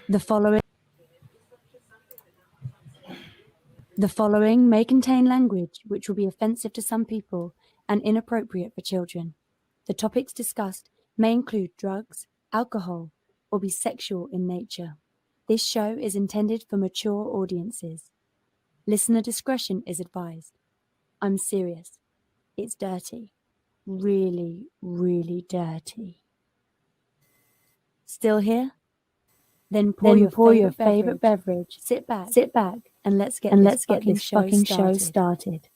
The following may contain language which will be offensive to some people and inappropriate for children. The topics discussed may include drugs, alcohol, or be sexual in nature. This show is intended for mature audiences. Listener discretion is advised. I'm serious. It's dirty. Really, really dirty. Still here? Then pour your favorite beverage. Sit back, and let's get this fucking show started.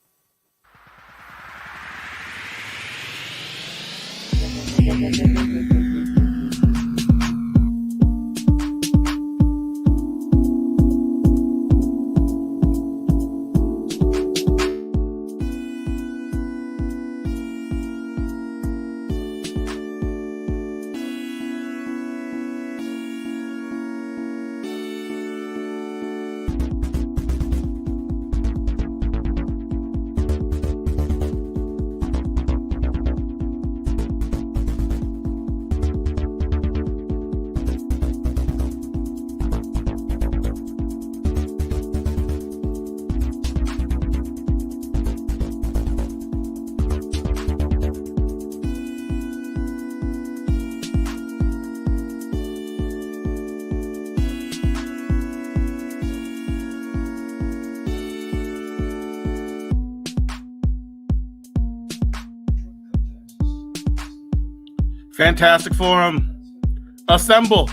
Fantastic Forum, assemble.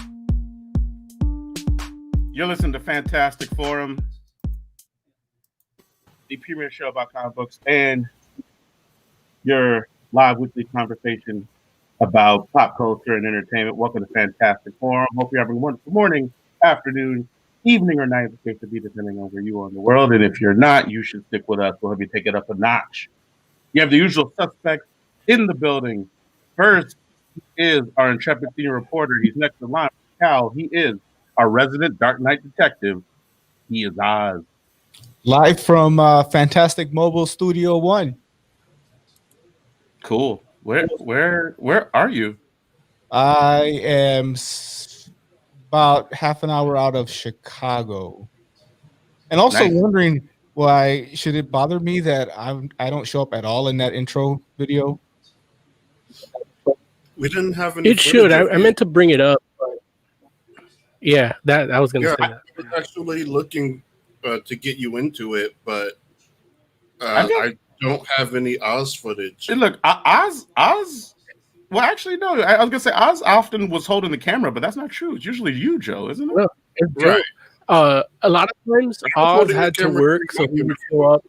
You're listening to Fantastic Forum, the premier show about comic books and your live weekly conversation about pop culture and entertainment. Welcome to Fantastic Forum. Hope you're having a wonderful morning, afternoon, evening, or night, the case to be, depending on where you are in the world. And if you're not, you should stick with us. We'll have you take it up a notch. You have the usual suspects in the building. First is our intrepid senior reporter. He's next in line. Cal. He is our resident Dark Knight detective. He is Oz. Live from Fantastic Mobile Studio 1. Cool. Where are you? I am about half an hour out of Chicago. And also wondering why should it bother me that I don't show up at all in that intro video? We didn't have any. It should. I meant to bring it up. But yeah, that I was going to say that. I was actually looking to get you into it, but I don't have any Oz footage. Hey, look, Oz. Well, actually, no. I was going to say Oz often was holding the camera, but that's not true. It's usually you, Joe, isn't it? No, it's Joe. Right. A lot of times Oz had to work, so he would show up.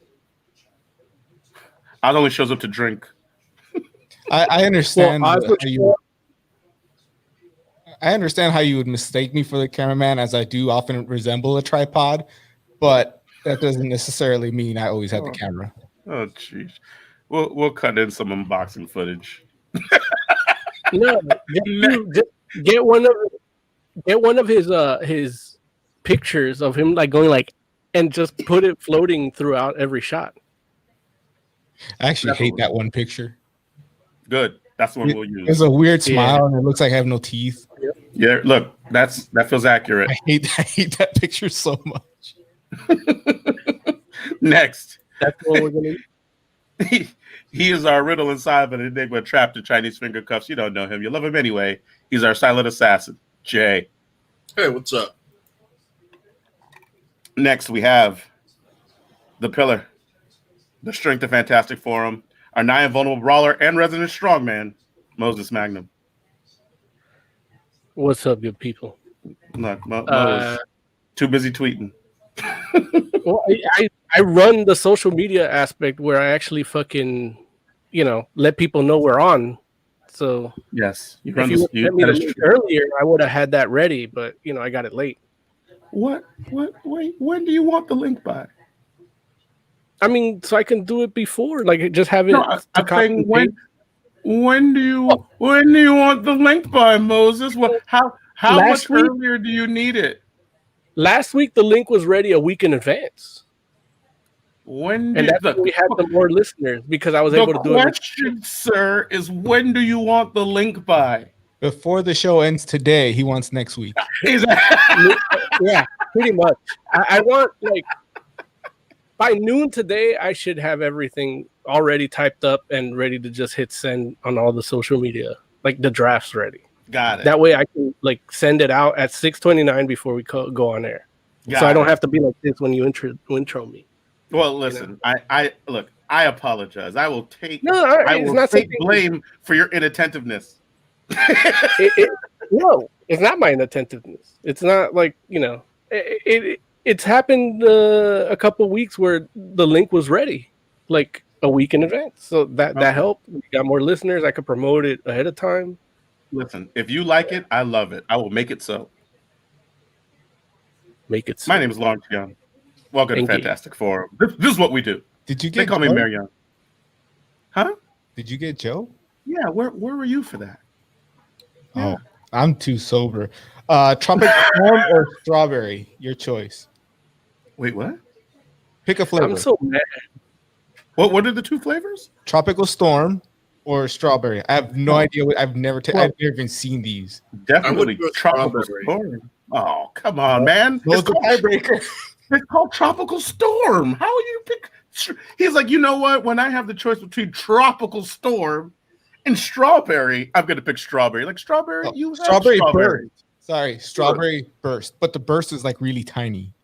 Oz only shows up to drink. I understand. Well, I understand how you would mistake me for the cameraman, as I do often resemble a tripod, but that doesn't necessarily mean I always have the camera. Oh, jeez. We'll cut in some unboxing footage. No, get one of his pictures of him like going like, and just put it floating throughout every shot. I actually hate that one picture. Good. That's the one we'll use. There's a weird smile and it looks like I have no teeth. Yeah, look, that feels accurate. I hate that picture so much. Next. That's what we're gonna He is our riddle inside of an enigma trapped in Chinese finger cuffs. You don't know him. You love him anyway. He's our silent assassin, Jay. Hey, what's up? Next, we have the pillar, the strength of Fantastic Forum, our nigh invulnerable brawler and resident strongman, Moses Magnum. What's up, good people? Look, Moses, too busy tweeting. Well, I run the social media aspect where I actually fucking, let people know we're on. So yes, if you sent me the link earlier, I would have had that ready, but I got it late. Wait, when do you want the link by? I mean, so I can do it before, like just have it. No, I'm saying when do you want the link by, Moses? Well, how much earlier do you need it? Last week the link was ready a week in advance. When we had the more listeners because I was able to do it. The question, sir, is when do you want the link by? before the show ends today, he wants next week. Yeah, pretty much. I want like by noon today, I should have everything already typed up and ready to just hit send on all the social media, like the drafts ready. Got it. That way, I can like send it out at 6:29 before we go on air, Got so I don't it. have to be like this when you intro me. Well, listen, I look. I apologize. I will take. No, I it's will not take something- blame for your inattentiveness. No, it's not my inattentiveness. It's not like it's happened a couple weeks where the link was ready, like a week in advance. So that helped. We got more listeners. I could promote it ahead of time. Listen, if you like it, I love it. I will make it so. Make it so. My name is Lawrence Young. Welcome to Fantastic Forum. This is what we do. Did you They get call me Joe? Mary Young. Huh? Did you get Joe? Yeah, where were you for that? Oh, I'm too sober. Tropical Storm or strawberry? Your choice. Wait, what? Pick a flavor. I'm so mad. What are the two flavors? Tropical Storm or strawberry. I have no idea. I've never even seen these. Definitely go tropical strawberry. storm. Oh, come on, man. Those the tiebreaker. It's called Tropical Storm. How you pick? He's like, you know what? When I have the choice between Tropical Storm and strawberry, I'm gonna pick strawberry. Like strawberry, you have Strawberry strawberry. burst. Sorry, strawberry burst. But the burst is like really tiny.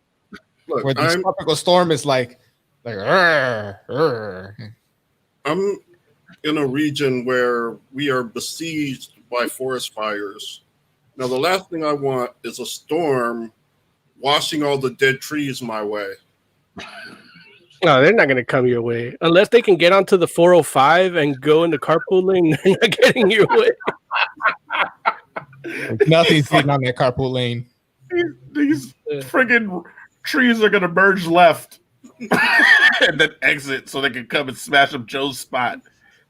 Look, Where the tropical storm is like I'm in a region where we are besieged by forest fires. Now, the last thing I want is a storm washing all the dead trees my way. No, they're not going to come your way unless they can get onto the 405 and go into carpool lane. They're not getting your way. nothing's getting on that carpool lane. These friggin' trees are gonna merge left and then exit so they can come and smash up Joe's spot.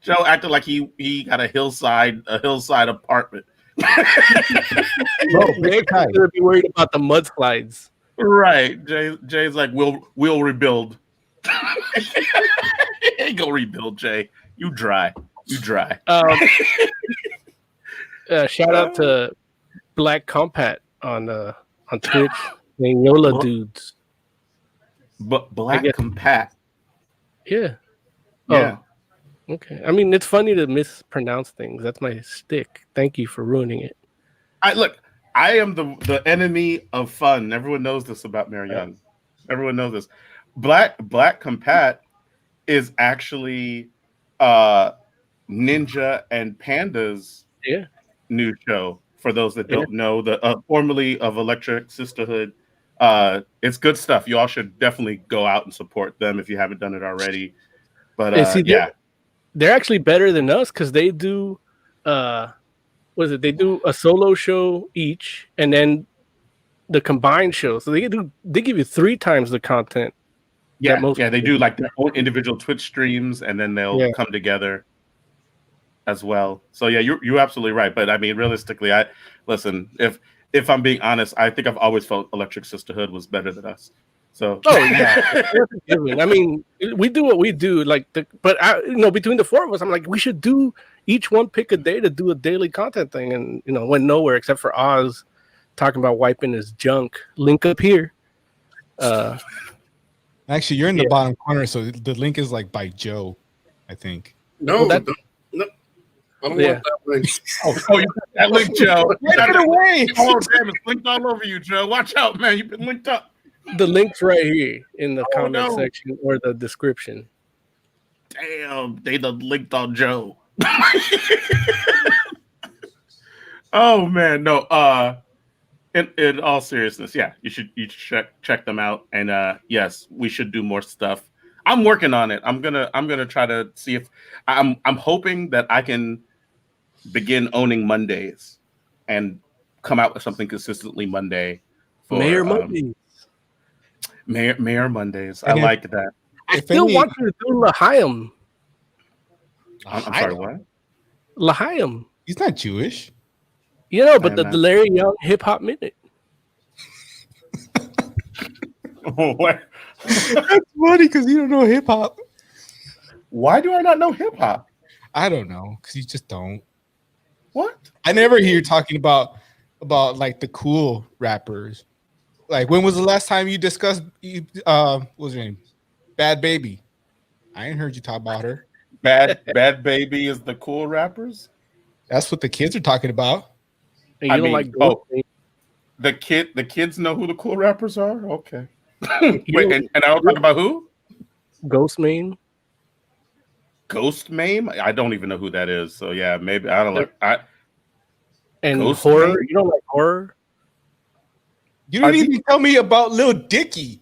Joe acted like he got a hillside apartment. Bro, they're gonna be worried about the mudslides. Right. Jay's like, we'll rebuild. Ain't gonna rebuild, Jay. You dry. Shout out to Black Compat on Twitch. Named Yola Dudes. But Black Compat. Yeah. Yeah. Oh, okay. I mean, it's funny to mispronounce things. That's my stick. Thank you for ruining it. I am the enemy of fun. Everyone knows this about Mary Young. Everyone knows this. Black Compat is actually Ninja and Panda's new show. For those that don't know, the formerly of Electric Sisterhood. It's good stuff. You all should definitely go out and support them if you haven't done it already. But they're actually better than us because they do they do a solo show each and then the combined show. So they give you 3 times the content. They do like their own individual Twitch streams and then they'll come together as well. So you're absolutely right. But I mean, realistically, if I'm being honest, I think I've always felt Electric Sisterhood was better than us. So I mean, we do what we do. Between the 4 of us, I'm like, we should do each one pick a day to do a daily content thing, and went nowhere except for Oz talking about wiping his junk. Link up here. Actually, you're in the bottom corner, so the link is like by Joe, I think. No, I don't want that link. You got that link, Joe. Get it away! Oh, damn, it's linked all over you, Joe. Watch out, man. You've been linked up. The link's right here in the comment section or the description. Damn, they done linked on Joe. Oh man, no. In all seriousness, you should check them out. And yes, we should do more stuff. I'm working on it. I'm gonna try to see if I'm hoping that I can begin owning Mondays and come out with something consistently Monday. For, Mayor Mondays. Mayor Mondays. I like that. I still want you to do L'Chaim. I'm sorry, what? L'Chaim. He's not Jewish. But the Larry Young Hip Hop Minute. What? That's funny because you don't know hip hop. Why do I not know hip hop? I don't know because you just don't. What? I never hear you talking about like the cool rappers. Like, when was the last time you discussed what was her name? Bad Baby. I ain't heard you talk about her. Bad Baby is the cool rappers? That's what the kids are talking about. And you I don't mean, like oh, Ghostface. the kids know who the cool rappers are? Okay. You Wait, don't- and I don't talk about who? Ghostman. Ghost Mame? I don't even know who that is. So yeah, maybe I don't like And Ghost horror. Mame? You don't like horror? You didn't Are even tell me about Lil Dicky.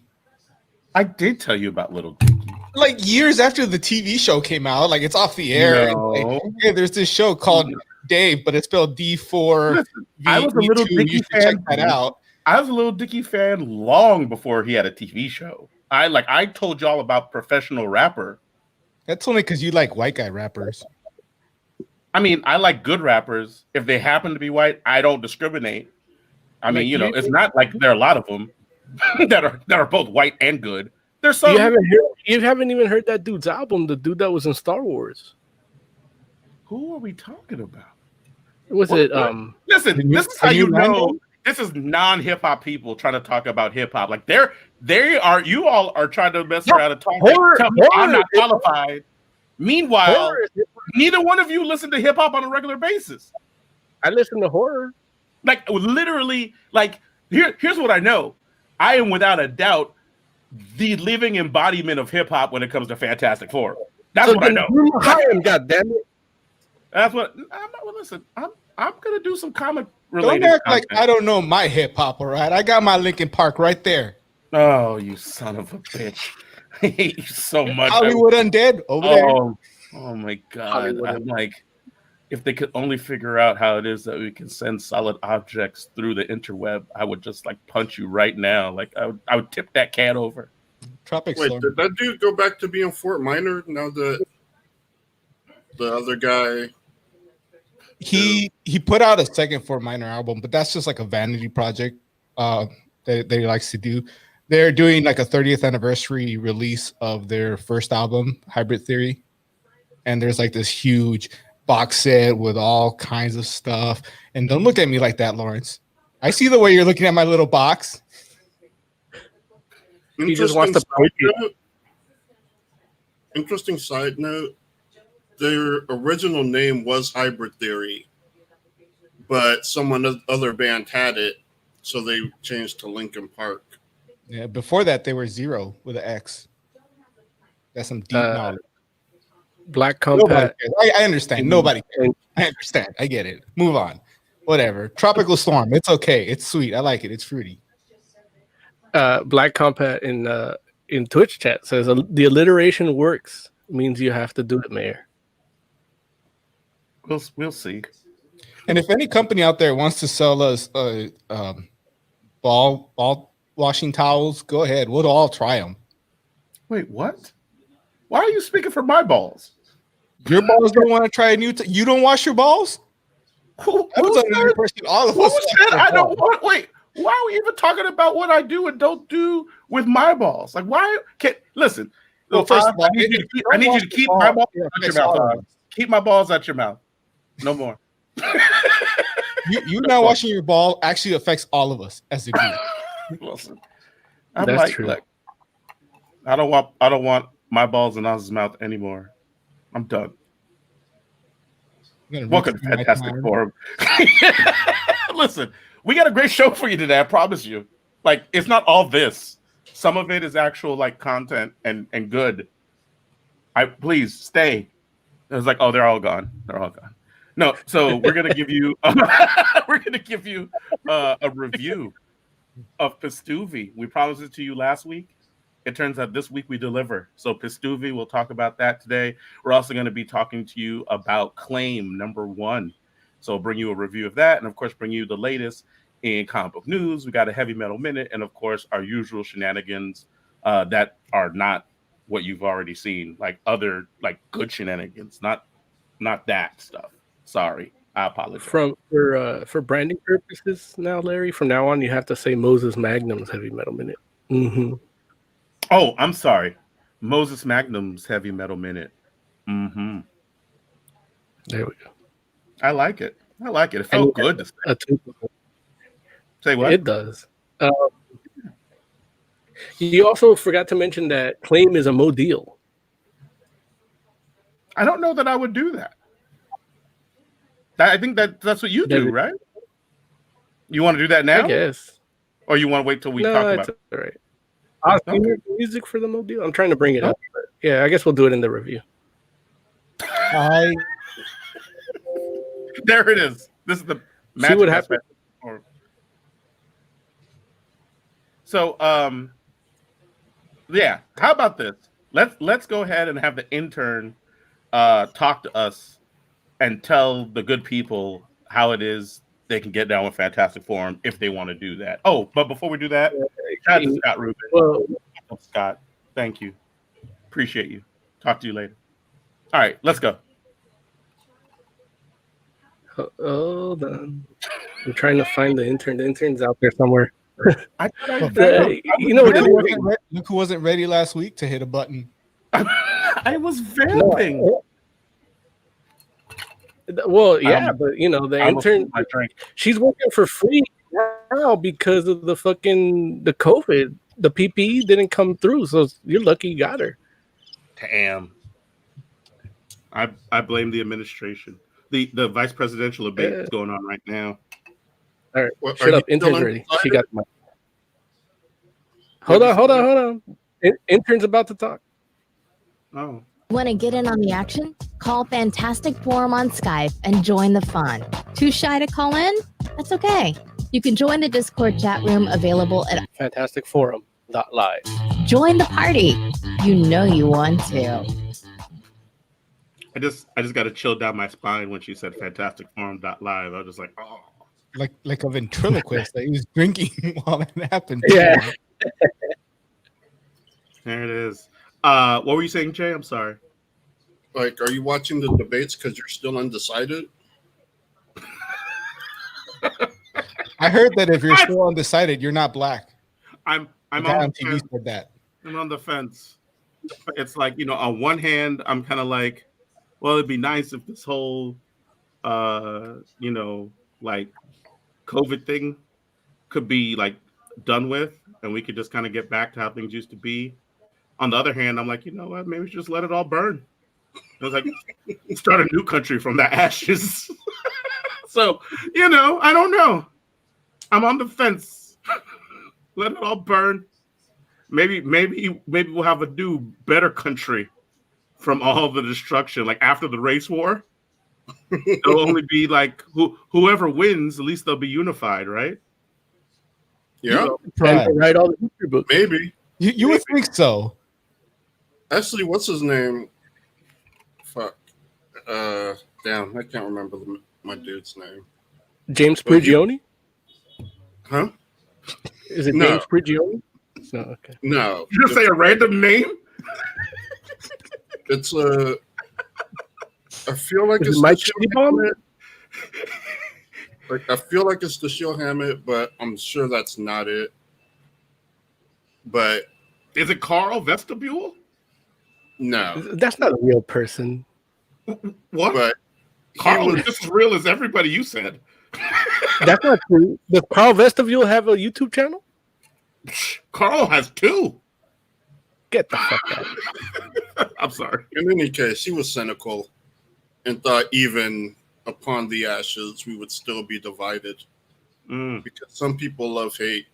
I did tell you about Little Dicky. Like, years after the TV show came out, like, it's off the air. And, No. like, yeah, there's this show called Dave, but it's spelled D4. Listen, I was a Little V2. Dicky You should fan. check that out. I was a Little Dicky fan long before he had a TV show. I told y'all about Professional Rapper. That's only because you like white guy rappers. I mean, I like good rappers. If they happen to be white, I don't discriminate. I mean, Like, it's not like there are a lot of them that are both white and good. There's some. You haven't even heard that dude's album. The dude that was in Star Wars. Who are we talking about? Was What- it? what? Listen, this is how you know this is non-hip hop people trying to talk about hip hop. Like you all are trying to mess around and talk. Tell me I'm not qualified. Meanwhile, neither one of you listen to hip hop on a regular basis. I listen to horror. Like literally, like here's what I know. I am without a doubt the living embodiment of hip hop when it comes to Fantastic Four. That's what I know. God damn it! That's what I'm not. Well, listen, I'm gonna do some comic Don't related. act like content. I don't know my hip hop, all right? I got my Linkin Park right there. Oh, you son of a bitch! I hate you so much. Hollywood Undead over there. Oh my god! Hollywood I'm like, if they could only figure out how it is that we can send solid objects through the interweb, I would just like punch you right now. Like I would tip that cat over. Tropic Wait, Storm. did that dude go back to being Fort Minor now that the other guy? He put out a second Fort Minor album, but that's just like a vanity project that he likes to do. They're doing like a 30th anniversary release of their first album, Hybrid Theory. And there's like this huge box set with all kinds of stuff. And don't look at me like that, Lawrence. I see the way you're looking at my little box. He just wants to poke you. Interesting side note. Their original name was Hybrid Theory, but other band had it, so they changed to Linkin Park. Yeah, before that, they were Zero with an X. That's some deep knowledge. Black Nobody Compact. cares. I understand. Nobody cares. I understand. I get it. Move on. Whatever. Tropical Storm. It's okay. It's sweet. I like it. It's fruity. Black Compact in Twitch chat says the alliteration works. Means you have to do it, Mayor. We'll see. And if any company out there wants to sell us ball washing towels, go ahead. We'll all try them. Wait, what? Why are you speaking for my balls? Your balls don't want to try a new. You don't wash your balls? Who I was under the impression all of us. said I don't want? Wait, why are we even talking about what I do and don't do with my balls? Like, why can't listen? Well, first of all, I need you to keep my balls out your mouth. Keep my balls out your mouth. No more. You not washing your ball actually affects all of us as a group. Listen, I'm That's like, true. look, I don't want my balls in Oz's mouth anymore. I'm done. Welcome to Fantastic Forum. Listen, we got a great show for you today. I promise you. Like, it's not all this. Some of it is actual like content and good. Please stay. It was like, oh, they're all gone. They're all gone. No, so we're gonna give you a review of Pistuvi. We promised it to you last week. It turns out this week we deliver. So Pistuvi, we'll talk about that today. We're also going to be talking to you about Claim #1. So bring you a review of that, and of course, bring you the latest in comic book news. We got a Heavy Metal Minute, and of course, our usual shenanigans that are not what you've already seen, like other like good shenanigans, not that stuff. Sorry, I apologize. For branding purposes now, Larry, from now on you have to say Moses Magnum's Heavy Metal Minute. Mm-hmm. Oh, I'm sorry. Moses Magnum's Heavy Metal Minute. Mm-hmm. There we go. I like it. I like it. It felt good to say. Say what? It does. You also forgot to mention that claim is a modal. I don't know that I would do that. I think that's what you do, right? You want to do that now? I guess. Or you want to wait till we talk about it? All right. I'll see music for the modal. I'm trying to bring it up. But yeah, I guess we'll do it in the review. There it is. This is the See what happens. So, yeah. How about this? Let's go ahead and have the intern talk to us and tell the good people how it is they can get down with Fantastic Forum if they want to do that. Oh, but before we do that, shout out to Scott Rubin. Well, Scott, thank you. Appreciate you. Talk to you later. All right, let's go. Hold on. I'm trying to find the intern. The intern's out there somewhere. You know what? Look who wasn't ready last week to hit a button. I was vamping. Well, yeah, but you know, the intern, she's working for free now because of the COVID. The PPE didn't come through, so you're lucky you got her. Damn. I blame the administration. The vice presidential debate is going on right now. All right, shut up. Intern's ready. She got the mic. Hold on. Intern's about to talk. Oh. Want to get in on the action? Call Fantastic Forum on Skype and join the fun. Too shy to call in? That's okay. You can join the Discord chat room available at fantasticforum.live. Join the party. You know you want to. I just got to chill down my spine when she said fantasticforum.live. I was just like, oh. Like a ventriloquist that he was drinking while it happened. Yeah. There it is. What were you saying, Jay? I'm sorry. Like, are you watching the debates because you're still undecided? I heard that if you're still undecided, you're not black. I'm on TV said that. I'm on the fence. It's like, you know, on one hand, I'm kind of like, well, it'd be nice if this whole, you know, like COVID thing could be like done with, and we could just kind of get back to how things used to be. On the other hand, I'm like, you know what? Maybe we should just let it all burn. I was like, start a new country from the ashes. So, you know, I don't know. I'm on the fence. Let it all burn. Maybe we'll have a new, better country from all the destruction. Like after the race war, it'll only be like whoever wins, at least they'll be unified, right? Yeah. Write all the history books. Maybe. You would think so. Actually, what's his name? Fuck. Damn, I can't remember my dude's name. James Prigioni? Huh? Is it James Prigioni? No, okay. No. You just say a random name? It's I feel like it's Mike Hammett. Like I feel like it's the Dashiell Hammett, but I'm sure that's not it. But is it Carl Vestibule? No, that's not a real person. What? But Carl is just as real as everybody you said. That's not true. Does Carl Vestibule have a YouTube channel? Carl has 2. Get the fuck out. I'm sorry. In any case, he was cynical and thought even upon the ashes, we would still be divided. Because some people love hate.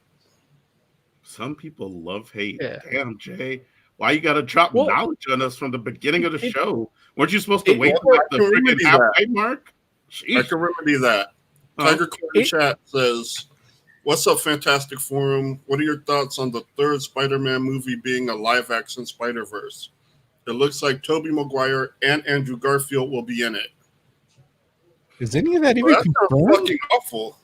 Some people love hate. Yeah. Damn, Jay. Why you got to drop knowledge on us from the beginning of the show? Weren't you supposed to wait till like the freaking halfway mark? Jeez. I can remedy that. Tiger Corn Chat says, "What's up, Fantastic Forum? What are your thoughts on the third Spider-Man movie being a live-action Spider-Verse? It looks like Tobey Maguire and Andrew Garfield will be in it." Is any of that even confirmed? Fucking awful.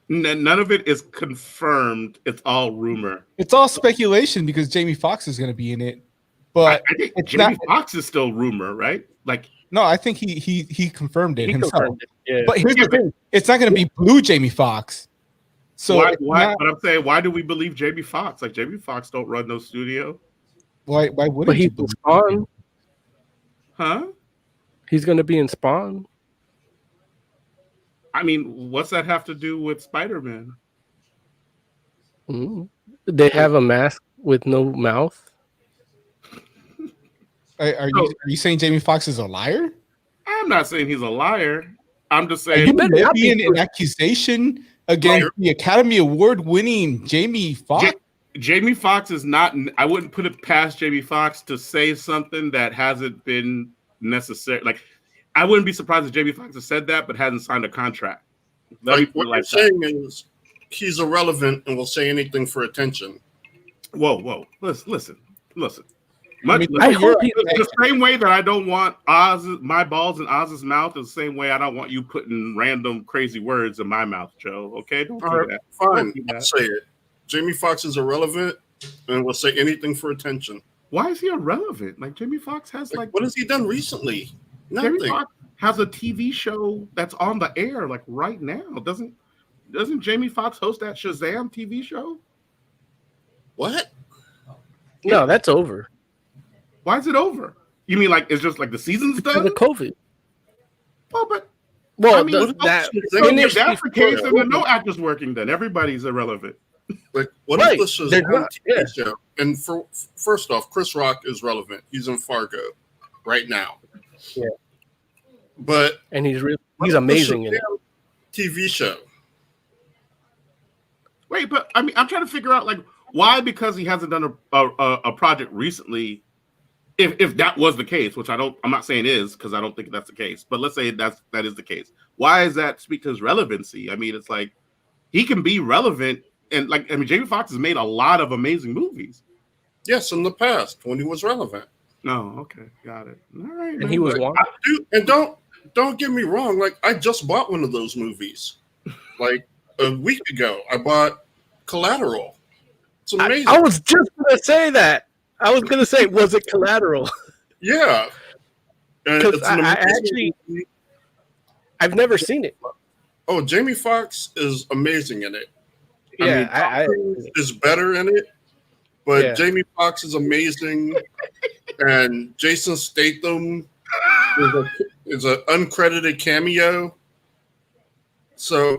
None of it is confirmed. It's all rumor. It's all speculation because Jamie Foxx is going to be in it. But I think Jamie Foxx is still rumor, right? Like, no, I think he confirmed it himself. Confirmed it. Yeah. But here's the thing: it's not going to be blue Jamie Foxx. So why? But I'm saying, why do we believe Jamie Foxx? Like Jamie Foxx don't run no studio. Why wouldn't but you he's believe? Spawn. Huh? He's going to be in Spawn. I mean, what's that have to do with Spider-Man? They have a mask with no mouth. Are you saying Jamie Foxx is a liar? I'm not saying he's a not I'm just Are saying you levying an accusation against the Academy Award-winning Jamie Foxx? Jamie Foxx is not. I wouldn't put it past Jamie Foxx to say something that hasn't been necessary. Like, I wouldn't be surprised if Jamie Foxx has said that, but hasn't signed a contract. Like what you're saying is he's irrelevant and will say anything for attention. Whoa! Listen. I hope the same way that I don't want my balls in Oz's mouth is the same way I don't want you putting random crazy words in my mouth, Joe. Okay, don't do that. Fine, I'll say it. Jamie Foxx is irrelevant and will say anything for attention. Why is he irrelevant? Like, Jamie Foxx has what has he done recently? Nothing. Jamie Foxx has a TV show that's on the air like right now. Doesn't Jamie Foxx host that Shazam TV show? What? No, that's over. Why is it over? You mean like it's just like the season's done? The COVID. Well, I mean, if that's the case, then no actors working. Then everybody's irrelevant. Like, what is the Shazam TV show? And first off, Chris Rock is relevant. He's in Fargo right now. Yeah, and he's amazing in it. TV show. Wait, but I mean, I'm trying to figure out like why, because he hasn't done a project recently. If that was the case, which I'm not saying is, because I don't think that's the case, but let's say that is the case. Why is that speak to his relevancy? I mean, it's like he can be relevant, and like, I mean, Jamie Foxx has made a lot of amazing movies. Yes, in the past when he was relevant. No, okay, got it. All right, and he was one. And don't get me wrong. Like, I just bought one of those movies, like a week ago. I bought Collateral. It's amazing. I was just gonna say that. I was gonna say, was it Collateral? Yeah, because I've never seen it. Oh, Jamie Foxx is amazing in it. Yeah, I mean, Tom is better in it, but Jamie Foxx is amazing, and Jason Statham is an uncredited cameo. So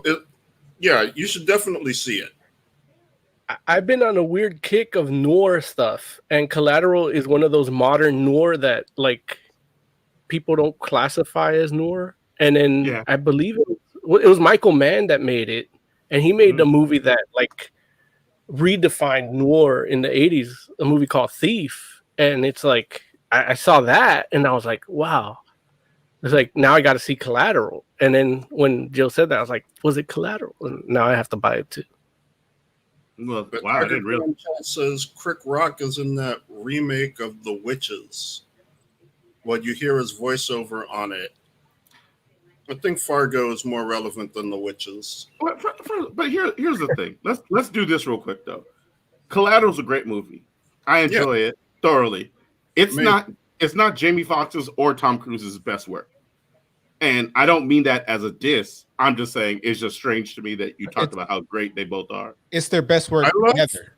you should definitely see it. I've been on a weird kick of noir stuff, and Collateral is one of those modern noir that like people don't classify as noir. And then I believe it was Michael Mann that made it, and he made a movie that like redefined noir in the 80s, a movie called Thief. And it's like I saw that and I was like, wow. It's like, now I got to see Collateral. And then when Jill said that, I was like, was it Collateral? And now I have to buy it too. Well, wow, I didn't really. Says Crick Rock is in that remake of The Witches. What you hear is voiceover on it. I think Fargo is more relevant than The Witches. But here's the thing. Let's do this real quick though. Collateral's a great movie. I enjoy it thoroughly. It's not Jamie Foxx's or Tom Cruise's best work. And I don't mean that as a diss. I'm just saying it's just strange to me that you talked about how great they both are. It's their best work together.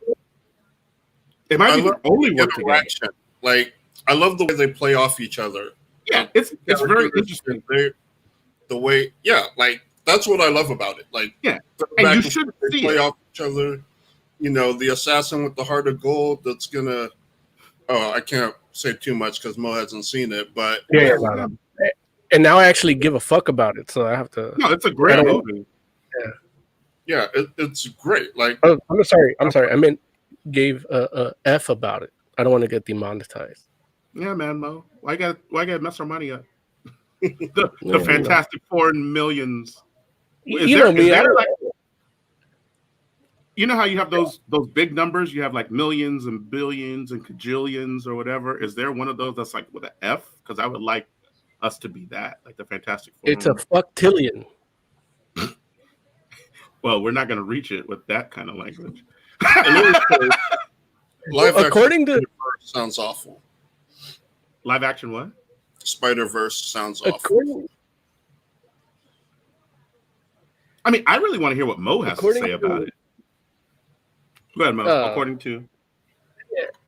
It might be their only work together. Like, I love the way they play off each other. Yeah, it's very interesting. The way, like that's what I love about it. Like, and you should see play off each other. You know, the assassin with the heart of gold. That's gonna. Oh, I can't say too much because Mo hasn't seen it, but and now I actually give a fuck about it, so I have to. No, it's a great movie. It's great. Like, I'm sorry. I meant gave a F about it. I don't want to get demonetized. Yeah, man, Mo. Why got mess our money up? the Fantastic Four and millions. You know how you have those big numbers? You have like millions and billions and cajillions or whatever. Is there one of those that's like with an F? Because I would like us to be that, like the Fantastic Four. It's a fucktillion. Well, we're not going to reach it with that kind of language. According to sounds awful. Live action what? Spider-Verse sounds awful. I mean, I really want to hear what Mo has to say about it. Go ahead, Mo. According to...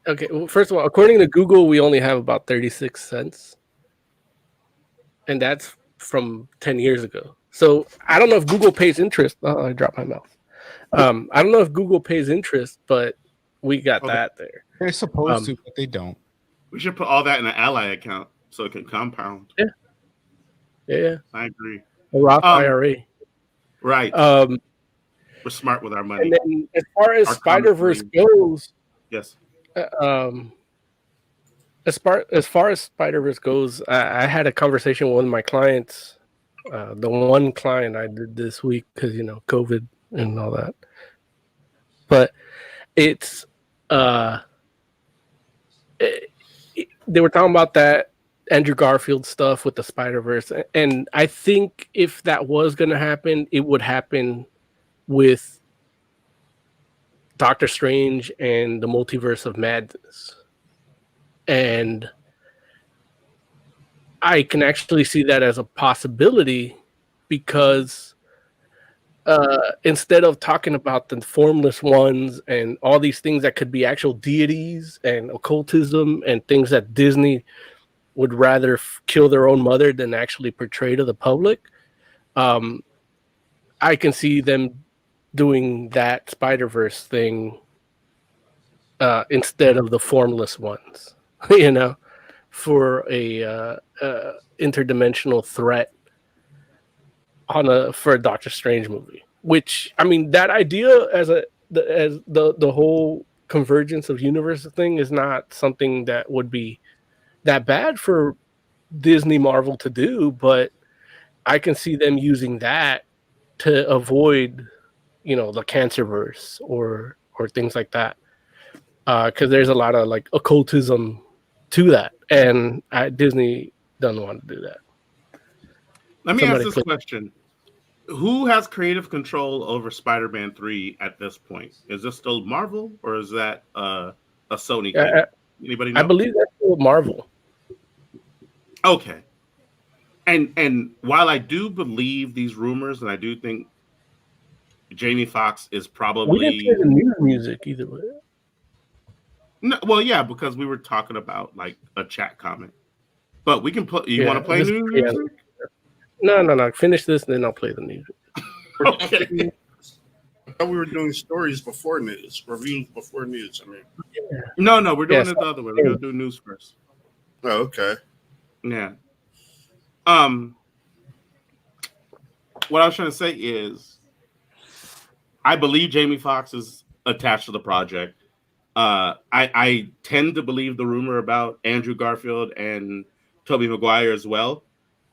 Okay, well, first of all, according to Google, we only have about 36 cents. And that's from 10 years ago. So I don't know if Google pays interest. Oh, I dropped my mouth. I don't know if Google pays interest, but we got that there. They're supposed to, but they don't. We should put all that in an Ally account so it can compound. Yeah. I agree. A Roth IRA. Right. We're smart with our money. And then as far as Spider-Verse goes, yes. As far as Spider-Verse goes, I had a conversation with one of my clients, the one client I did this week because, you know, COVID and all that. But it's they were talking about that Andrew Garfield stuff with the Spider-Verse, and I think if that was going to happen, it would happen with Doctor Strange and the Multiverse of Madness. And I can actually see that as a possibility because instead of talking about the formless ones and all these things that could be actual deities and occultism and things that Disney would rather kill their own mother than actually portray to the public, I can see them doing that Spider-Verse thing instead of the formless ones, you know, for a interdimensional threat for a Doctor Strange movie. Which, I mean, that idea as the whole convergence of universe thing is not something that would be that bad for Disney Marvel to do, but I can see them using that to avoid, you know, the Cancerverse or things like that, because there's a lot of like occultism to that, and Disney doesn't want to do that. Let me ask this question: who has creative control over Spider-Man 3 at this point? Is this still Marvel or is that a Sony thing? Anybody know? I believe that's still Marvel. Okay. And while I do believe these rumors, and I do think Jamie Foxx is probably... We didn't play the new music either way. No, well, yeah, because we were talking about like a chat comment. But we can play... You want to play new music? No. Finish this, and then I'll play the music. Okay. I thought we were doing stories before news, reviews before news. I mean, No, we're doing it the other way. We're gonna do news first. Oh, okay. Yeah. What I was trying to say is, I believe Jamie Foxx is attached to the project. I tend to believe the rumor about Andrew Garfield and Tobey Maguire as well.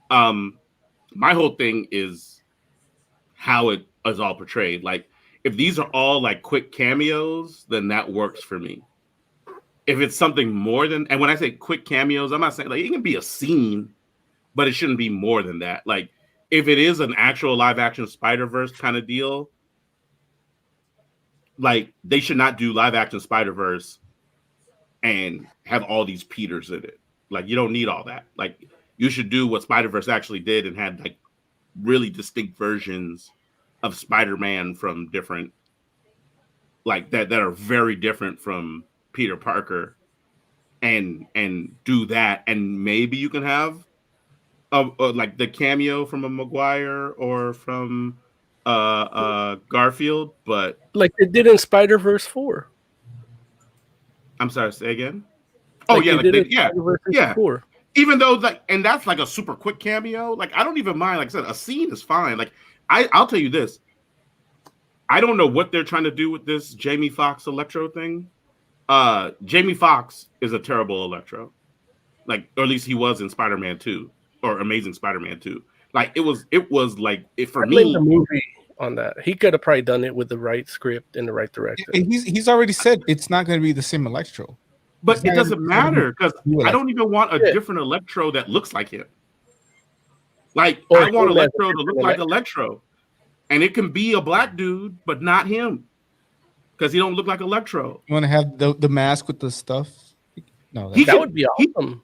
My whole thing is how it is all portrayed. Like, if these are all like quick cameos, then that works for me. If it's something more than, and when I say quick cameos, I'm not saying like it can be a scene, but it shouldn't be more than that. Like, if it is an actual live action Spider-Verse kind of deal, like they should not do live action Spider-Verse and have all these Peters in it. Like, you don't need all that. Like, you should do what Spider-Verse actually did and had like really distinct versions of Spider-Man from different, like that are very different from Peter Parker, and do that, and maybe you can have like the cameo from a Maguire or from Garfield, but like they did in Spider-Verse 4. I'm sorry, say again. Yeah. 4. Even though like, and that's like a super quick cameo. Like, I don't even mind. Like I said, a scene is fine. Like, I'll tell you this. I don't know what they're trying to do with this Jamie Foxx Electro thing. Jamie Foxx is a terrible Electro. Like, or at least he was in Spider-Man 2 or Amazing Spider-Man 2. Like, it was like for me. The movie on that, he could have probably done it with the right script and the right director. And he's already said it's not going to be the same Electro. But it doesn't matter because I don't even want a different Electro that looks like him. Like, I want Electro to look like Electro. And it can be a black dude, but not him. Because he don't look like Electro. You want to have the mask with the stuff? No, that would be awesome.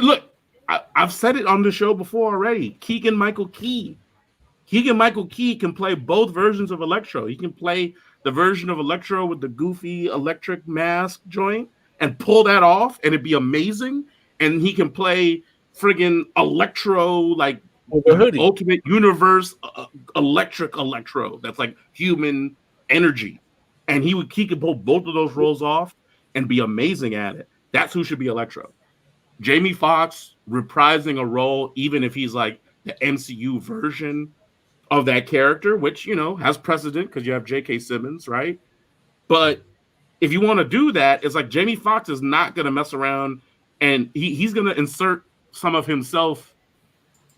Look, I've said it on the show before already. Keegan-Michael Key. Keegan-Michael Key can play both versions of Electro. He can play the version of Electro with the goofy electric mask joint and pull that off, and it'd be amazing. And he can play friggin' Electro, like With a hoodie. ultimate universe electric Electro. That's like human energy, and he could pull both of those roles off and be amazing at it. That's who should be Electro. Jamie Foxx reprising a role, even if he's like the MCU version of that character, which, you know, has precedent because you have J.K. Simmons, right? But if you want to do that, it's like Jamie Foxx is not going to mess around, and he's going to insert some of himself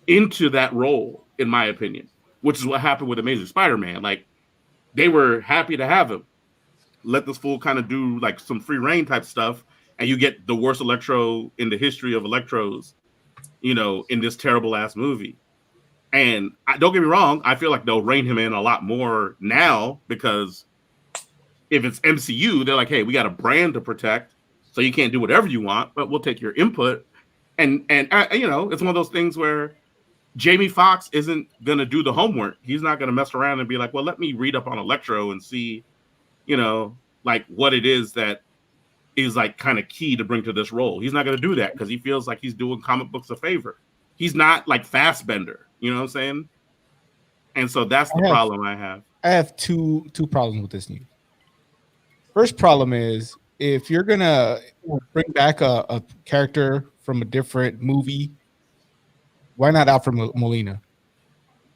into that role, in my opinion, which is what happened with Amazing Spider-Man. Like, they were happy to have him. Let this fool kind of do like some free reign type stuff, and you get the worst Electro in the history of Electros, you know, in this terrible ass movie. And don't get me wrong, I feel like they'll rein him in a lot more now, because if it's MCU, they're like, hey, we got a brand to protect, so you can't do whatever you want, but we'll take your input. And you know, it's one of those things where Jamie Foxx isn't going to do the homework. He's not going to mess around and be like, well, let me read up on Electro and see, you know, like what it is that is like kind of key to bring to this role. He's not going to do that because he feels like he's doing comic books a favor. He's not like Fassbender, you know what I'm saying? And so that's the problem I have. I have two problems with this news. First problem is, if you're gonna bring back a character from a different movie, why not Alfred Molina?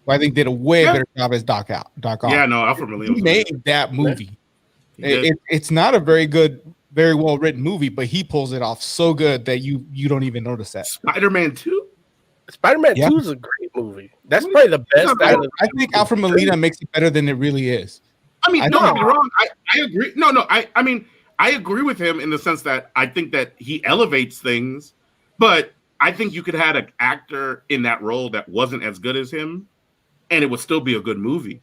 Who I think did a way better job as Doc Ock. Yeah, no, Alfred Molina. He made that movie. It's not a very well written movie, but he pulls it off so good that you don't even notice that. Spider-Man 2? Spider-Man 2 is a great movie. That's probably the best. I think Alfred Molina makes it better than it really is. I mean, don't get me wrong. I agree. No. I mean, I agree with him in the sense that I think that he elevates things, but I think you could have had an actor in that role that wasn't as good as him, and it would still be a good movie.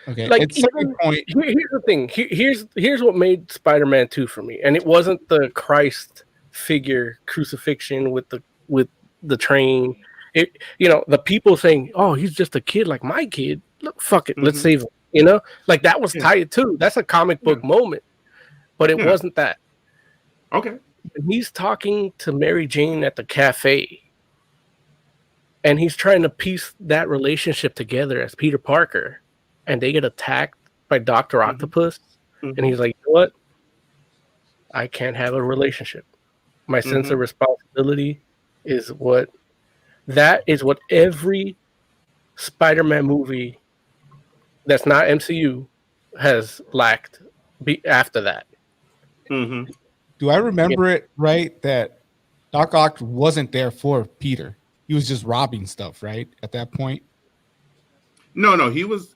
Okay. Like, here's the thing. Here's what made Spider-Man 2 for me, and it wasn't the Christ figure crucifixion with the train. It, you know, the people saying, "Oh, he's just a kid like my kid. Look, fuck it, let's save him." You know, like that was tied too. That's a comic book moment, but it wasn't that. Okay. And he's talking to Mary Jane at the cafe, and he's trying to piece that relationship together as Peter Parker, and they get attacked by Dr. Octopus, and he's like, you know what? I can't have a relationship. My sense of responsibility is what every Spider-Man movie that's not MCU has lacked after that. Do I remember it right that Doc Ock wasn't there for Peter? He was just robbing stuff, right? At that point? No, he was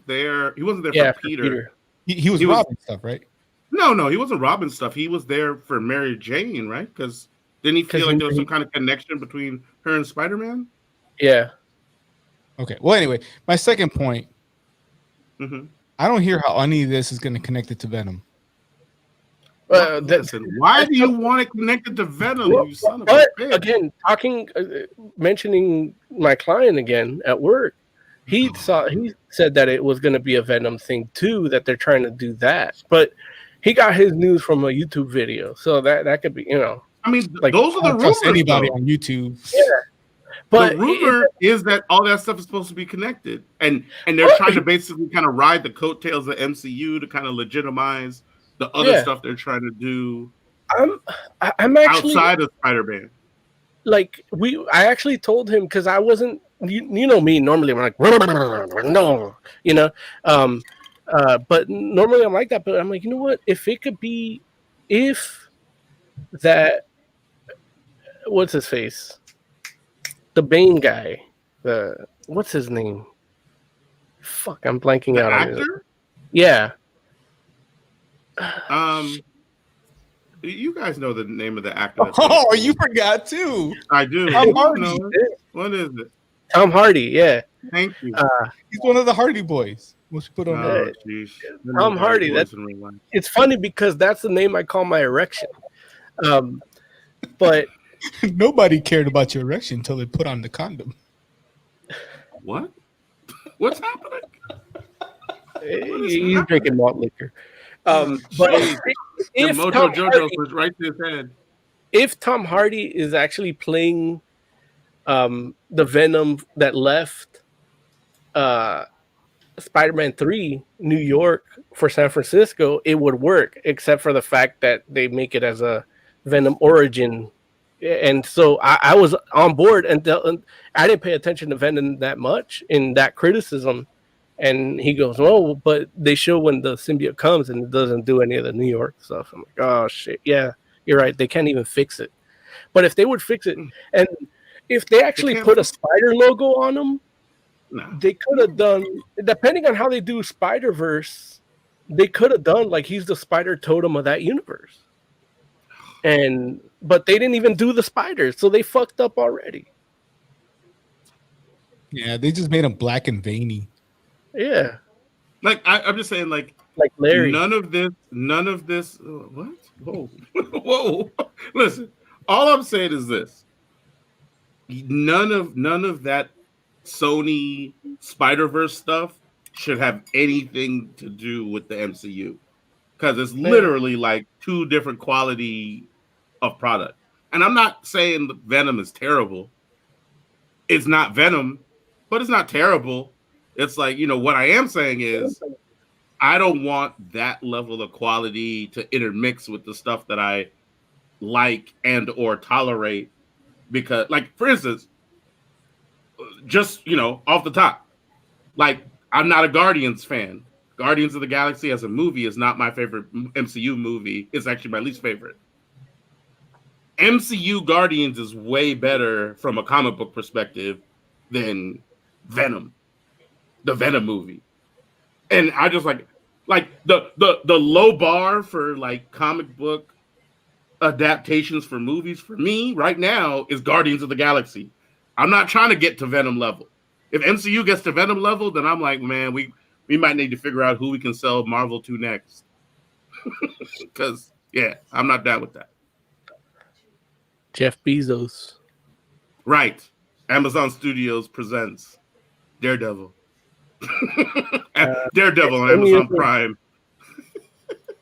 there. He wasn't there for Peter. He was robbing stuff, right? No, he wasn't robbing stuff. He was there for Mary Jane, right? Because didn't he feel like there was some kind of connection between her and Spider-Man? Yeah. Okay. Well, anyway, my second point. I don't hear how any of this is going to connect it to Venom. Listen, why do you want it connected to Venom, you son of a bitch? Again, mentioning my client again at work, he said that it was going to be a Venom thing too, that they're trying to do that. But he got his news from a YouTube video, so that could be, you know. I mean, like, those are the rumors. Anybody on YouTube? Yeah. But the rumor is that all that stuff is supposed to be connected, and they're trying to basically kind of ride the coattails of MCU to kind of legitimize the other stuff they're trying to do. I'm actually outside of Spider-Man. Like I actually told him, because I wasn't. You know me. Normally I'm like no, you know. But normally I'm like that. But I'm like, you know what? If that, what's his face? The Bane guy, what's his name? Fuck, I'm blanking out on it. Yeah. You guys know the name of the actor. Oh, you forgot too. I do. Tom Hardy. What is it? Tom Hardy. Yeah. Thank you. He's one of the Hardy Boys. What's put on that? Tom Hardy. It's funny because that's the name I call my erection. But nobody cared about your erection until they put on the condom. What? What's happening? He's drinking malt liquor. But if Mojo Tom Jojo Hardy, was right to his head. If Tom Hardy is actually playing the Venom that left Spider-Man 3 New York for San Francisco, it would work, except for the fact that they make it as a Venom origin. And so I was on board, and I didn't pay attention to Venom that much in that criticism. And he goes, "Oh, but they show when the symbiote comes and it doesn't do any of the New York stuff." I'm like, "Oh shit, yeah, you're right. They can't even fix it." But if they would fix it, and if they actually put a spider logo on them, they could have done, depending on how they do Spider-Verse, they could have done like he's the spider totem of that universe. But they didn't even do the spiders, so they fucked up already. Yeah, they just made him black and veiny. Yeah. Like I'm just saying, like Larry. None of this. What? Whoa, whoa! Listen, all I'm saying is this: none of that Sony Spider-Verse stuff should have anything to do with the MCU, because it's literally like two different quality of product. And I'm not saying that Venom is terrible. It's not Venom, but it's not terrible. It's like, what I am saying is I don't want that level of quality to intermix with the stuff that I like and or tolerate, because, like, for instance, just, off the top, like, I'm not a Guardians fan. Guardians of the Galaxy as a movie is not my favorite MCU movie. It's actually my least favorite. MCU Guardians is way better from a comic book perspective than Venom, the Venom movie. And I just like the low bar for like comic book adaptations for movies for me right now is Guardians of the Galaxy. I'm not trying to get to Venom level. If MCU gets to Venom level, then I'm like, man, we might need to figure out who we can sell Marvel to next. Because, I'm not down with that. Jeff Bezos. Right. Amazon Studios presents Daredevil. Daredevil on Amazon Prime.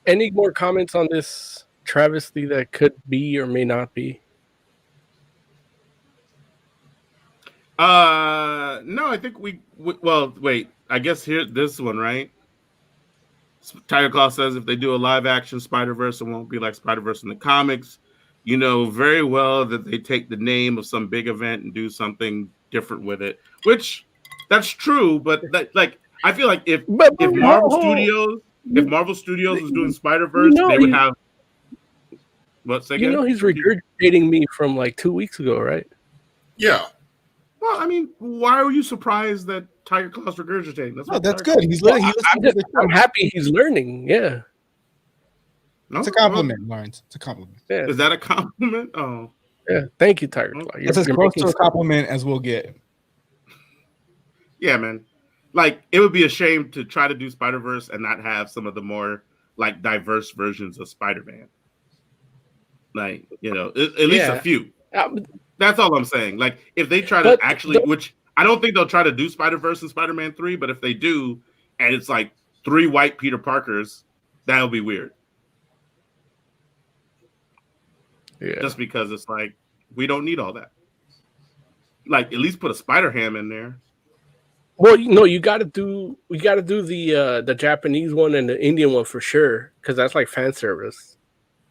Any more comments on this travesty that could be or may not be? No, I think well, wait. I guess this one, right? Tiger Claw says if they do a live action Spider-Verse, it won't be like Spider-Verse in the comics. You know very well that they take the name of some big event and do something different with it, which that's true. But I feel like if Marvel Studios is doing Spider-Verse, they would have. What? Say again? He's regurgitating me from like 2 weeks ago, right? Yeah. Well, I mean, why are you surprised that Tiger Claw's regurgitating? That's good. He's learning. I'm happy he's learning. Yeah. No, it's a compliment, Lawrence. It's a compliment. Yeah. Is that a compliment? Oh. Yeah. Thank you, Tiger Claw. It's as close to a compliment as we'll get. Yeah, man. Like, it would be a shame to try to do Spider-Verse and not have some of the more like diverse versions of Spider-Man. Like, at least a few. That's all I'm saying. Like, if they try to which I don't think they'll try to do Spider-Verse and Spider-Man 3, but if they do, and it's like 3 white Peter Parkers, that'll be weird. Yeah. Just because it's like, we don't need all that. Like, at least put a Spider-Ham in there. Well, you got to do the Japanese one and the Indian one for sure, because that's like fan service.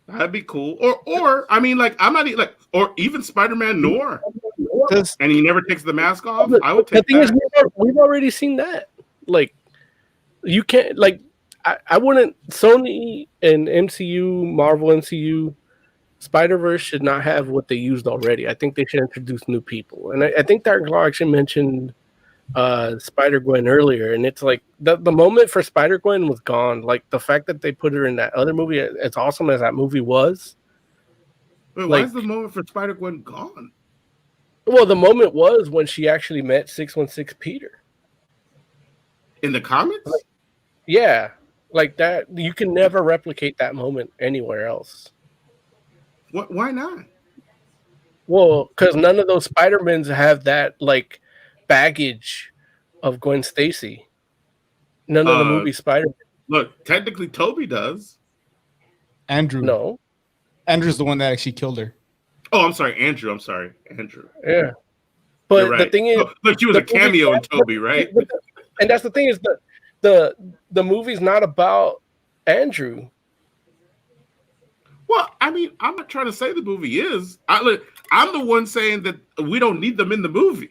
That'd be cool. Or I mean, like, I'm not like, or even Spider-Man Noir, and he never takes the mask off. I would take that. The thing is, we've already seen that. Like, you can't, like, I wouldn't. Sony and MCU, Marvel MCU, Spider-Verse should not have what they used already. I think they should introduce new people. And I think Dark Claw actually mentioned Spider-Gwen earlier, and it's like the moment for Spider-Gwen was gone. Like, the fact that they put her in that other movie, as awesome as that movie was. Wait, why is the moment for Spider-Gwen gone? Well, the moment was when she actually met 616 Peter. In the comics? Yeah. Like that, you can never replicate that moment anywhere else. Why not? Well, because none of those Spider-Mans have that, like, baggage of Gwen Stacy. None of the movie Spider-Man. Look, technically Toby does. Andrew. No. Andrew's the one that actually killed her. Oh, I'm sorry, Andrew. I'm sorry, Andrew. Yeah. But right. the thing is, look, she was a cameo in Toby, right? And that's the thing is the movie's not about Andrew. Well, I mean, I'm not trying to say the movie is. I'm the one saying that we don't need them in the movie.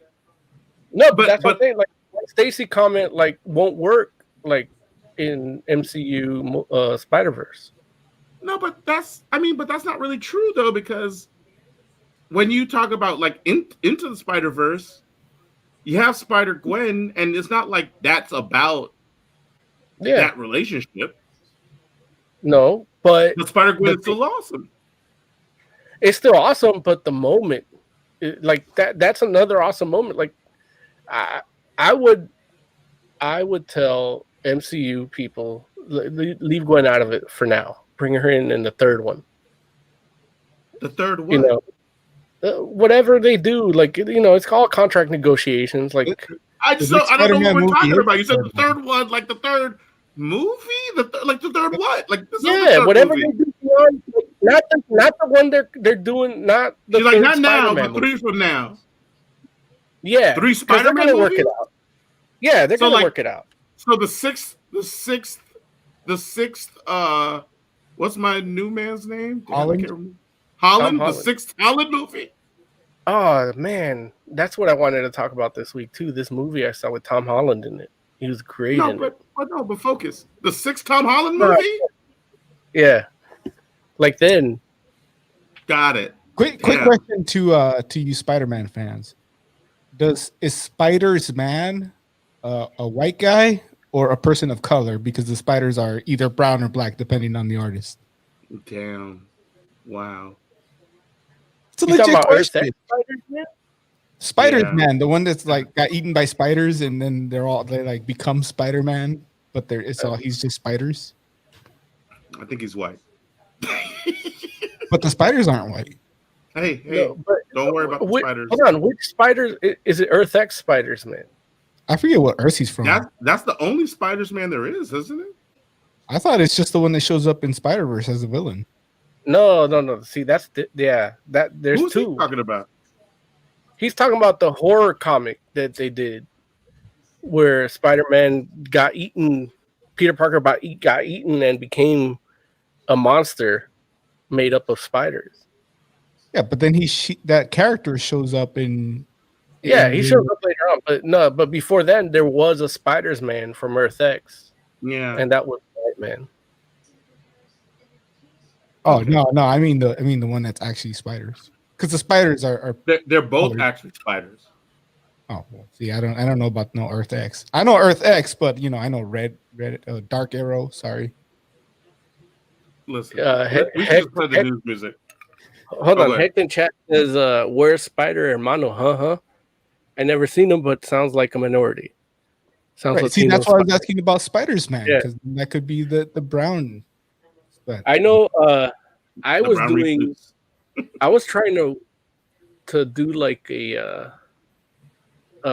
No, but that's what I'm saying. Like Stacy comment, like won't work like in MCU Spider-Verse. No, but that's not really true though, because when you talk about like into the Spider-Verse, you have Spider-Gwen, and it's not like that's about that relationship. No, but the Spider-Gwen is still awesome. It's still awesome, but the moment, like that's another awesome moment. Like I would tell MCU people leave Gwen out of it for now. Bring her in the third one. The third one, you know, whatever they do, like it's called contract negotiations. Like I don't know what we're talking about. You said the third one, like the third movie, the third what? Like this is the whatever movie. they do beyond, like, not the one they're doing, not the She's like not Spider-Man now, but 3 from now. Yeah, 3 Spider-Man they're gonna movies? work it out. Yeah, they're gonna work it out. So the sixth. What's my new man's name? Holland. The sixth Holland movie. Oh man, that's what I wanted to talk about this week too. This movie I saw with Tom Holland in it. He was great. But focus. The sixth Tom Holland movie. Yeah, like then. Got it. Quick question to you Spider-Man fans. Is Spiders-Man a white guy or a person of color? Because the spiders are either brown or black, depending on the artist. Damn. Wow. It's a legit question. Spider-Man? Spider-Man, the one that's like got eaten by spiders and then they like become Spider-Man, but he's just spiders. I think he's white. But the spiders aren't white. Hey, don't worry about the spiders. Hold on, which spiders is it? Earth X spiders, man. I forget what Earth he's from. That's the only Spiders-Man there is, isn't it? I thought it's just the one that shows up in Spider-Verse as a villain. No. See, that's there's Who's two. He talking about? He's talking about the horror comic that they did, where Spider-Man got eaten. Peter Parker got eaten and became a monster made up of spiders. Yeah, but then that character shows up in. Yeah, he shows up later on, but before then there was a Spiders-Man from Earth X. Yeah, and that was White Man. Oh no! I mean the one that's actually spiders, because the spiders are they're both actually spiders. Oh, well, see, I don't know about no Earth X. I know Earth X, but I know Red Dark Arrow. Sorry. Listen, we should play the news music. Hold on, Heck in chat says, "Where's Spider Hermano? Huh? I never seen him, but sounds like a minority." Sounds right. like See, that's why I was asking about Spiders-Man, because that could be the brown. But I know. I was trying to do like a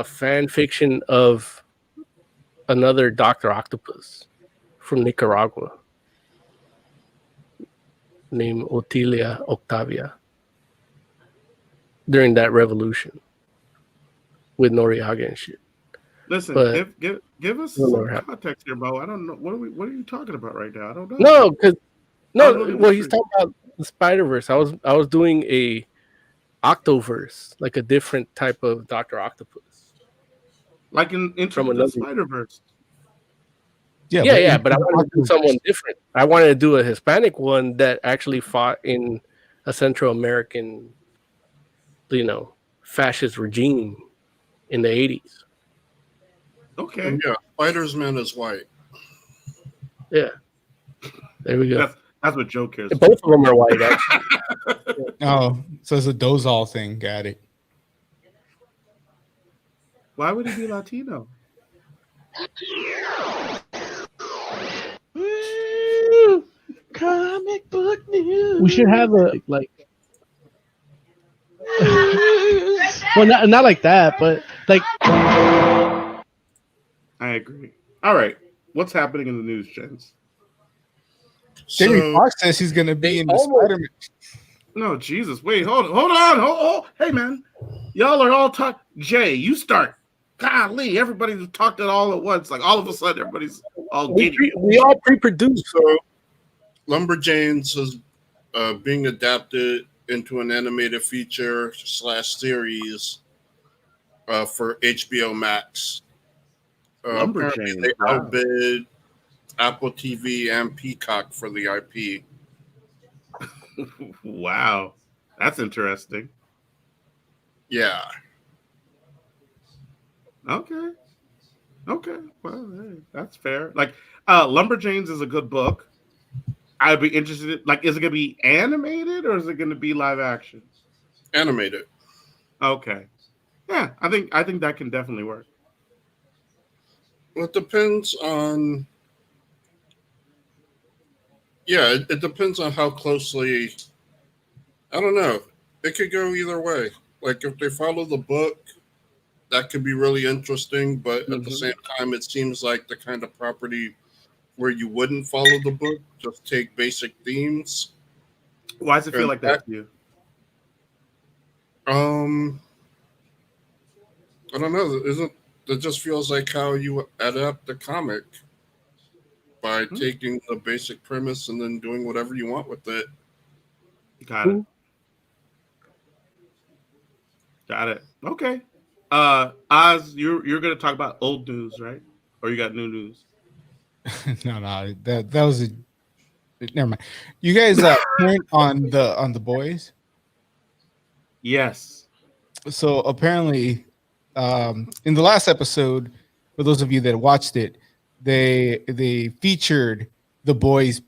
fan fiction of another Dr. Octopus from Nicaragua named Otilia Octavia during that revolution with Noriega and shit. Listen, give us some context here, bro. I don't know what are you talking about right now. I don't know. Well, he's talking about the Spider-Verse. I was doing a Octoverse, like a different type of Dr. Octopus, like Into the Spider-Verse. Yeah, but I wanted to do someone different. I wanted to do a Hispanic one that actually fought in a Central American, fascist regime in the 80s. Okay. Yeah, Spiders-Man is white. Yeah. There we go. That's what Joe cares about. Both of them are white, actually. Oh, so it's a Dozal thing. Got it. Why would he be Latino? Comic book news. We should have a well, not like that, but like. I agree. All right, what's happening in the news, gents? Jamie Foxx says he's going to be in the Spider-Man. No, Jesus. Wait, hold on. Hey, man. Y'all are all talk. Jay, you start. Golly, everybody talked it all at once. Like all of a sudden, everybody's all giddy. We all pre-produced. So, Lumberjanes is being adapted into an animated feature / series for HBO Max. Apparently, Lumberjanes. they Wow. outbid Apple TV and Peacock for the IP. Wow, that's interesting. Yeah. Okay. Well, hey, that's fair. Like, Lumberjanes is a good book. I'd be interested. Like, is it going to be animated or is it going to be live action? Animated. Okay. Yeah, I think that can definitely work. Well, it depends on. Yeah, it depends on how closely. I don't know. It could go either way. Like if they follow the book, that could be really interesting. But at the same time, it seems like the kind of property where you wouldn't follow the book, just take basic themes. Why does it feel like that to you? I don't know. It just feels like how you adapt the comic by taking the basic premise and then doing whatever you want with it. Got it. Okay. Oz, you're going to talk about old news, right? Or you got new news? No, that was a. Never mind. You guys point on the boys. Yes. So apparently, in the last episode, for those of you that watched it, they featured the boys,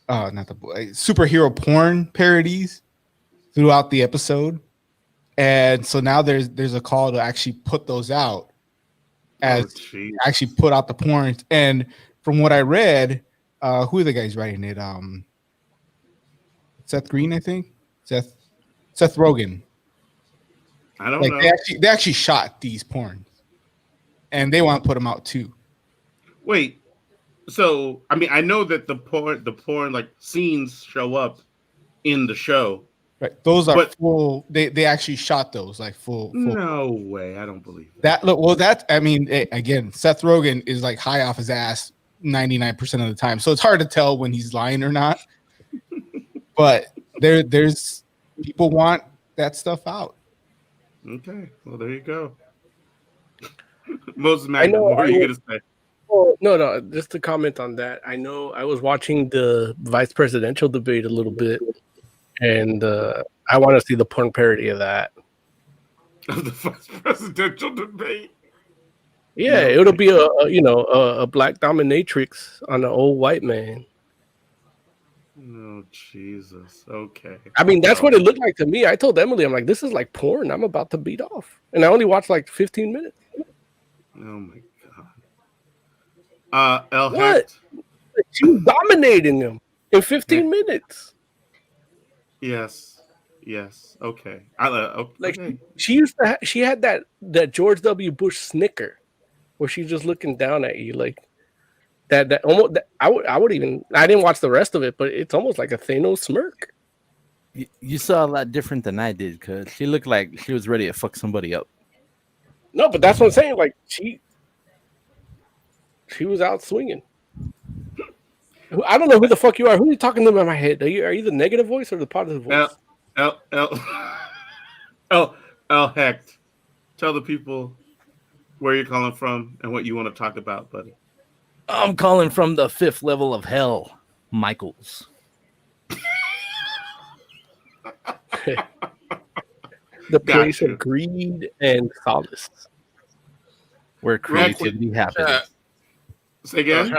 not the boys, superhero porn parodies throughout the episode, and so now there's a call to actually put those out, as actually put out the porns. And from what I read, who are the guys writing it? Seth Green, I think. Seth Rogen. I don't know. They actually shot these porns, and they want to put them out too. Wait, so I mean, I know that the porn like scenes show up in the show. Right, those are full. They actually shot those like full. No way, I don't believe that. Well, that I mean, again, Seth Rogen is like high off his ass 99% of the time, so it's hard to tell when he's lying or not. But there's people want that stuff out. Okay, well there you go. Moses Magnum, what are you gonna say? Oh, no, just to comment on that. I know I was watching the vice presidential debate a little bit, and I want to see the porn parody of that. Of the vice presidential debate? Yeah, it'll be a black dominatrix on an old white man. Oh Jesus! Okay. I mean, that's what it looked like to me. I told Emily, I'm like, this is like porn. I'm about to beat off, and I only watched like 15 minutes. Oh my God. El What? She was dominating him in 15 minutes. Yes. Okay. Okay. Like she had that George W. Bush snicker, where she's just looking down at you like. That almost I didn't watch the rest of it, but it's almost like a Thanos smirk. You saw a lot different than I did, because she looked like she was ready to fuck somebody up. No, but that's what I'm saying. Like she was out swinging. I don't know who the fuck you are. Who are you talking to in my head? Are you the negative voice or the positive voice? Hecht. Tell the people where you're calling from and what you want to talk about, buddy. I'm calling from the 5th level of hell, Michaels. The place of greed and solace. Where creativity happens. Say again?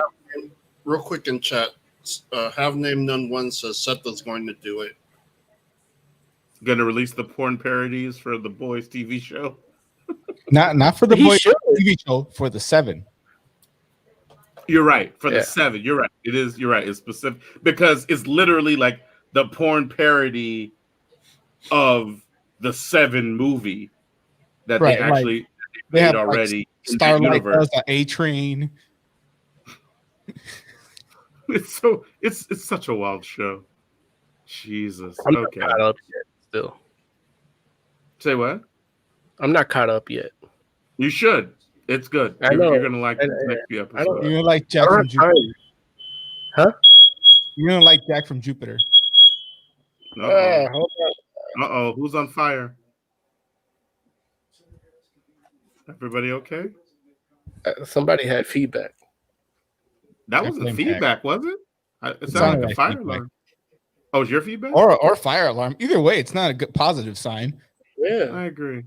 Real quick in chat. Have Name None One says Seth is going to do it. Going to release the porn parodies for the Boys TV show? Not for the Boys TV show, for the 7. You're right. For the 7, you're right. It is. You're right. It's specific because it's literally like the porn parody of the 7 movie that they actually they made have already. Like Starlight does the A-Train. It's such a wild show. Jesus. I'm okay. not caught up yet, still. Say what? I'm not caught up yet. You should. It's good. I know. You're gonna like the next few episodes. You're gonna like Jack I don't from have Jupiter. time. Huh? You're gonna like Jack from Jupiter. Hold Uh-oh. Who's on fire? Everybody okay? on. Somebody had feedback. That wasn't blame feedback, was it? It sounded sounded like a like fire feedback. alarm. Oh, it's your feedback? Or fire alarm. Either way, it's not a good positive sign. Yeah. I agree.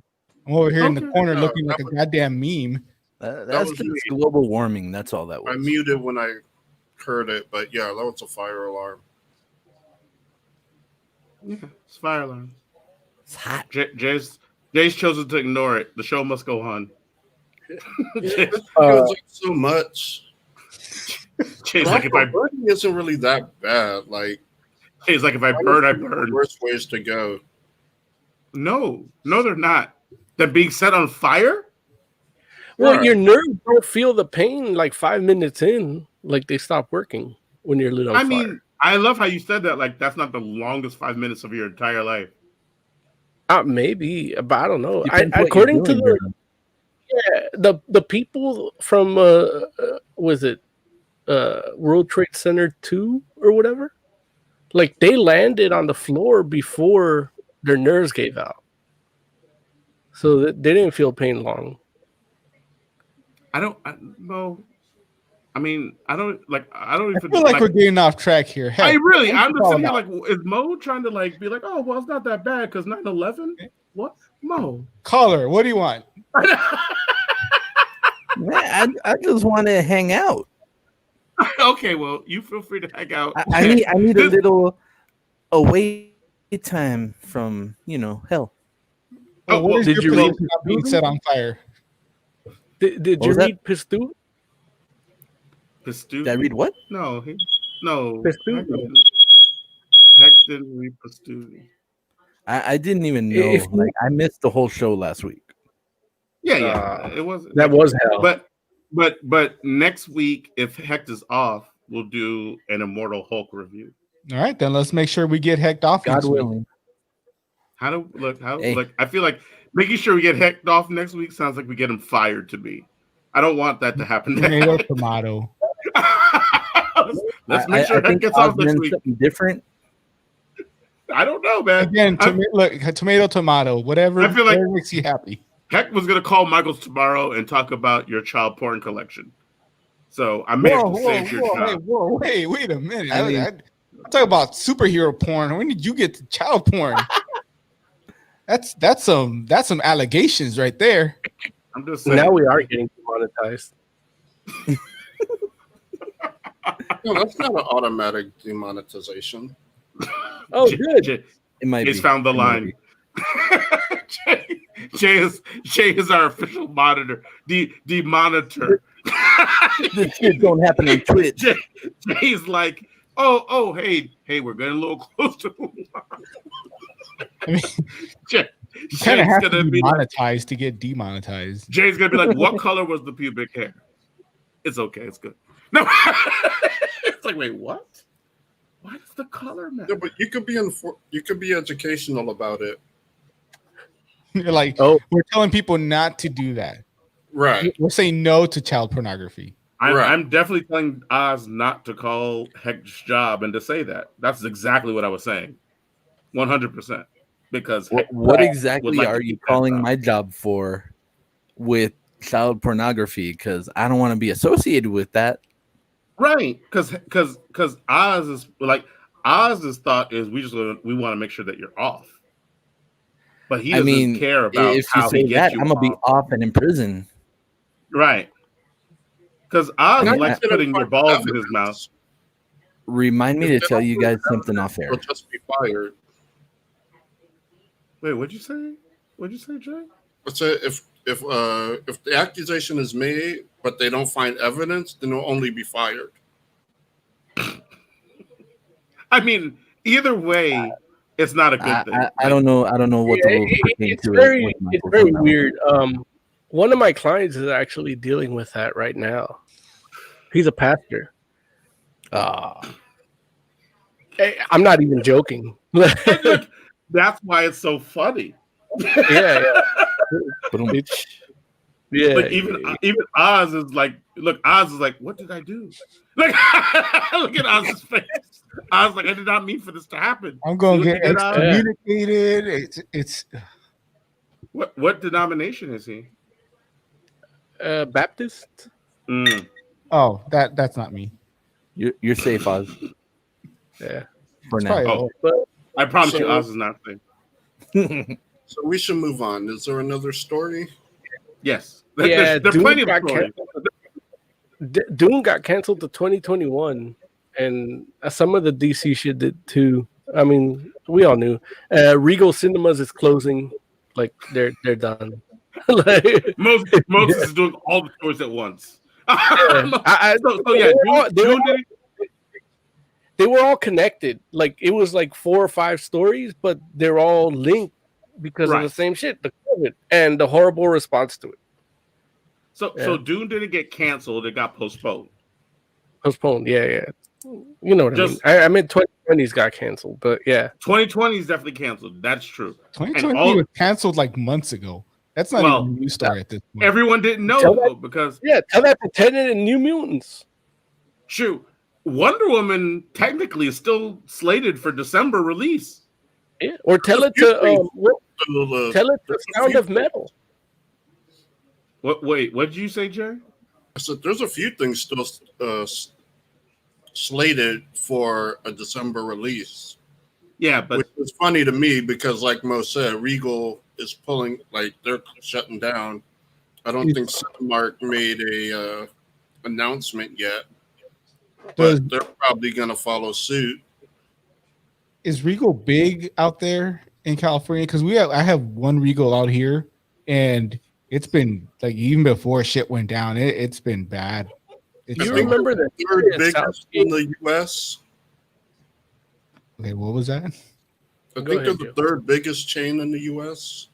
I'm over here in the Okay. corner No, looking like that a was- goddamn meme. That's was just me. global warming. That's all that I was. muted when I heard it, but yeah, that was a fire alarm. Yeah, it's fire alarm. It's hot. Jay's chosen to ignore it. The show must go on. Jay's It feels like so much. like, if I Burning isn't really that bad. Like, Jay's like, if I burn, I burn. worst ways to go. No, they're not. They're being set on fire? Well, Right. your nerves don't feel the pain like 5 minutes in, like they stop working when you're lit on I fire. mean, I love how you said that. Like, that's not the longest 5 minutes of your entire life. Maybe, but I don't know. Depends what you're According to doing, the people from was it World Trade Center 2 or whatever? Like they landed on the floor before their nerves gave out, so they didn't feel pain long. I don't even I feel feel like we're getting off track here. Heck, I'm what's just it all sitting here about? like, is Mo trying to like be like, oh, well, it's not that bad because 9/11? What? Mo. Caller, what do you want? Man, I just want to hang out. Okay, well, you feel free to hang out. I need a little away time from hell. Oh, What is did your you read position on being set on fire? Did What you was that? read Pistu? Pistu? Did I read what? No. Pistu? Heck didn't read Pistu. I didn't even know. If you- Like I missed the whole show last week. Yeah. It was That was hell. But next week, if Hecht is off, we'll do an Immortal Hulk review. All right, then let's make sure we get hecked off. God next week. willing. Hey. I feel like making sure we get Hecht off next week sounds like we get him fired to me. I don't want that to happen. Tomato, tomato. Let's make sure I Hecht think gets off next Osmond's week. something different. I don't know, man. Again, tomato, tomato. Whatever, I feel like- whatever makes you happy. Heck was gonna call Michaels tomorrow and talk about your child porn collection. So I may have to save your job. Wait a minute. I mean- I talk about superhero porn. When did you get to child porn? that's some allegations right there. I'm just saying. Now we are getting demonetized. No, that's not an automatic demonetization. Oh, Jay- good. Jay- It might Jay's be. found the It might line. Jay is our official monitor. The monitor. be. This shit don't happen on Twitch. Jay's like, oh, hey, we're getting a little close to. I mean, Jay, you kind of Jay's have to gonna be be like, monetized to get demonetized. Jay's gonna be like, what color was the pubic hair? It's okay, it's good. No, it's like, wait, what? Why does the color Yeah, matter? but you could be educational about it. You're like, Oh. we're telling people not to do that. Right. We're saying no to child pornography. Right. I'm definitely telling Oz not to call Hecht's job and to say that. That's exactly what I was saying. 100%. Because Hecht What would exactly like to are you keep that calling job. my job for with child pornography? Because I don't want to be associated with that. Right, because Oz's thought is we want to make sure that you're off, but he doesn't care about if how you he say gets that, you I'm gonna be off. off and in prison. Right, because Oz And likes I- putting your balls in his mouth. Remind me to tell you guys something off air. He'll just be fired. Wait, what'd you say? What'd you say, Jay? But so if the accusation is made but they don't find evidence, then they'll only be fired. I mean, either way, it's not a good thing. I don't know. I don't know what the rules pertain It's to it very, with it's Michael very Jordan. weird. One of my clients is actually dealing with that right now. He's a pastor. Hey, I'm not even joking. And look, that's why it's so funny. yeah. Yeah. Like even Oz is like, look, Oz is like, what did I do? Like, look at Oz's face. Oz like, I did not mean for this to happen. I'm going to See get what you did, Oz? excommunicated. It's What denomination is he? Baptist. Oh, that's not me. You're safe, Oz. Yeah. For It's now. probably- But I promise you, Oz is not safe. So we should move on. Is there another story? Yes. yeah, There's Dune plenty of got stories. Dune got canceled to 2021, and some of the DC shit did too. I mean, we all knew. Regal Cinemas is closing. Like they're done. Like, Moses is doing all the stories at once. They were all connected. Like it was like 4 or 5 stories, but they're all linked because of the same shit, the COVID and the horrible response to it. So Dune didn't get canceled; it got postponed. Yeah. You know what I mean? I meant 2020's got canceled, but yeah, 2020 is definitely canceled. That's true. 2020 was canceled like months ago. That's not even a news story at this point. Everyone didn't know because tell that to Tenet and New Mutants. True. Wonder Woman technically is still slated for December release. Yeah, or tell it to Sound of Metal. Wait, what did you say, Jerry? I said there's a few things still slated for a December release. Yeah, but which is funny to me because, like Mo said, Regal is pulling, like they're shutting down. I don't think Cinemark made a announcement yet, but they're probably going to follow suit. Is Regal big out there in California? Because I have one Regal out here, and it's been like even before shit went down, it's been bad. You remember the third biggest in the U.S.? Okay, what was that? I think they're the third biggest chain in the U.S.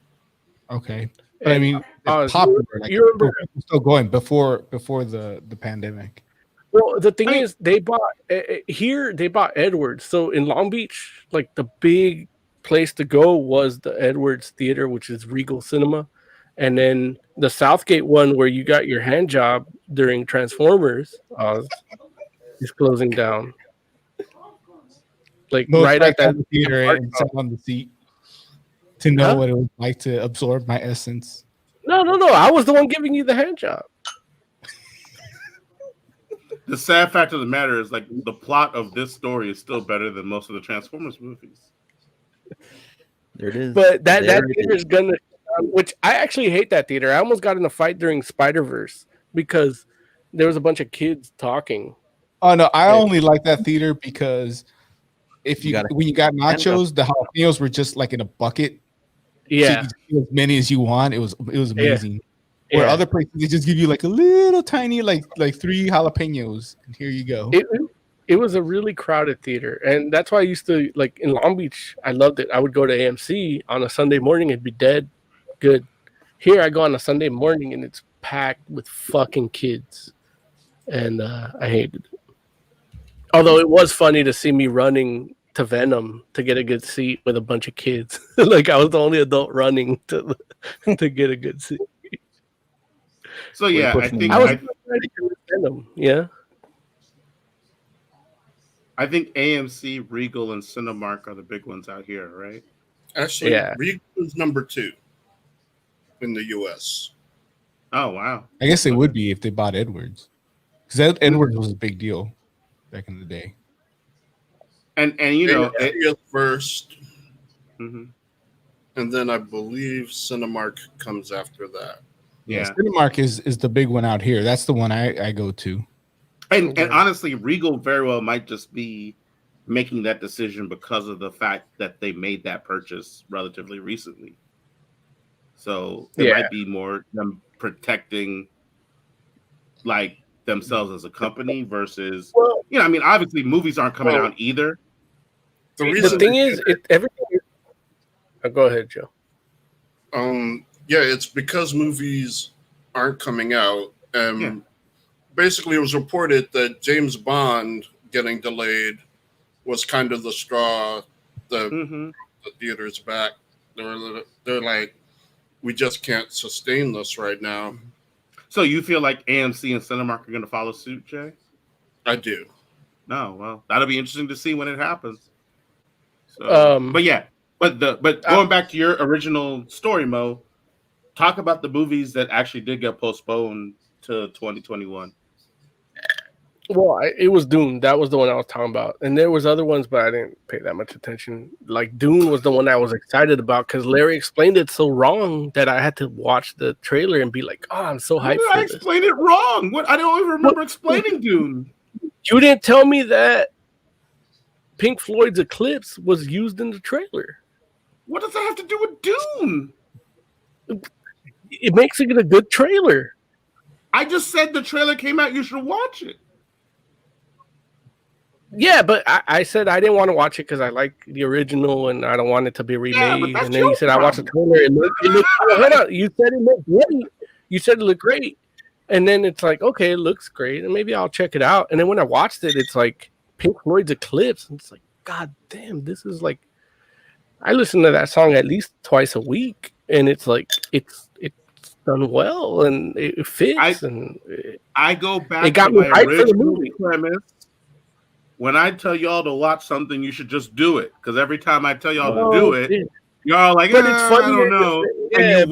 Okay, but I mean, it's popular. Like, you remember still going before the pandemic. Well, the thing is, they bought Edwards. So in Long Beach, like the big place to go was the Edwards Theater, which is Regal Cinema. And then the Southgate one, where you got your hand job during Transformers, is closing down. Like right at that theater and sat on the seat to know what it was like to absorb my essence. No. I was the one giving you the hand job. The sad fact of the matter is, like, the plot of this story is still better than most of the Transformers movies. There it is. But that theater is gonna, which I actually hate that theater. I almost got in a fight during Spider-Verse because there was a bunch of kids talking. Oh no, I only like that theater because when you got nachos, the jalapenos were just like in a bucket. Yeah, so you get as many as you want. It was amazing. Yeah. Where other places they just give you like a little tiny like 3 jalapenos, and here you go. It was a really crowded theater, and that's why I used to, like, in Long Beach, I loved it. I would go to AMC on a Sunday morning, it'd be dead good. Here I go on a Sunday morning and it's packed with fucking kids, and I hated it. Although it was funny to see me running to Venom to get a good seat with a bunch of kids. Like I was the only adult running to get a good seat. So yeah, I think Venom. Yeah. I think AMC, Regal, and Cinemark are the big ones out here, right? Actually, Regal is number 2 in the U.S. Oh wow! I guess they would be if they bought Edwards, because Edwards was a big deal back in the day. And you know, first, and then I believe Cinemark comes after that. Yeah, Cinemark is the big one out here. That's the one I go to. And honestly, Regal very well might just be making that decision because of the fact that they made that purchase relatively recently. So it might be more them protecting like themselves as a company versus, I mean, obviously movies aren't coming out either. The thing is, everything. Go ahead, Joe. Yeah, it's because movies aren't coming out. Basically, it was reported that James Bond getting delayed was kind of the straw that the theaters back. They're like, we just can't sustain this right now. So you feel like AMC and Cinemark are going to follow suit, Jay? I do. No, well, that'll be interesting to see when it happens. So, but going back to your original story, Mo, talk about the movies that actually did get postponed to 2021. Well, it was Dune. That was the one I was talking about, and there was other ones, but I didn't pay that much attention. Like Dune was the one I was excited about because Larry explained it so wrong that I had to watch the trailer and be like, "Oh, I'm so hyped!" I explained it wrong. What? I don't even remember explaining Dune. You didn't tell me that Pink Floyd's Eclipse was used in the trailer. What does that have to do with Dune? It makes it a good trailer. I just said the trailer came out. You should watch it. Yeah, but I said I didn't want to watch it because I like the original and I don't want it to be remade. And then you said I watched the trailer. It looked you said it looked great. You said it looked great. And then it's like, okay, it looks great. And maybe I'll check it out. And then when I watched it, it's like Pink Floyd's Eclipse. And it's like, God damn, this is like, I listen to that song at least twice a week. And it's like, it's done well and it fits. I go back it got to me my right for the original movie. premise. When I tell y'all to watch something, you should just do it. Because every time I tell y'all to do it, y'all like, but it's funny. I don't know. Yeah, and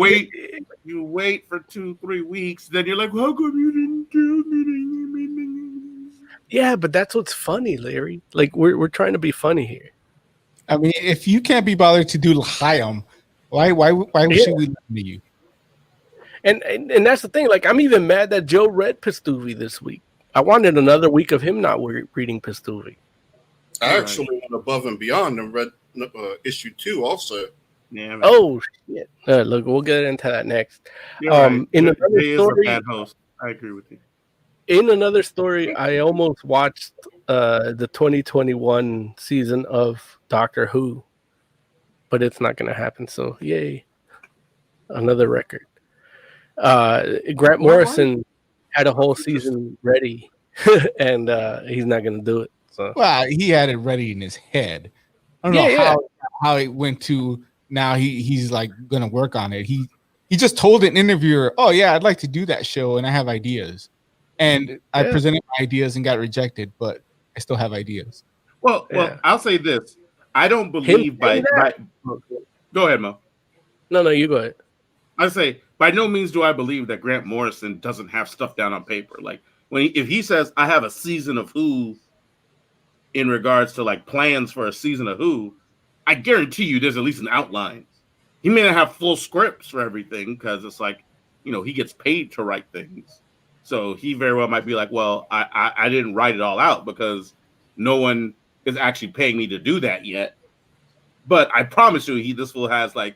you wait for 2-3 weeks. Then you're like, how come you didn't tell me? Yeah, but that's what's funny, Larry. Like we're trying to be funny here. I mean, if you can't be bothered to do L'Chaim, why should we listen to you? And that's the thing. Like I'm even mad that Joe read Pastuvi this week. I wanted another week of him not reading Pastuvi. I actually went above and beyond and read issue 2 also. Yeah. Man. Oh shit! Look, we'll get into that next. Right. In another Jay story, is a bad host. I agree with you. In another story, I almost watched the 2021 season of Doctor Who, but it's not going to happen. So yay! Another record. Grant Morrison had a whole season ready, and he's not going to do it. So. Well, he had it ready in his head. I don't know how it went to now. He's like going to work on it. He just told an interviewer, "Oh yeah, I'd like to do that show, and I have ideas." And I presented my ideas and got rejected, but I still have ideas. Well, I'll say this: I don't believe by. Go ahead, Mo. No, you go ahead. I say by no means do I believe that Grant Morrison doesn't have stuff down on paper. Like if he says I have a season of Who in regards to like plans for a season of Who, I guarantee you there's at least an outline. He may not have full scripts for everything because it's like, he gets paid to write things. So he very well might be like, well, I didn't write it all out because no one is actually paying me to do that yet. But I promise you, this will has like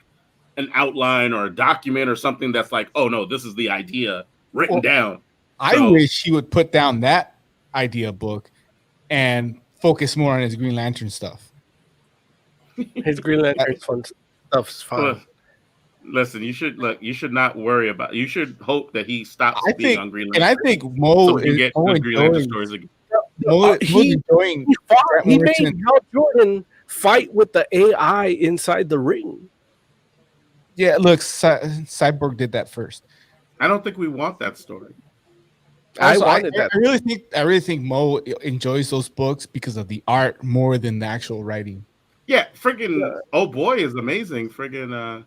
an outline or a document or something that's like, oh no, this is the idea written down. I wish he would put down that idea book and focus more on his Green Lantern stuff. His Green Lantern stuff's fine. Listen, you should not worry about. You should hope that he stops being on Green Lantern. And I think Mo is get good Green Lantern stories again. He made Hal Jordan fight with the AI inside the ring. Yeah, look, Cyborg did that first. I don't think we want that story. I wanted that. I really think Mo enjoys those books because of the art more than the actual writing. Yeah, freaking Oh Boy is amazing. Friggin'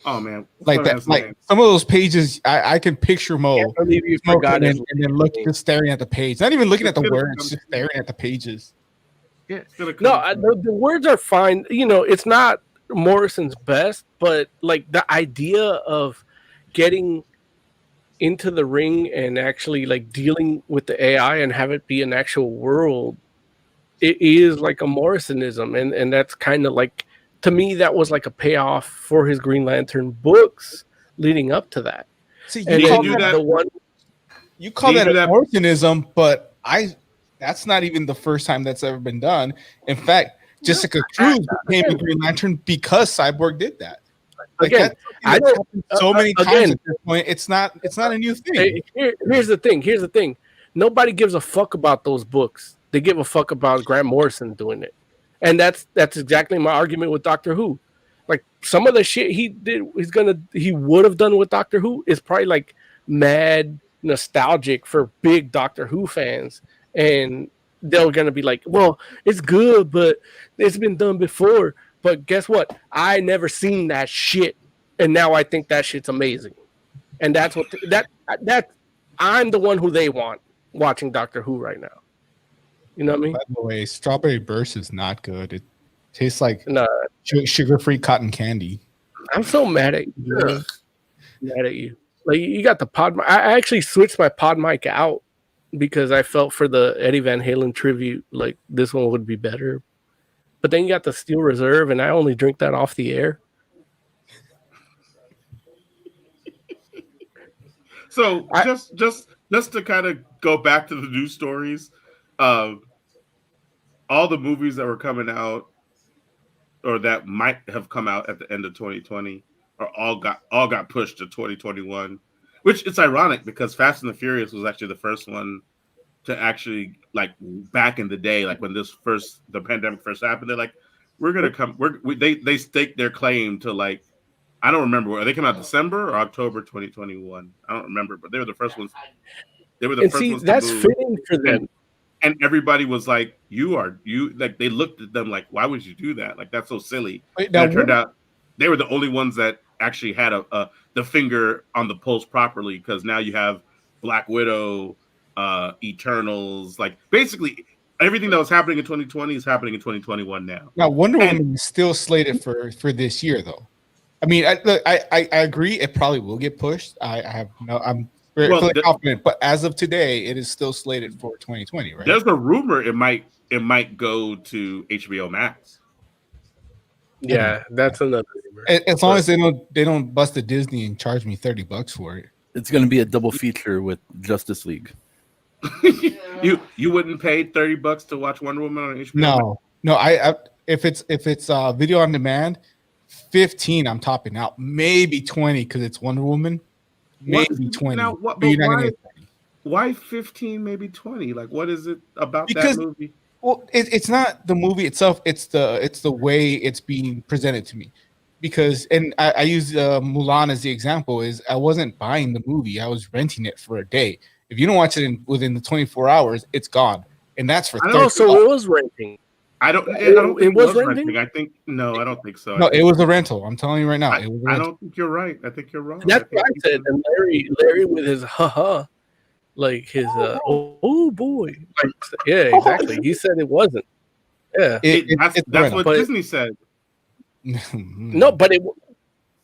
oh man, like that. Like some of those pages, I can picture Mo. I believe you forgot and then just staring at the page, not even looking at the words, just staring at the pages. Yeah, the words are fine. It's not Morrison's best, but like the idea of getting into the ring and actually like dealing with the AI and have it be an actual world, it is like a Morrisonism, and that's kind of like, to me, that was like a payoff for his Green Lantern books leading up to that. See, you call that a Morrisonism, but that's not even the first time that's ever been done. In fact, Jessica Cruz became a Green Lantern because Cyborg did that. Like again, I don't so many times at this point. It's not a new thing. Here's the thing. Nobody gives a fuck about those books. They give a fuck about Grant Morrison doing it. And that's exactly my argument with Doctor Who. Like some of the shit he did, he would have done with Doctor Who is probably like mad nostalgic for big Doctor Who fans, and they're gonna be like, well, it's good, but it's been done before. But guess what? I never seen that shit, and now I think that shit's amazing. And that's what that I'm the one who they want watching Doctor Who right now. You know what I mean? By the way, Strawberry Burst is not good. It tastes like No, sugar-free cotton candy. I'm so mad at you. Man. Mad at you. Like you got the pod. I actually switched my pod mic out because I felt for the Eddie Van Halen tribute, like this one would be better. But then you got the Steel Reserve, and I only drink that off the air. So just to kind of go back to the news stories, all the movies that were coming out or that might have come out at the end of 2020 are all got pushed to 2021, which it's ironic because Fast and the Furious was actually the first one to actually, like, back in the day, like when the pandemic first happened, they're like, we're gonna come. They staked their claim to, like, I don't remember. They came out December or October 2021. I don't remember, but they were the first ones. They were the first ones. That's to move. fitting for them. And everybody was like, like, they looked at them like, why would you do that? Like, that's so silly. Wait, and it turned out they were the only ones that actually had the finger on the pulse properly, because now you have Black Widow, Eternals, like basically everything that was happening in 2020 is happening in 2021 now. Now Wonder Woman is still slated for this year, though. I mean, I agree. It probably will get pushed. I'm very confident, but as of today, it is still slated for 2020. Right? There's a rumor it might go to HBO Max. Yeah, that's another rumor. As long as they don't bust a Disney and charge me $30 for it. It's going to be a double feature with Justice League. You wouldn't pay $30 to watch Wonder Woman on HBO? No. I if it's video on demand, 15 I'm topping out, maybe 20 because it's Wonder Woman, maybe 20. Now, why 15, maybe 20? Like, what is it about that movie? Well, it's not the movie itself. It's the way it's being presented to me. Because, and I use Mulan as the example, is I wasn't buying the movie. I was renting it for a day. If you don't watch it within the 24 hours, it's gone. And that's for $30. So it was renting. I don't think it was renting. I think, no, I don't think so. No, it was a rental. I'm telling you right now. I don't think you're right. I think you're wrong. That's what I said. And Larry with his haha, like his oh boy. Like, yeah, exactly. He said it wasn't. Yeah. That's what Disney said. No, but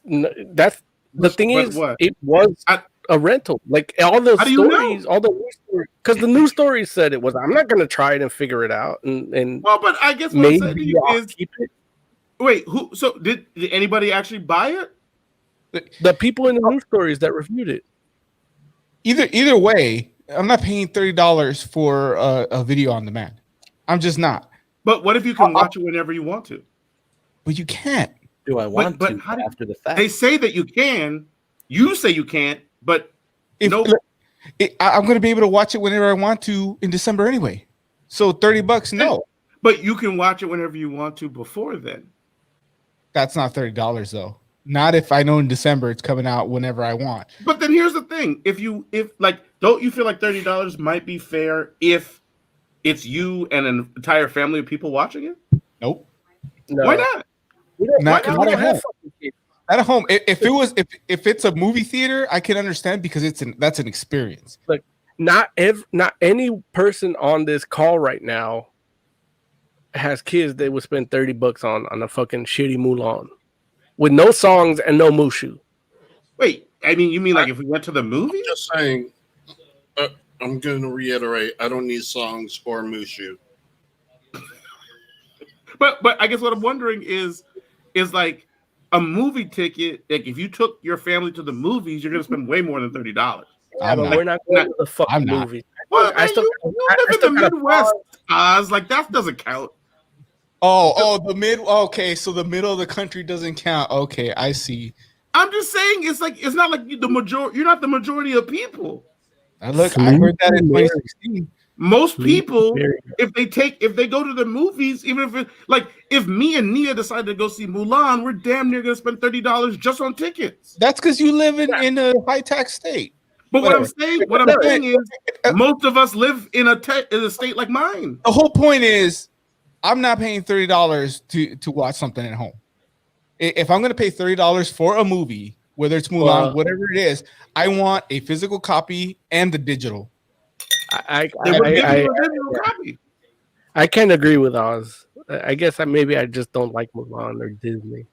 that's the thing is, it was a rental. Like all the stories, all the news stories, because the news stories said it was. I'm not going to try it and figure it out. And well, but I guess what I'm saying to you is, keep it. Wait, who? So did anybody actually buy it? The people in the news stories that reviewed it. Either way, I'm not paying $30 for a video on demand. I'm just not. But what if you can watch it whenever you want to? But you can't. Do I want to after the fact? They say that you can. You say you can't, but I'm going to be able to watch it whenever I want to in December anyway. So $30, no. But you can watch it whenever you want to before then. That's not $30 though. Not if I know in December it's coming out whenever I want. But then here's the thing: if don't you feel like $30 might be fair if it's you and an entire family of people watching it? Nope. No. Why not? Not at home. If it's a movie theater, I can understand because that's an experience. Like not any person on this call right now has kids they would spend $30 on a fucking shitty Mulan with no songs and no Mushu. Wait, I mean, you mean like if we went to the movie? I'm just saying. I'm going to reiterate. I don't need songs or Mushu. But I guess what I'm wondering is like a movie ticket. Like if you took your family to the movies, you're going to spend way more than $30. We're not going to the fucking movie. Well, you live in the Midwest, Oz. Like that doesn't count. Oh, okay, so the middle of the country doesn't count. Okay, I see. I'm just saying it's not like the majority. You're not the majority of people. I heard that in 2016. Most people, Very- if they go to the movies, even if me and Nia decide to go see Mulan, we're damn near gonna spend $30 just on tickets. That's because you live in a high tax state. But what I'm Whatever. saying is, most of us live in a state like mine. The whole point is, I'm not paying $30 to watch something at home. If I'm going to pay $30 for a movie, whether it's Mulan, whatever it is, I want a physical copy and the digital. I can't agree with Oz. I guess maybe I just don't like Mulan or Disney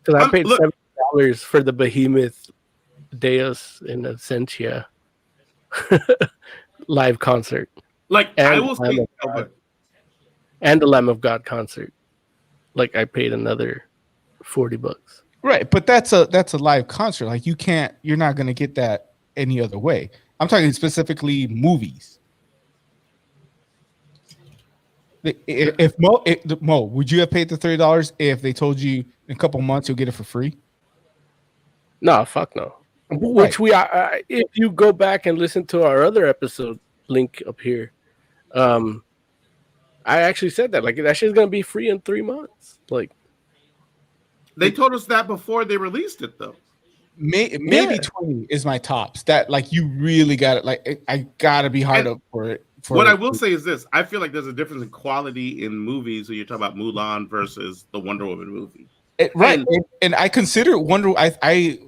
because I paid $7 for the behemoth Deus in Essentia live concert. I will say, and the Lamb of God concert. Like I paid another $40. Right, but that's a live concert. Like you're not going to get that any other way. I'm talking specifically movies. If Mo, would you have paid the $30 if they told you in a couple months you'll get it for free? No, fuck no. Which if you go back and listen to our other episode, link up here, I actually said that that shit's gonna be free in 3 months. They told us that before they released it, though. Maybe 20 is my tops. That you really got it. I gotta be hard up for it. I will say is this: I feel like there's a difference in quality in movies when you're talking about Mulan versus the Wonder Woman movie. Right, and I consider I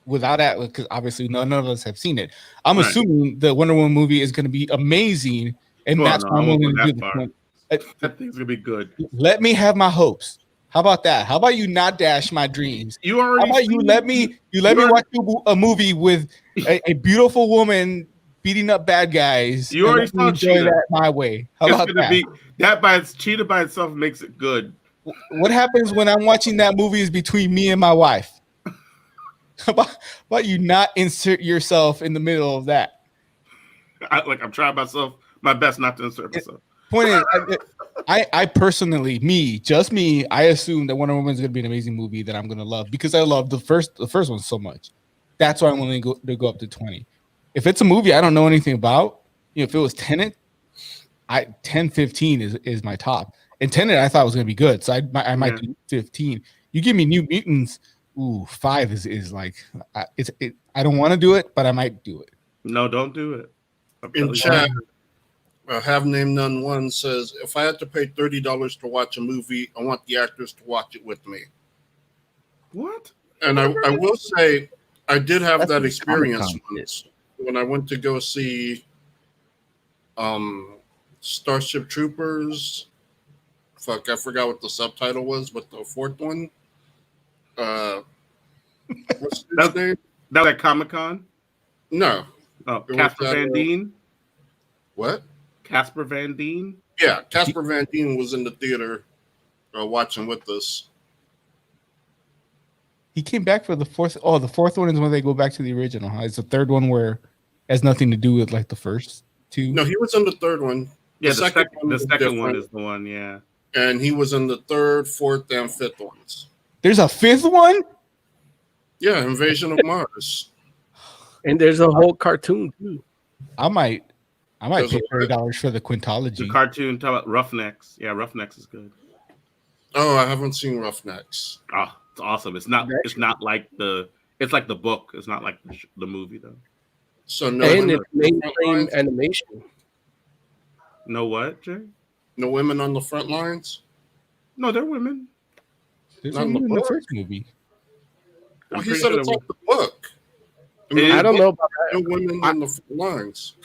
without that, because obviously none of us have seen it. I'm assuming the Wonder Woman movie is going to be amazing, and that's why I'm going to do the that thing's gonna be good. Let me have my hopes. How about that? How about you not dash my dreams? You already. How about you let me watch a movie with a beautiful woman beating up bad guys? You already saw enjoy that my way. How about that? Cheetah by itself makes it good. What happens when I'm watching that movie is between me and my wife? How about you not insert yourself in the middle of that? I'm trying my best not to insert myself. Point is, I personally, I assume that Wonder Woman is going to be an amazing movie that I'm going to love because I love the first one so much. That's why I'm willing to go up to 20. If it's a movie I don't know anything about, if it was Tenet, 10-15 is my top. And Tenet I thought was going to be good, so I might do 15. You give me New Mutants, 5 is like I don't want to do it, but I might do it. No, don't do it. In chat, Have Name None One says, if I had to pay $30 to watch a movie, I want the actors to watch it with me. What? And I will say, I did have that experience once when I went to go see Starship Troopers. Fuck, I forgot what the subtitle was, but the fourth one. What's his name? That was at Comic-Con? No. Oh, Casper Van Dien? What? Casper Van Dien? Yeah, Casper Van Dien was in the theater watching with us. He came back for the fourth. Oh, the fourth one is when they go back to the original. Huh? It's the third one where it has nothing to do with the first two. No, he was in the third one. Yeah, the second one is the one, yeah. And he was in the third, fourth, and fifth ones. There's a fifth one? Yeah, Invasion of Mars. And there's a whole cartoon too. I might pay $30 for the quintology. The cartoon talk about Roughnecks. Yeah, Roughnecks is good. Oh, I haven't seen Roughnecks. Oh, it's awesome. It's not like it's like the book. It's not like the movie though. So no, and it's mainstream animation. No what, Jay? No women on the front lines? No, they're women. There's not in the first movie. Well, he said it's like the book. I don't know about that. No women on the front lines.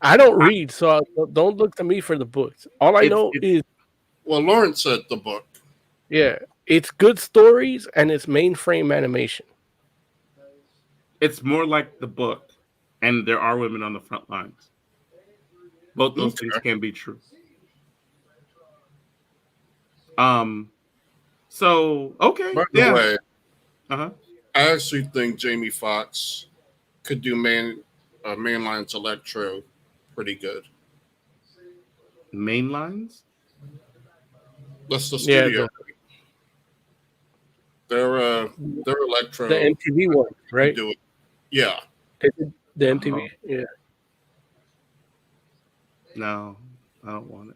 I don't read, so don't look to me for the books. All I know is... Well, Lawrence said the book. Yeah, it's good stories and it's mainframe animation. It's more like the book, and there are women on the front lines. Both those things can be true. So okay. By the way, I actually think Jamie Foxx could do mainlines electro pretty good. Mainlines? That's the studio. They're electro. The MTV one, right? Do it. Yeah. The MTV. Yeah. No, I don't want it.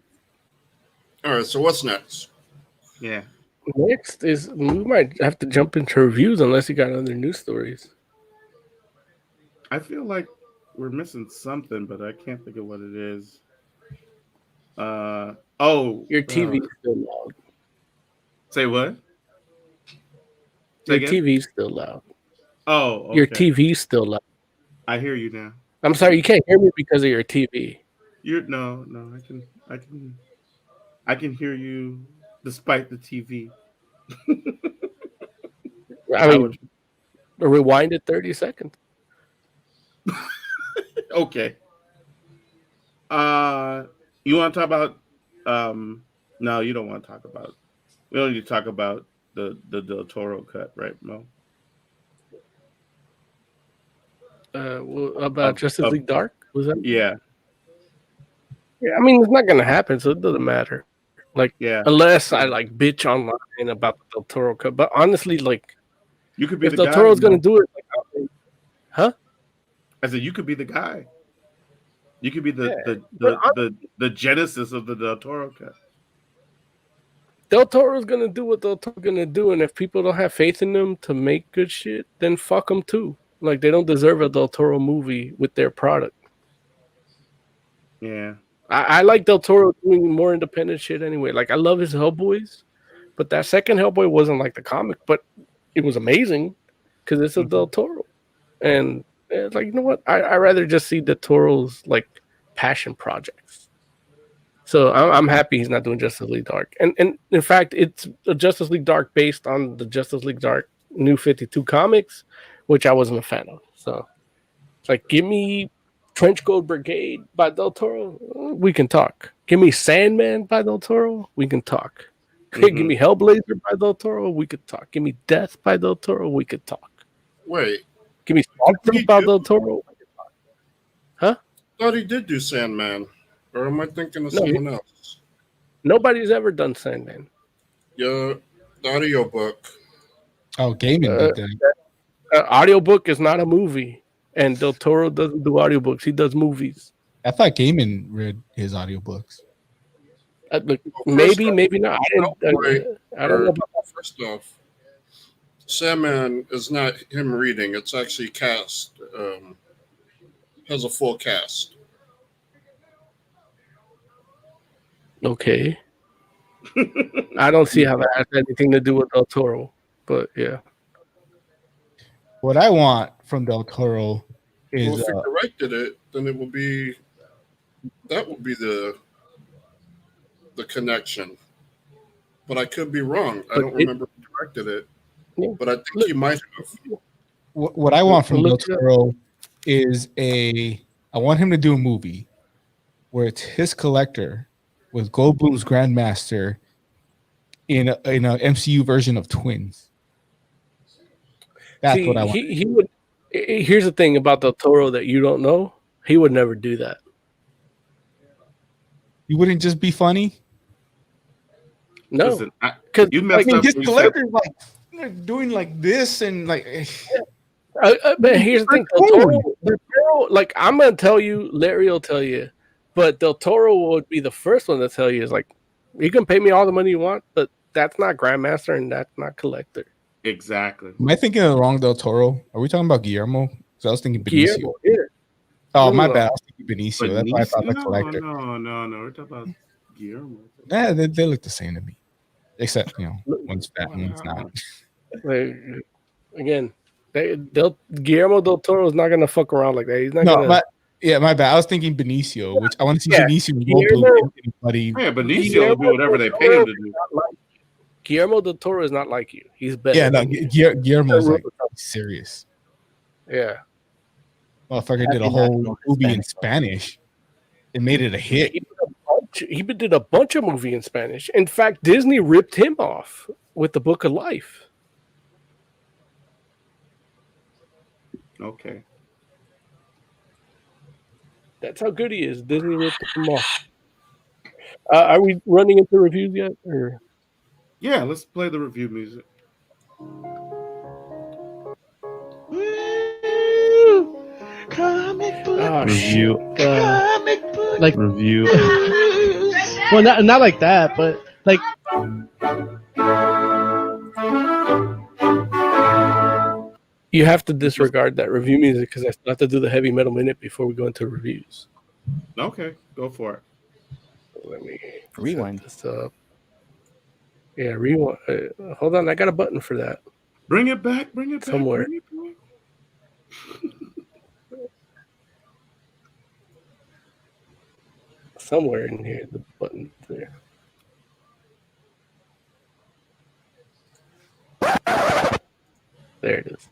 All right, so what's next? Yeah. Next is we might have to jump into reviews unless you got other news stories. I feel like we're missing something, but I can't think of what it is. Your TV is still loud. Say what? Your TV's still loud. Oh, okay. Your TV's still loud. I hear you now. I'm sorry, you can't hear me because of your TV. No, I can hear you despite the TV. I mean, rewind it 30 seconds. Okay. You want to talk about? No, you don't want to talk about. We don't need to talk about the Del Toro cut, right, Mo? About Justice League Dark? Was that? Yeah. Yeah, I mean, it's not gonna happen, so it doesn't matter. Like, yeah, unless I like bitch online about the Del Toro cut. But honestly, like, you could be if the Del guy, Toro's gonna do it, like, huh? I said you could be the guy. You could be the genesis of the Del Toro cut. Del Toro's gonna do what Del Toro's gonna do, and if people don't have faith in them to make good shit, then fuck them too. Like, they don't deserve a Del Toro movie with their product. Yeah. I like Del Toro doing more independent shit anyway. Like, I love his Hellboys, but that second Hellboy wasn't like the comic, but it was amazing because it's a Del Toro. And it's like, you know what? I rather just see Del Toro's like passion projects. So I'm happy he's not doing Justice League Dark. And in fact, it's a Justice League Dark based on the Justice League Dark New 52 comics, which I wasn't a fan of. So it's like, give me Trenchcoat Brigade by Del Toro, we can talk. Give me Sandman by Del Toro, we can talk. Give me Hellblazer by Del Toro, we could talk. Give me Death by Del Toro, we could talk. Wait. Give me Stormtroop by Del Toro. Huh? I thought he did do Sandman. Or am I thinking of someone else? Nobody's ever done Sandman. Yeah, the audiobook. Oh, Gaiman did that. Audiobook is not a movie. And Del Toro doesn't do audiobooks. He does movies. I thought Gaiman read his audiobooks. Look, maybe not. I don't know about that. First off, Sandman is not him reading. It's actually cast. Has a full cast. Okay. I don't see how that has anything to do with Del Toro, but yeah. What I want from Del Toro is if he directed it, then it will be that would be the connection. But I could be wrong. I don't remember who directed it, but I think he might have. What I want from Del Toro is I want him to do a movie where it's his collector with Goldblum's Grandmaster in a MCU version of Twins. That's what I want. He would. Here's the thing about Del Toro that you don't know. He would never do that. You wouldn't just be funny? No, because you messed up. His collector's like doing like this and like. But here's the thing, Del Toro, like, I'm gonna tell you, Larry will tell you, but Del Toro would be the first one to tell you is like, you can pay me all the money you want, but that's not Grandmaster and that's not Collector. Exactly. Am I thinking of the wrong Del Toro? Are we talking about Guillermo? Because I was thinking Benicio. Guillermo, yeah. Oh, my bad. I was thinking Benicio. That's why I thought the Collector. No. We're talking about Guillermo. Yeah, they look the same to me, except one's fat and one's not. Like, again, Guillermo Del Toro is not gonna fuck around like that. He's not gonna. My bad. I was thinking Benicio, which I want to see Benicio and Goldblum. Yeah, Benicio will do whatever they pay him to do. Guillermo Del Toro is not like you. He's better. Yeah, no, Guillermo's like serious. Yeah. Motherfucker did a whole movie in Spanish and made it a hit. He did a bunch of movies in Spanish. In fact, Disney ripped him off with the Book of Life. Okay. That's how good he is. Disney ripped him off. Are we running into reviews yet? Or? Yeah, let's play the review music. Comic book. Oh, shoot. Comic book. like review. well, not like that, but like You have to disregard that review music because I still have to do the heavy metal minute before we go into reviews. Okay, go for it. Let me Rewind. set this up. Yeah, rewind. Hold on, I got a button for that. Bring it back. Bring it back. Somewhere. Bring it back. Somewhere in here, the button there. There it is.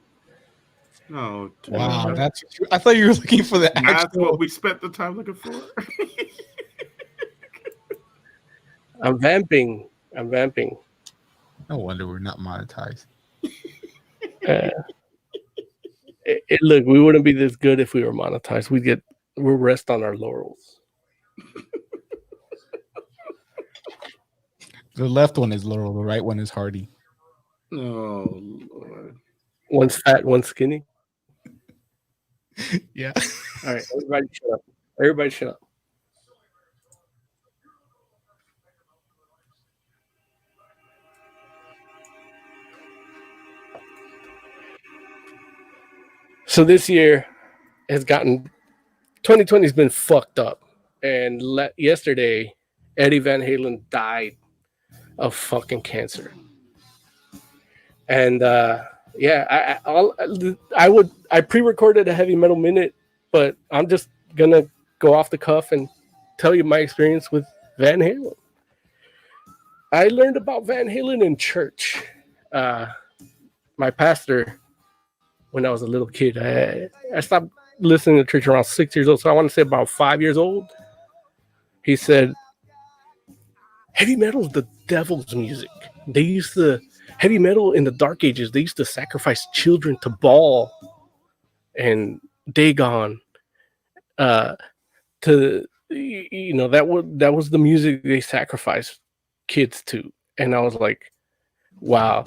Oh, Wow, that's. I thought you were looking for the that's actual. what we spent the time looking for. I'm vamping. No wonder we're not monetized. Look, we wouldn't be this good if we were monetized. We'll rest on our laurels. The left one is Laurel, the right one is Hardy. Oh, Lord. One's fat, one's skinny. Yeah. All right, everybody shut up. Everybody shut up. So this year has gotten 2020 has been fucked up. And yesterday, Eddie Van Halen died of fucking cancer. And yeah, I pre-recorded a heavy metal minute, but I'm just gonna go off the cuff and tell you my experience with Van Halen. I learned about Van Halen in church. My pastor, when I was a little kid, I stopped listening to church around 6 years old, so I want to say about 5 years old. He said, heavy metal is the devil's music. They used to heavy metal in the dark ages. They used to sacrifice children to Baal and Dagon. That was the music they sacrificed kids to. And I was like, wow,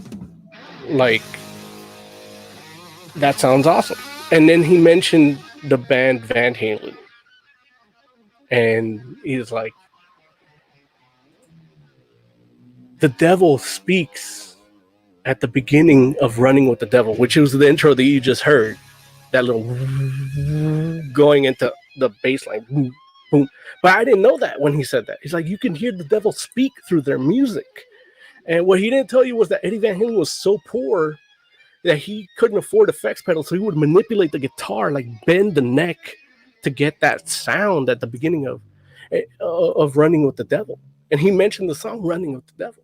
like that sounds awesome. And then he mentioned the band Van Halen. And he's like, the devil speaks at the beginning of Running with the Devil, which was the intro that you just heard. That little going into the bass line. Boom, boom. But I didn't know that when he said that. He's like, you can hear the devil speak through their music. And what he didn't tell you was that Eddie Van Halen was so poor that he couldn't afford effects pedals, so he would manipulate the guitar, like bend the neck to get that sound at the beginning of Running with the Devil. And he mentioned the song Running with the Devil.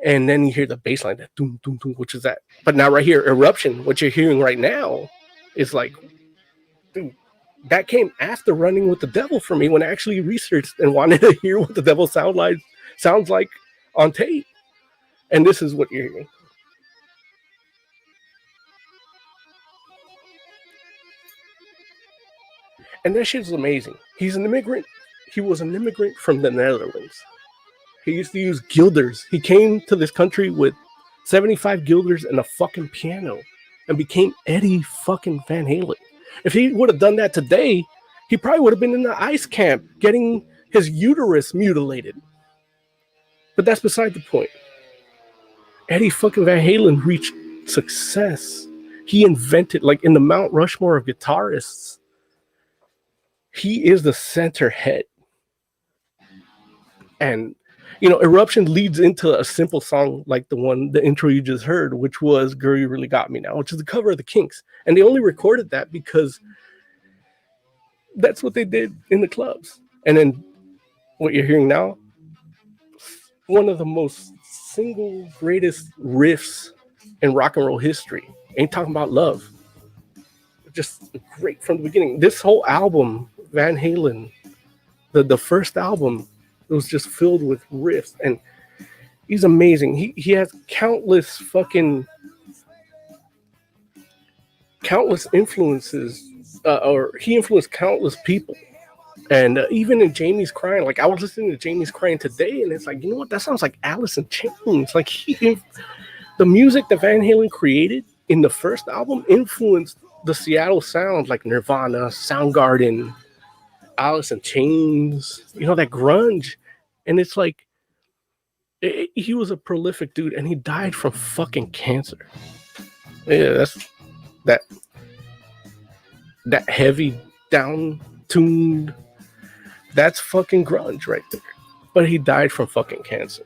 And then you hear the bass line, that doom, doom, doom, which is that. But now right here, Eruption, what you're hearing right now is like, dude, that came after Running with the Devil for me when I actually researched and wanted to hear what the devil sounds like on tape. And this is what you're hearing. And that shit's amazing. He's an immigrant. He was an immigrant from the Netherlands. He used to use guilders. He came to this country with 75 guilders and a fucking piano and became Eddie fucking Van Halen. If he would have done that today, he probably would have been in the ice camp getting his uterus mutilated. But that's beside the point. Eddie fucking Van Halen reached success. He invented, like in the Mount Rushmore of guitarists, he is the center head. And, you know, Eruption leads into a simple song like the intro you just heard, which was Girl, You Really Got Me Now, which is the cover of the Kinks. And they only recorded that because that's what they did in the clubs. And then what you're hearing now, one of the most single greatest riffs in rock and roll history. Ain't talking about love. Just great from the beginning. This whole album, Van Halen, the first album, it was just filled with riffs, and he's amazing. He has countless influences, or he influenced countless people. And even in Jamie's Crying, like I was listening to Jamie's Crying today, and it's like, you know what, that sounds like Alice in Chains. Like the music that Van Halen created in the first album influenced the Seattle sound, like Nirvana, Soundgarden, Alice in Chains, that grunge. And it's like, he was a prolific dude, and he died from fucking cancer. Yeah, that's that heavy, down-tuned, that's fucking grunge right there. But he died from fucking cancer.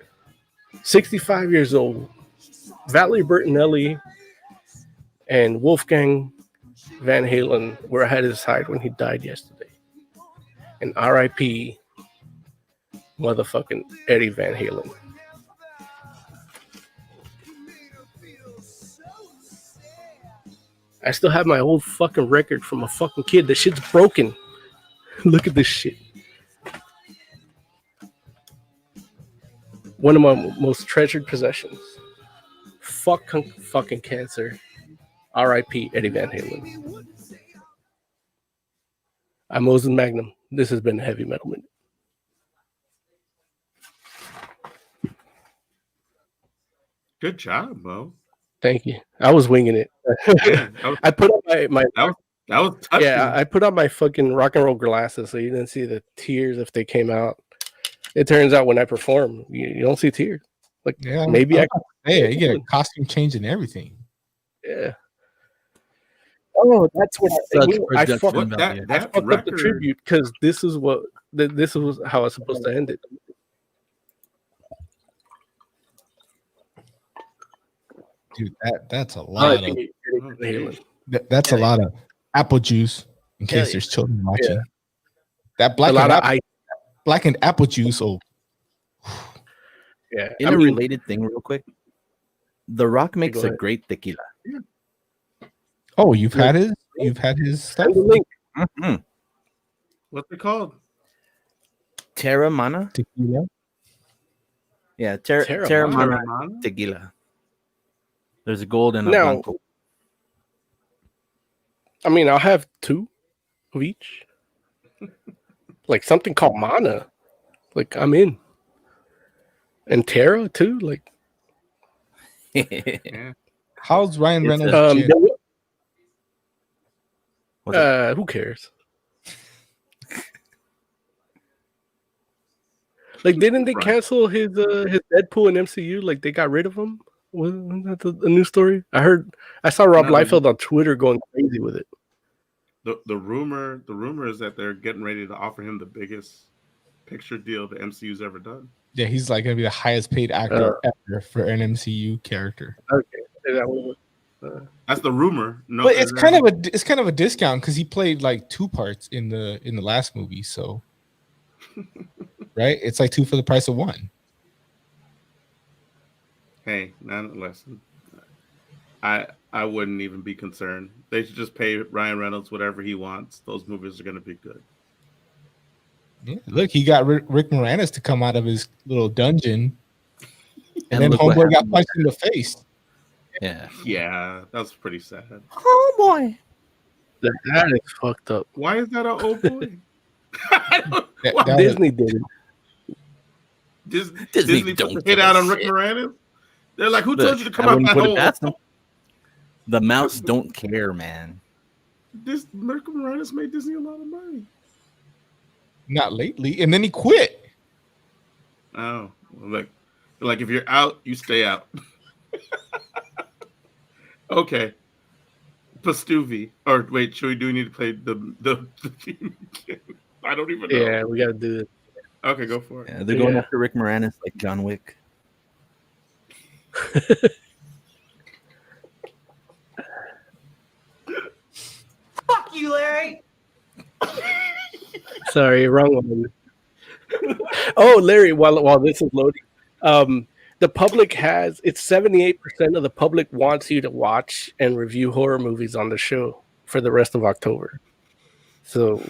65 years old. Valerie Bertinelli and Wolfgang Van Halen were at his side when he died yesterday. And R.I.P. motherfucking Eddie Van Halen. I still have my old fucking record from a fucking kid. The shit's broken. Look at this shit. One of my most treasured possessions. Fuck fucking cancer. R.I.P. Eddie Van Halen. I'm Moses Magnum. This has been Heavy Metal Minute. Good job, Mo. Thank you. I was winging it. Yeah, I put on my that was touching. yeah. I put on my fucking rock and roll glasses so you didn't see the tears if they came out. It turns out when I perform, you don't see tears. Like maybe I. Hey, you get a costume change and everything. Yeah. Oh, that's what I fucked that up the tribute because this is how it's supposed to end it. Dude, that's a lot of that's a lot of apple juice in case there's children watching. That blackened apple juice. Oh, yeah. In a related thing, real quick, The Rock makes a great tequila. Oh, you've had his stuff. Mm-hmm. What's it called? Terramana tequila. Yeah, Terramana tequila. There's a gold and a blanco. I mean, I'll have 2 of each. Like something called Mana. Like I'm in. And Terra too. Like. Yeah. How's Ryan Reynolds? Who cares? Like, didn't they cancel his Deadpool in MCU? Like, they got rid of him. Wasn't that a new story? I saw Rob Liefeld on Twitter going crazy with it. The rumor is that they're getting ready to offer him the biggest picture deal the MCU's ever done. Yeah, he's like gonna be the highest paid actor ever for an MCU character. Okay, that's the rumor. No, but it's kind of a discount because he played like 2 parts in the last movie. So, right, it's like 2 for the price of 1. Hey, nonetheless, I wouldn't even be concerned. They should just pay Ryan Reynolds whatever he wants. Those movies are going to be good. Yeah, look, he got Rick Moranis to come out of his little dungeon, and then Homeboy got punched in the face. Yeah, that was pretty sad. Homeboy, that is fucked up. Why is that an old boy? Disney did it. Disney put the hit out on Rick Moranis. They're like, who told you to come out that hole? The mouse don't care, man. Rick Moranis made Disney a lot of money. Not lately, and then he quit. Oh, well, like if you're out, you stay out. Okay, Pastuvi. Or wait, do we need to play the theme again? I don't even know. Yeah, we got to do it. Okay, go for it. Yeah, they're going after Rick Moranis like John Wick. Fuck you, Larry. Sorry, wrong one. Oh, Larry, while this is loading, the public it's 78% of the public wants you to watch and review horror movies on the show for the rest of October. So,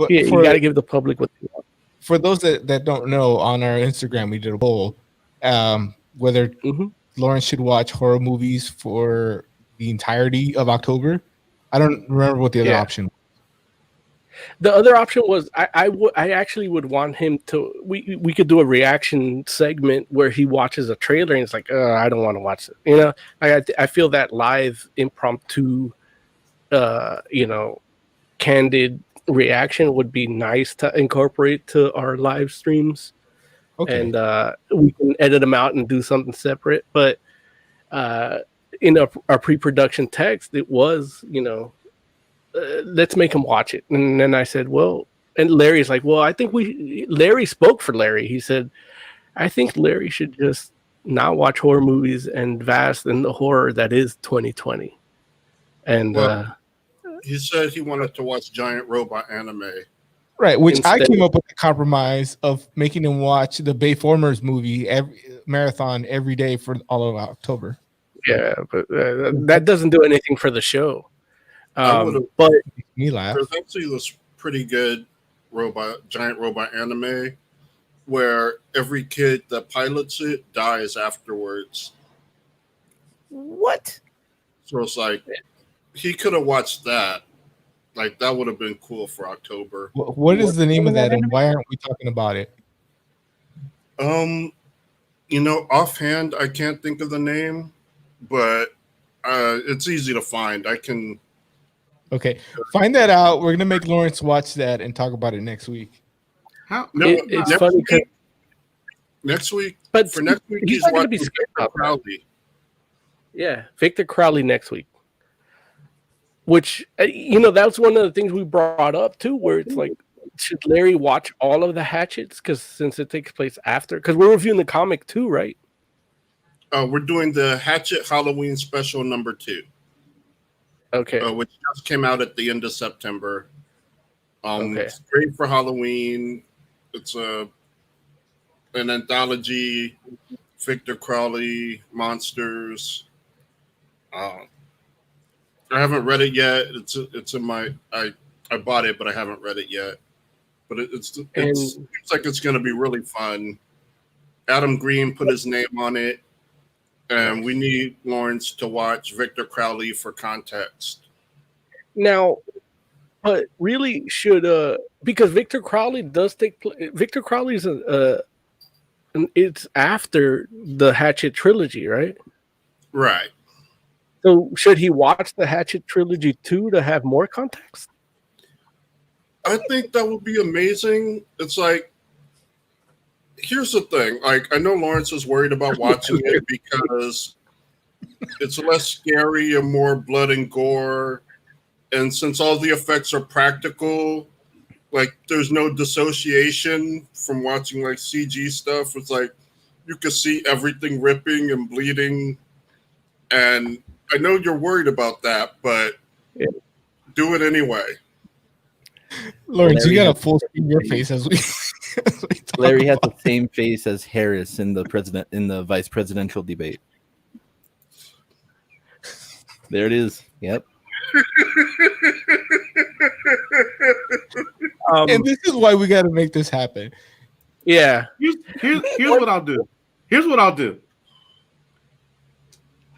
you got to give the public what they want. For those that don't know, on our Instagram, we did a poll whether Lawrence should watch horror movies for the entirety of October. I don't remember what the other option was. The other option was I actually would want him to. We could do a reaction segment where he watches a trailer and it's like, I don't want to watch it. You know, I feel that live impromptu, candid reaction would be nice to incorporate to our live streams. Okay. And we can edit them out and do something separate. But in our pre-production text, it was, let's make him watch it. And then I said, well, and Larry's like, well, I think Larry spoke for Larry. He said, I think Larry should just not watch horror movies and vast in the horror that is 2020. And he said he wanted to watch giant robot anime. Right, which I came up with the compromise of making him watch the Bayformers movie marathon every day for all of October. Yeah, but that doesn't do anything for the show. But me laugh. There's actually this pretty good giant robot anime where every kid that pilots it dies afterwards. What? So it's like he could have watched that. Like that would have been cool for October. What is the name of that, and why aren't we talking about it? Offhand, I can't think of the name, but it's easy to find. I can. Okay, find that out. We're gonna make Lawrence watch that and talk about it next week. It's funny because next week, but for next week, he's not going to be scared about Crowley. Yeah, Victor Crowley next week. Which that's one of the things we brought up too, where it's like, should Larry watch all of the Hatchets? Because since it takes place after, because we're reviewing the comic too, right? We're doing the Hatchet Halloween special number 2. Okay. Which just came out at the end of September. Okay. It's great for Halloween. It's an anthology, Victor Crowley monsters. I haven't read it yet. It's in my I bought it, but I haven't read it yet. But it seems like it's going to be really fun. Adam Green put his name on it, and we need Lawrence to watch Victor Crowley for context. Now, but really should because Victor Crowley does take place. Victor Crowley is it's after the Hatchet trilogy, right? Right. So should he watch the Hatchet trilogy too to have more context? I think that would be amazing. It's like, here's the thing. Like, I know Lawrence is worried about watching it because it's less scary and more blood and gore. And since all the effects are practical, like there's no dissociation from watching like CG stuff. It's like you can see everything ripping and bleeding. And I know you're worried about that, but do it anyway. Lawrence, you got a full screen your face as we Larry had the same face as Harris in the vice presidential debate. There it is. Yep. And this is why we got to make this happen. Yeah. Here's what I'll do. Here's what I'll do.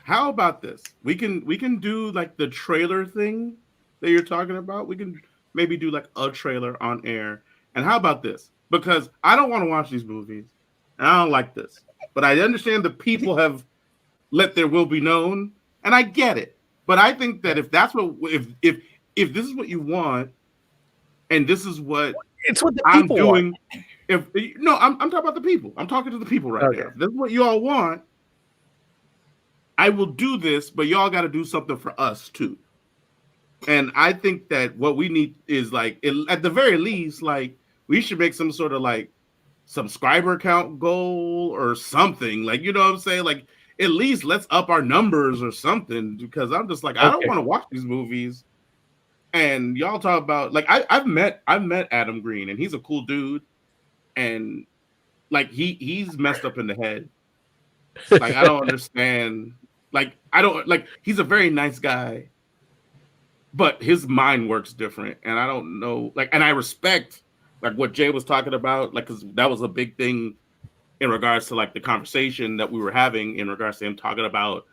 How about this? We can do like the trailer thing that you're talking about. We can maybe do like a trailer on air. And how about this? Because I don't want to watch these movies, and I don't like this. But I understand the people have let their will be known, and I get it. But I think that if that's what if this is what you want, and this is what it's what the I'm people doing, want. I'm talking about the people. I'm talking to the people right now. If this is what you all want, I will do this, but y'all got to do something for us too. And I think that what we need is like, at the very least, like we should make some sort of like subscriber count goal or something. Like, you know what I'm saying? Like at least let's up our numbers or something, because I'm just like, I don't want to watch these movies. And y'all talk about like, I've met Adam Green, and he's a cool dude. And like, he's messed up in the head. Like, I don't understand. Like, he's a very nice guy, but his mind works different. And I don't know, like, and I respect like what Jay was talking about, like, because that was a big thing in regards to like the conversation that we were having in regards to him talking about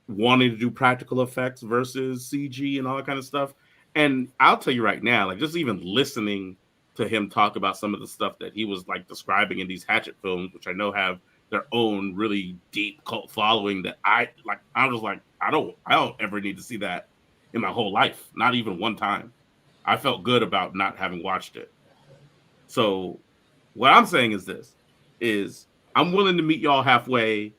wanting to do practical effects versus CG and all that kind of stuff. And I'll tell you right now, like, just even listening to him talk about some of the stuff that he was like describing in these Hatchet films, which I know have their own really deep cult following, that I was like, I don't ever need to see that in my whole life, not even one time. I felt good about not having watched it. So what I'm saying is this: is I'm willing to meet y'all halfway,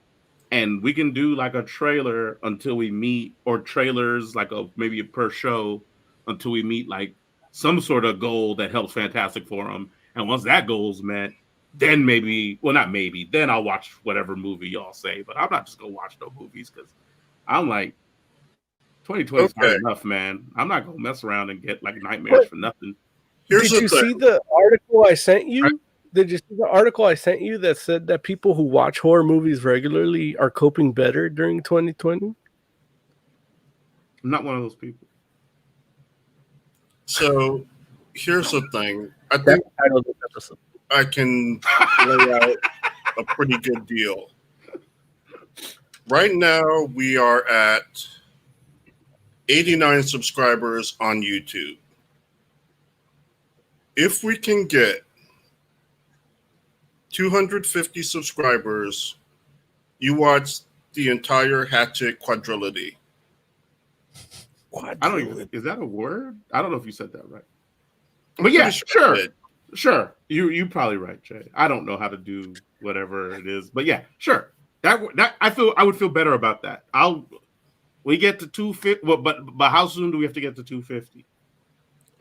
and we can do like a trailer until we meet, or trailers like maybe per show until we meet like some sort of goal that helps Fantastic Forum. And once that goal's met, then maybe, well, not maybe, then I'll watch whatever movie y'all say. But I'm not just gonna watch no movies because I'm like, 2020 is not enough, man. I'm not gonna mess around and get like nightmares for nothing. Did you see the article I sent you? Did you see the article I sent you that said that people who watch horror movies regularly are coping better during 2020? I'm not one of those people. So here's the thing. I think I can lay out a pretty good deal. Right now, we are at 89 subscribers on YouTube. If we can get 250 subscribers, you watch the entire Hatchet quadrilogy. I don't even, is that a word? I don't know if you said that right. But yeah, sure. You probably right, Jay. I don't know how to do whatever it is, but yeah, sure. That I would feel better about that. We get to 250. Well, but how soon do we have to get to 250?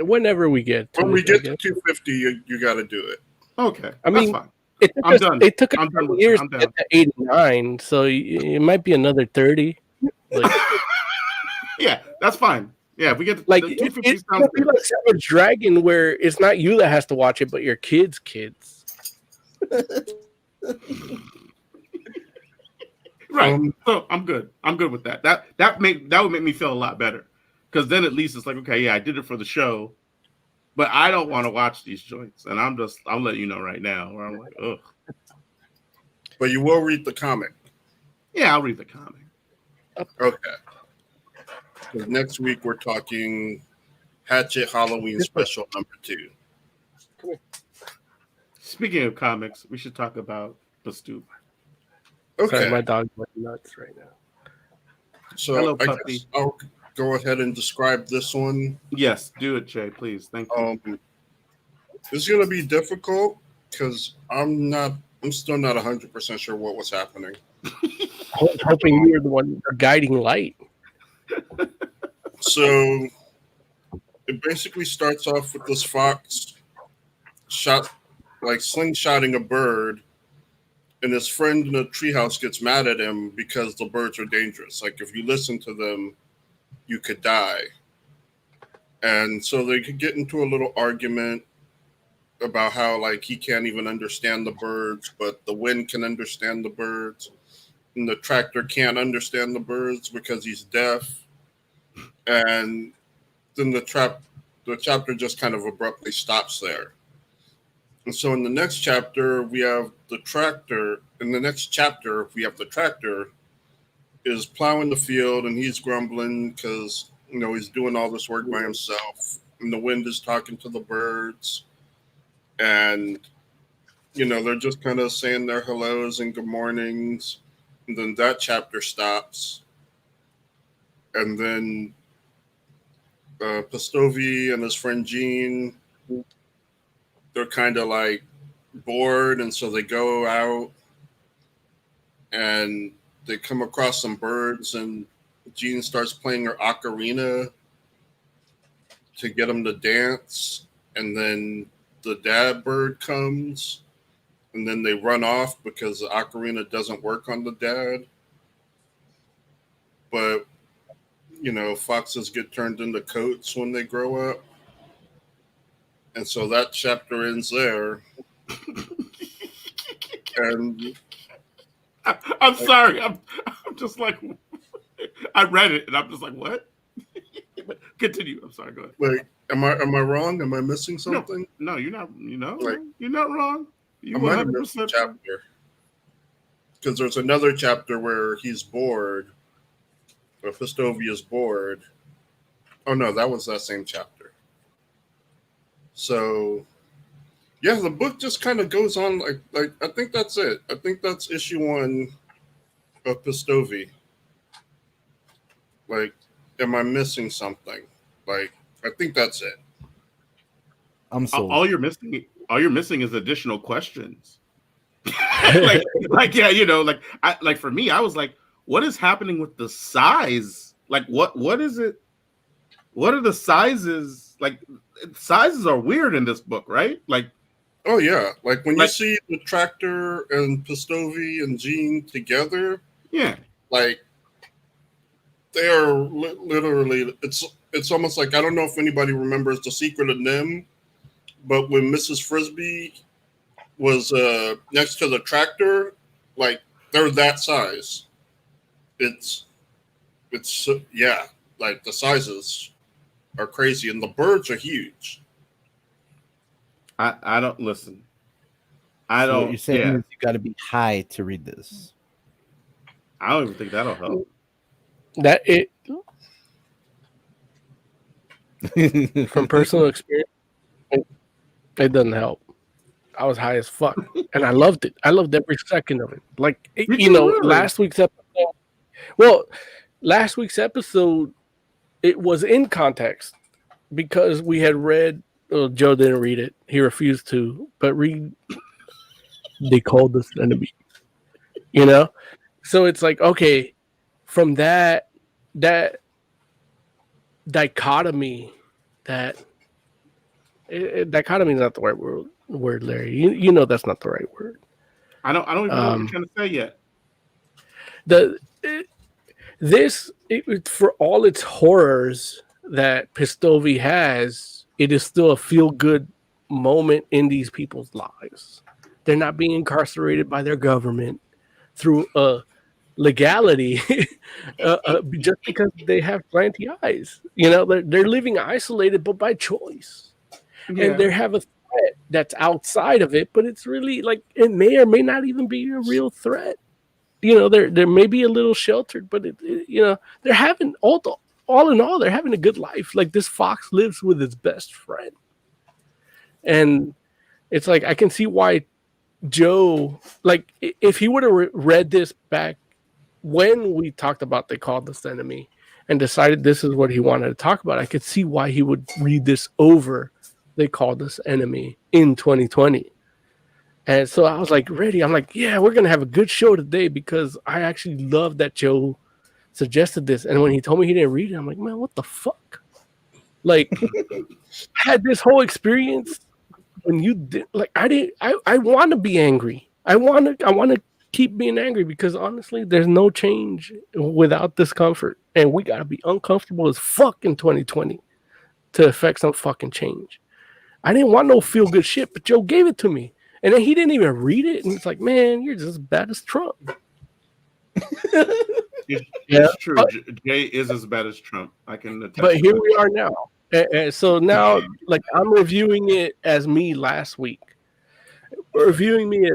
Whenever we get to when we get to 250, you got to do it. Okay, I mean, that's fine. It took us years to get to 89, so it might be another 30. Like, yeah, that's fine. Yeah, if we get to like 250. It's gonna be like Savage Dragon, where it's not you that has to watch it, but your kids. Right. So I'm good. I'm good with that. That would make me feel a lot better, because then at least it's like, okay, yeah, I did it for the show, but I don't want to watch these joints, and I'm letting you know right now where I'm like, ugh. But you will read the comic. Yeah, I'll read the comic. Okay. So next week we're talking Hatchet Halloween Special #2. Speaking of comics, we should talk about Pastu. Okay. Sorry, my dog's going nuts right now. So Hello, I puppy. guess I'll go ahead and describe this one. Yes, do it, Jay, please. Thank you. It's going to be difficult because I'm still not 100% sure what was happening. Hoping you were the one guiding light. So it basically starts off with this fox slingshotting a bird, and his friend in the treehouse gets mad at him because the birds are dangerous. Like, if you listen to them, you could die. And so they could get into a little argument about how, like, he can't even understand the birds, but the wind can understand the birds. And the tractor can't understand the birds because he's deaf. And then the chapter just kind of abruptly stops there. And so in the next chapter, we have the tractor. In the next chapter, we have the tractor is plowing the field, and he's grumbling because, he's doing all this work by himself. And the wind is talking to the birds. And, they're just kind of saying their hellos and good mornings. And then that chapter stops. And then Pastovi and his friend Gene, they're kind of like bored, and so they go out and they come across some birds, and Gene starts playing her ocarina to get them to dance, and then the dad bird comes, and then they run off because the ocarina doesn't work on the dad. But foxes get turned into coats when they grow up. And so that chapter ends there. And I'm sorry. I'm just like, I read it and I'm just like, what? Continue. I'm sorry. Go ahead. Wait, am I wrong? Am I missing something? No, you're not. You're not wrong. You 100% chapter. Because there's another chapter where he's bored. Or Pistovia is bored. Oh no, that was that same chapter. So, yeah, the book just kind of goes on like I think that's it. I think that's issue 1 of Pistovi. Like, am I missing something? Like, I think that's it. I'm sold. All you're missing is additional questions. Yeah, like for me, I was like, what is happening with the size? Like, what is it? What are the sizes? Like, sizes are weird in this book, right? Like, oh yeah, like when you see the Tractor and Pistovi and Jean together, yeah, like they are literally. It's almost like, I don't know if anybody remembers The Secret of Nim, but when Mrs. Frisbee was next to the Tractor, like they're that size. It's yeah, like the sizes are crazy, and the birds are huge. I don't listen. I So don't. what you're saying is you got to be high to read this. I don't even think that'll help. From personal experience, it doesn't help. I was high as fuck, and I loved it. I loved every second of it. Like, really? last week's episode. Well, last week's episode, it was in context because we had read. Well, Joe didn't read it; he refused to. But read. They called us enemy. So it's like, okay, from that dichotomy, dichotomy is not the right word, Larry. You know that's not the right word. I don't even know what you're trying to say yet. For all its horrors that Pistovi has, it is still a feel-good moment in these people's lives. They're not being incarcerated by their government through legality just because they have slanty eyes. They're living isolated, but by choice. Yeah. And they have a threat that's outside of it, but it's really like it may or may not even be a real threat. They're maybe a little sheltered, but they're having all in all, they're having a good life. Like this fox lives with his best friend, and it's like I can see why Joe, like if he would have read this back when we talked about They Called Us Enemy and decided this is what he wanted to talk about, I could see why he would read this over They Called Us Enemy in 2020. And so I was like ready. I'm like, yeah, we're gonna have a good show today because I actually love that Joe suggested this. And when he told me he didn't read it, I'm like, man, what the fuck? Like, I had this whole experience when you did. Like, I want to be angry. I want to keep being angry because honestly, there's no change without discomfort, and we gotta be uncomfortable as fuck in 2020 to affect some fucking change. I didn't want no feel good shit, but Joe gave it to me, and then he didn't even read it, and it's like, man, you're just as bad as Trump. It's true. Jay is as bad as Trump. I can attest. But here we are now. And so now, like, I'm reviewing it as me last week. Reviewing me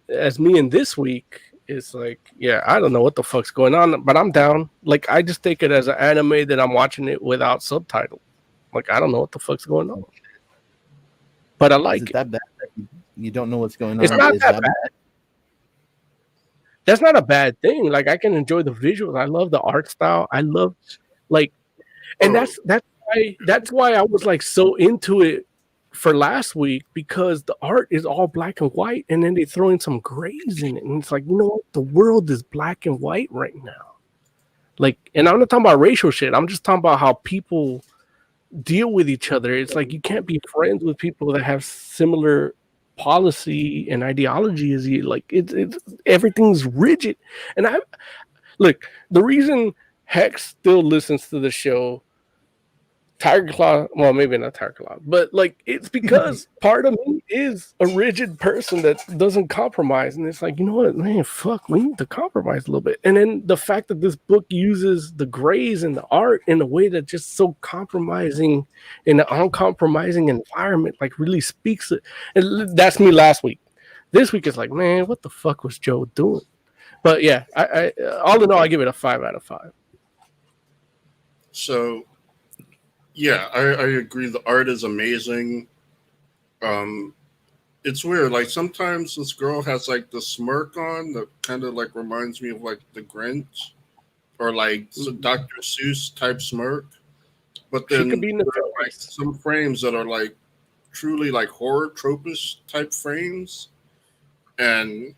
as me in this week is like, yeah, I don't know what the fuck's going on, but I'm down. Like, I just take it as an anime that I'm watching it without subtitle. Like, I don't know what the fuck's going on. But I like it. That bad? You don't know what's going on? It's not that bad. That's not a bad thing. Like, I can enjoy the visuals. I love the art style. I love, like, and that's why I was like so into it for last week, because the art is all black and white, and then they throw in some grays in it, and it's like, you know what? The world is black and white right now. Like, and I'm not talking about racial shit. I'm just talking about how people deal with each other. It's like you can't be friends with people that have similar policy and ideology as you. Like, it's everything's rigid. And look, the reason Hex still listens to the show, Tiger Claw, well, maybe not Tiger Claw, but like, it's because part of me is a rigid person that doesn't compromise. And it's like, you know what, man, fuck, we need to compromise a little bit. And then the fact that this book uses the grays and the art in a way that just so compromising in an uncompromising environment, like, really speaks it. And that's me last week. This week is like, man, what the fuck was Joe doing? But yeah, I all in all, I give it a 5 out of 5. So, yeah, I agree. The art is amazing. It's weird. Like, sometimes this girl has like the smirk on that kind of like reminds me of like the Grinch or like Dr. Seuss type smirk. But then there are like some frames that are like truly like horror tropish type frames, and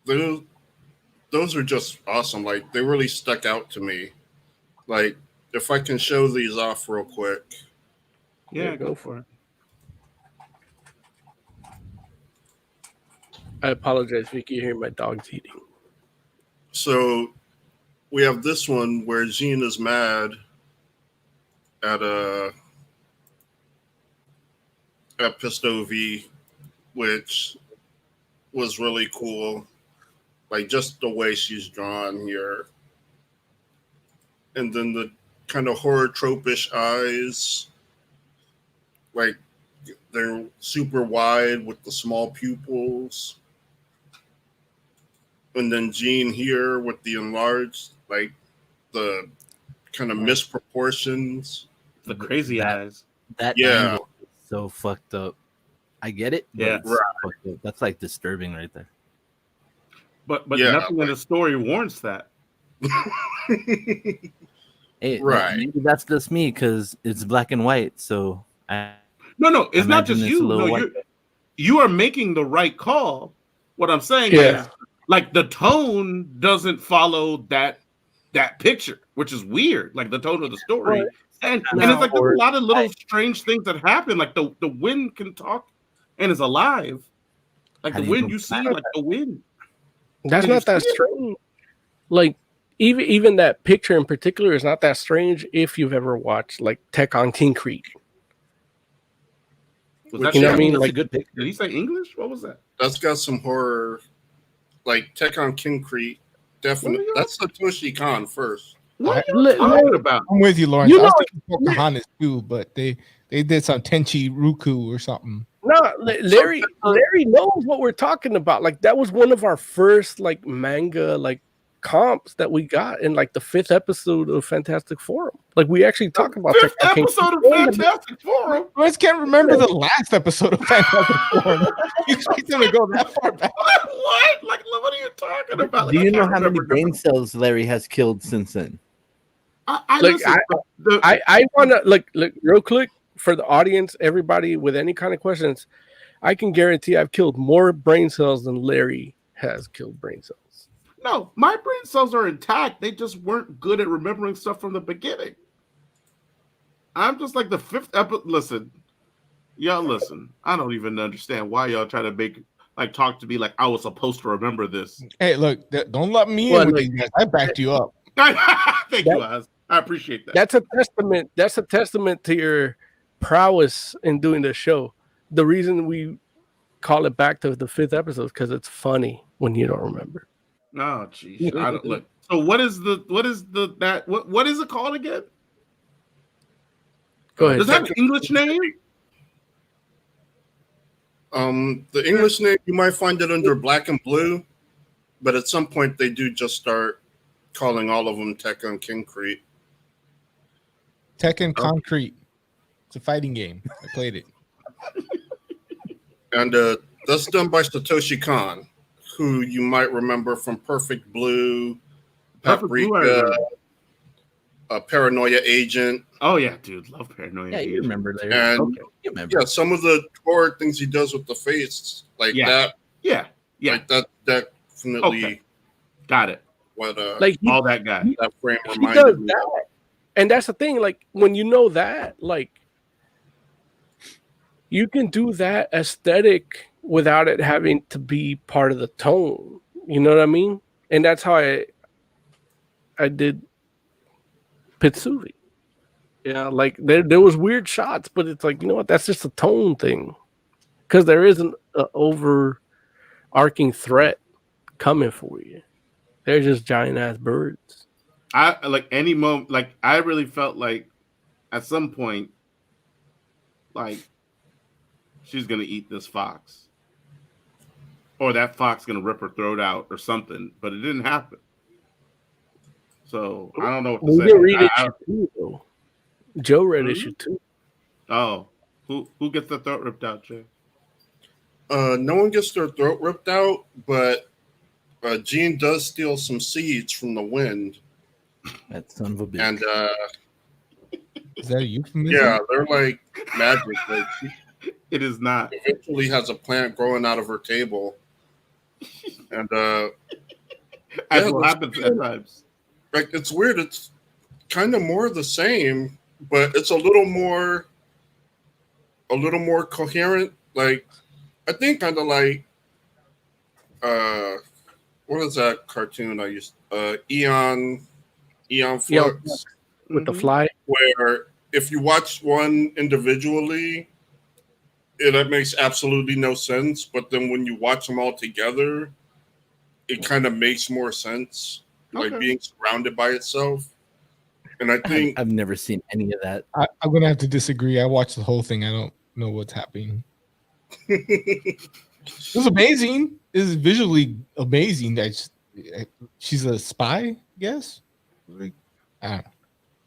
those are just awesome. Like they really stuck out to me. Like if I can show these off real quick. Yeah, go for it. I apologize if you can hear my dogs eating. So we have this one where Jean is mad at Pisto V, which was really cool. Like just the way she's drawn here. And then the kind of horror tropish eyes. Like they're super wide with the small pupils. And then Jean here with the enlarged, like the kind of misproportions. The crazy eyes. That angle is so fucked up. I get it. But it's fucked up. That's like disturbing right there. But nothing in the story warrants that. Hey, right. Maybe that's just me because it's black and white. So no, it's not just you. No, you are making the right call. What I'm saying is, like, the tone doesn't follow that picture, which is weird. Like the tone of the story, and it's like there's a lot of little strange things that happen. Like the wind can talk and is alive. Like the wind you see, like the wind. That's not that strange. Like even that picture in particular is not that strange if you've ever watched like Tech on Concrete. Was that, you know what I mean? That's like a good picture. Did he say English? What was that? That's got some horror, like Tech on Concrete. Definitely, that's Satoshi Kon first. What are you talking about? I'm with you, Lawrence. You I know, was thinking Pocahontas too, but they did some Tenchi Ruku or something. No, Larry knows what we're talking about. Like that was one of our first like manga like comps that we got in like the 5th episode of Fantastic Forum. Like we actually talk about 5th episode of Fantastic Forum. I just can't remember the last episode of Fantastic Forum. You expect them to go that far back? What? Like, what are you talking about? Like, Do you know how many brain cells Larry has killed since then? I want to like real quick for the audience, everybody with any kind of questions. I can guarantee I've killed more brain cells than Larry has killed brain cells. No, my brain cells are intact. They just weren't good at remembering stuff from the beginning. I'm just like the 5th episode. Listen. I don't even understand why y'all try to talk to me like I was supposed to remember this. Hey, look, don't let me in with these guys. I backed you up. Thank you, Oz. I appreciate that. That's a testament. That's a testament to your prowess in doing the show. The reason we call it back to the 5th episode is because it's funny when you don't remember. Oh, jeez. I don't look. So what is it called again? Go ahead. Does that have an English name? The English name, you might find it under Black and Blue, but at some point they do just start calling all of them Tech on Concrete. Tekken Concrete. It's a fighting game. I played it. And that's done by Satoshi Kon, who you might remember from Perfect Blue, Paprika, Paranoia Agent. Oh yeah, dude, love Paranoia Agent. You remember there. And some of the horror things he does with the face, like that. Yeah. Like that definitely. Okay. Got it. What like all that guy. That frame reminded me. And that's the thing, like when you know that, like you can do that aesthetic without it having to be part of the tone. You know what I mean? And that's how I did Pitsuvi. Yeah, like there was weird shots, but it's like, you know what? That's just a tone thing. Because there isn't an overarching threat coming for you. They're just giant ass birds. I really felt like at some point, like she's gonna eat this fox, or that fox gonna rip her throat out or something, but it didn't happen. So I don't know what to say. Read issue 2, though. Joe read issue 2. Oh, who gets their throat ripped out, Jay? No one gets their throat ripped out, but Jean does steal some seeds from the wind. That son of a bitch. And Is that a euphemism? Yeah, they're like magic. Like, It is not. eventually has a plant growing out of her table, and As yeah, will happen at times. like it's weird. It's kind of more the same, but it's a little more coherent. Like I think kind of like what is that cartoon I used? Eon Flux with the fly. where if you watch one individually, it makes absolutely no sense. But then when you watch them all together, it kind of makes more sense, like being surrounded by itself. And I think I've never seen any of that. I'm gonna have to disagree. I watched the whole thing. I don't know what's happening. It was amazing. It was visually amazing. That she's a spy, I guess. Like, I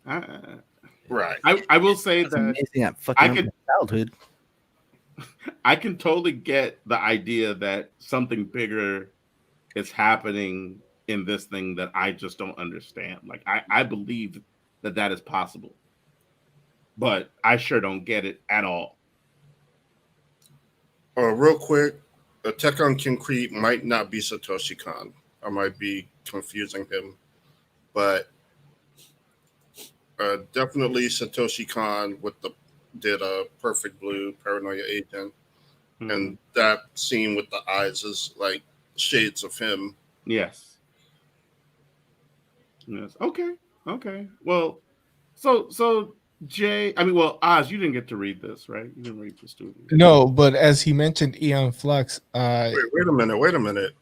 don't know. right. I will say That's that amazing at fucking childhood. I can totally get the idea that something bigger is happening in this thing that I just don't understand. Like I believe that is possible, but I sure don't get it at all. Real quick, Attack on Concrete might not be Satoshi Kon. I might be confusing him, but definitely Satoshi Kon did a Perfect Blue, Paranoia Agent, and that scene with the eyes is like shades of him. Yes. Okay. Well, so Jay, Oz, you didn't get to read this, right? You didn't read this, too. No, but as he mentioned, Eon Flux. Wait a minute.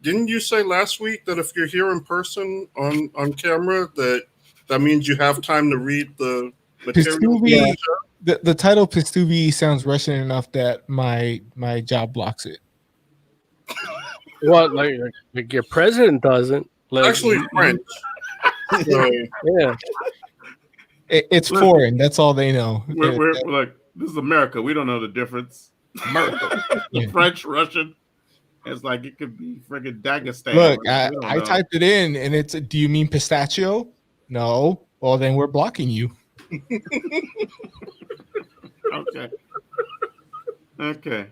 Didn't you say last week that if you're here in person on camera, that means you have time to read the material? Pistuvi, the title Pistuvi sounds Russian enough that my job blocks it. Well, like your president doesn't. Like, actually French. So, yeah. It's foreign. That's all they know. We're like, this is America. We don't know the difference. America. French, Russian. It's like it could be friggin' Dagestan. Look, I typed it in, and it's. Do you mean pistachio? No. Well, then we're blocking you. Okay.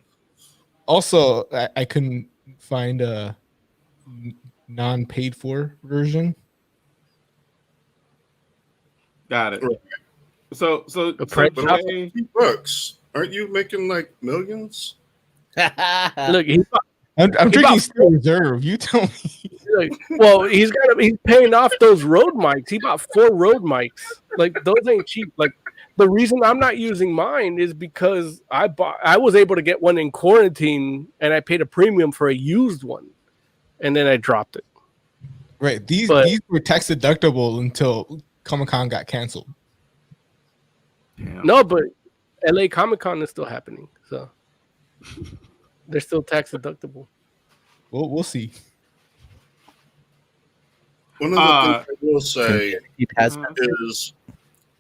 Also, I couldn't find a non-paid for version. Got it. So books. Aren't you making like millions? Look, I'm drinking Steel Reserve. You tell me. Well, he's paying off those Rode mics. He bought 4 Rode mics. Like those ain't cheap. Like the reason I'm not using mine is because I was able to get one in quarantine, and I paid a premium for a used one, and then I dropped it. Right. These were tax deductible until Comic-Con got canceled. No, but LA Comic-Con is still happening, so they're still tax deductible. We'll see. One of the things I will say is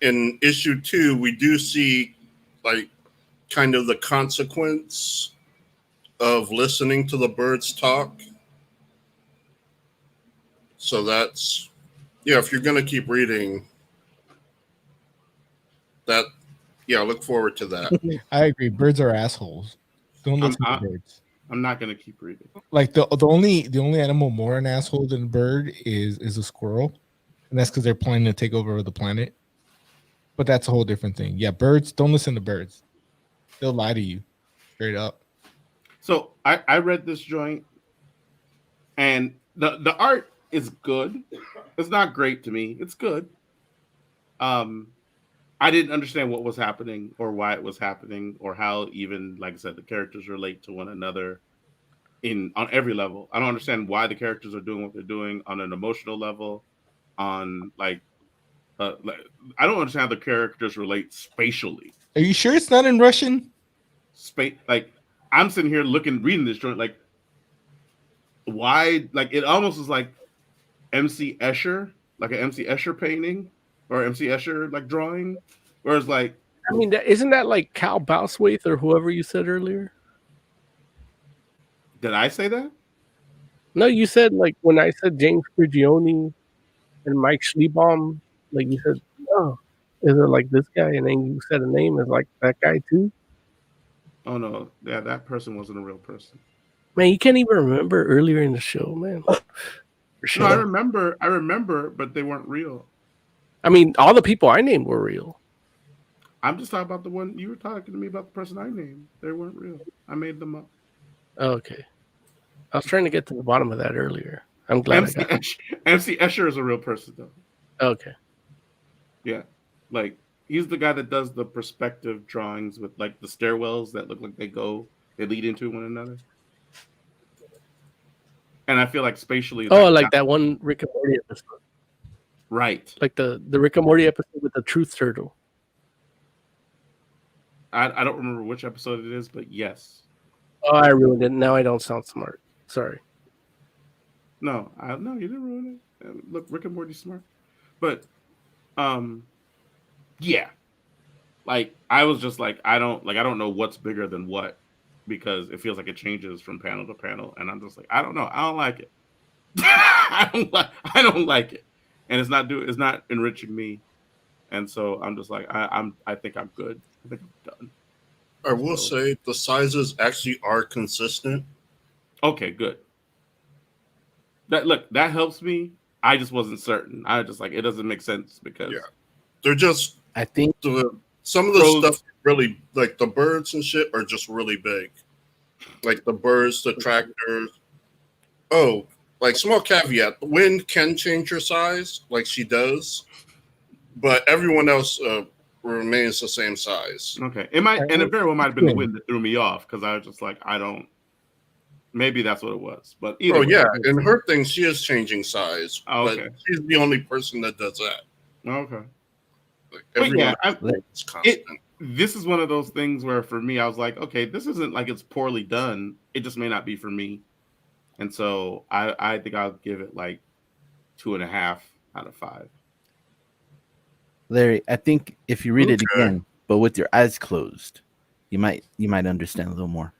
in issue 2, we do see like kind of the consequence of listening to the birds talk. So that's, if you're going to keep reading that, look forward to that. I agree. Birds are assholes. Don't listen to birds. I'm not going to keep reading. Like the only animal more an asshole than a bird is a squirrel, and that's because they're planning to take over the planet. But that's a whole different thing. Yeah, birds. Don't listen to birds. They'll lie to you, straight up. So I read this joint, and the art is good. It's not great to me. It's good. I didn't understand what was happening or why it was happening or how even, like I said, the characters relate to one another on every level. I don't understand why the characters are doing what they're doing on an emotional level, on I don't understand how the characters relate spatially. Are you sure it's not in Russian? Like I'm sitting here reading this joint, like why? Like it almost is like MC Escher, like an MC Escher painting or MC Escher like drawing. Whereas like, I mean, isn't that like Cal Bouswaith or whoever you said earlier? Did I say that? No, you said like when I said James Prigioni and Mike Schlebaum, like you said, oh. Is it like this guy, and then you said a name is like that guy too? Oh no, yeah, that person wasn't a real person. Man, you can't even remember earlier in the show, man. For No, I sure. remember, but they weren't real. I mean, all the people I named were real. I'm just talking about the one you were talking to me about, the person I named. They weren't real. I made them up. Okay. I was trying to get to the bottom of that earlier. I'm glad I got it. MC Escher is a real person though. Okay. Yeah, like he's the guy that does the perspective drawings with like the stairwells that look like they lead into one another. And I feel like spatially, like that one Rick and Morty episode. Right. Like the Rick and Morty episode with the truth turtle. I don't remember which episode it is, but yes. Oh, I ruined it. Now I don't sound smart. Sorry. No, you didn't ruin it. Look, Rick and Morty's smart. But yeah. Like I was just like I don't know what's bigger than what, because it feels like it changes from panel to panel, and I'm just like, I don't know. I don't like it. I don't like it. And it's not enriching me. And so I'm just like I think I'm good. I think I'm done. I will say the sizes actually are consistent. Okay, good. That helps me. I just wasn't certain. I just like it doesn't make sense because they're just. I think some of the stuff really like the birds and shit are just really big, like the birds, the tractors. Oh, like small caveat: the wind can change your size, like she does, but everyone else remains the same size. Okay, it very well might have been the wind that threw me off because I was just like I don't. Maybe that's what it was, but either way, in her thing, she is changing size. Oh, okay. But she's the only person that does that. Okay. Like but this is one of those things where for me, I was like, okay, this isn't like it's poorly done. It just may not be for me. And so I think I'll give it like 2.5 out of 5. Larry, I think if you read it again, but with your eyes closed, you might understand a little more.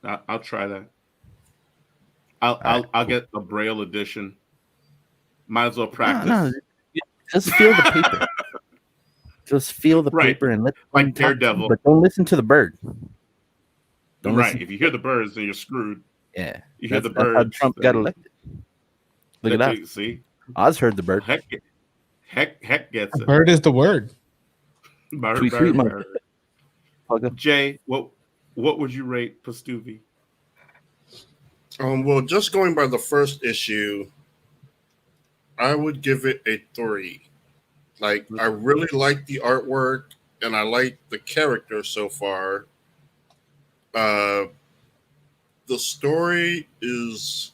I'll try that. I'll get a Braille edition. Might as well practice. No. Just feel the paper. Just feel the paper and let like Daredevil. But don't listen to the bird. If you hear the birds, then you're screwed. Yeah. You hear the birds. birds. Trump got elected. Look at that. See? Oz heard the bird. Heck gets it. Bird is the word. Bird. Jay, what would you rate Pastuvi? Well, just going by the first issue, I would give it a 3. Like, I really like the artwork and I like the character so far. The story is,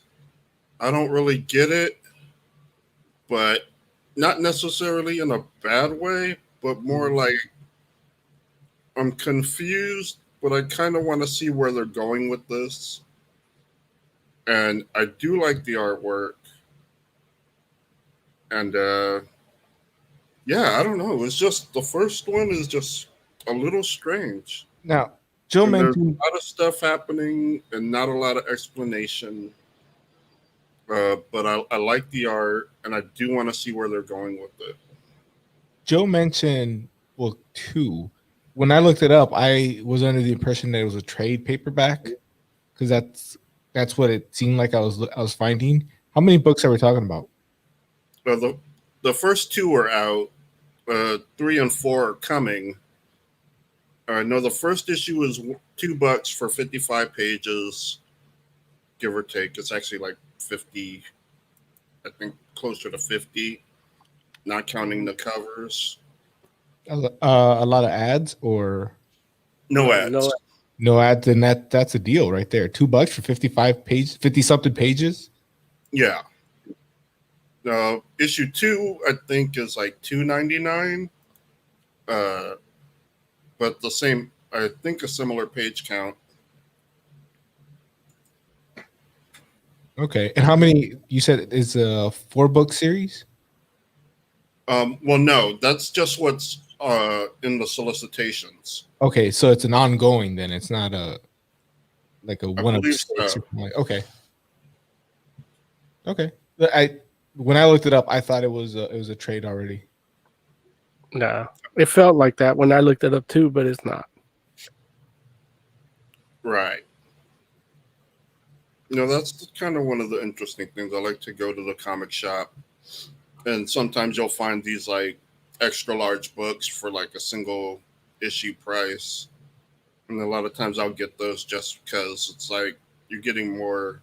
I don't really get it, but not necessarily in a bad way, but more like I'm confused, but I kind of want to see where they're going with this. And I do like the artwork. And I don't know. It's just the first one is just a little strange. Now, Joe mentioned there's a lot of stuff happening and not a lot of explanation. But I like the art, and I do want to see where they're going with it. Joe mentioned 2. When I looked it up, I was under the impression that it was a trade paperback because that's what it seemed like I was finding. How many books are we talking about? The first 2 are out. 3 and 4 are coming. No, the first issue is $2 for 55 pages, give or take. It's actually like 50, I think closer to 50, not counting the covers. A lot of ads or no ads? No ads, and that's a deal right there. $2 for 55 pages, 50 something pages. Yeah. Issue 2, I think, is like $2.99. But the same, I think, a similar page count. Okay, and how many? You said is a 4-book series? Well, no, that's just what's in the solicitations. Okay, so it's an ongoing. Then it's not a one of so. Okay. Okay. When I looked it up, I thought it was a trade already. No, it felt like that when I looked it up too, but it's not. Right. You know, that's kind of one of the interesting things. I like to go to the comic shop, and sometimes you'll find these like extra large books for like a single issue price. And a lot of times I'll get those just because it's like you're getting more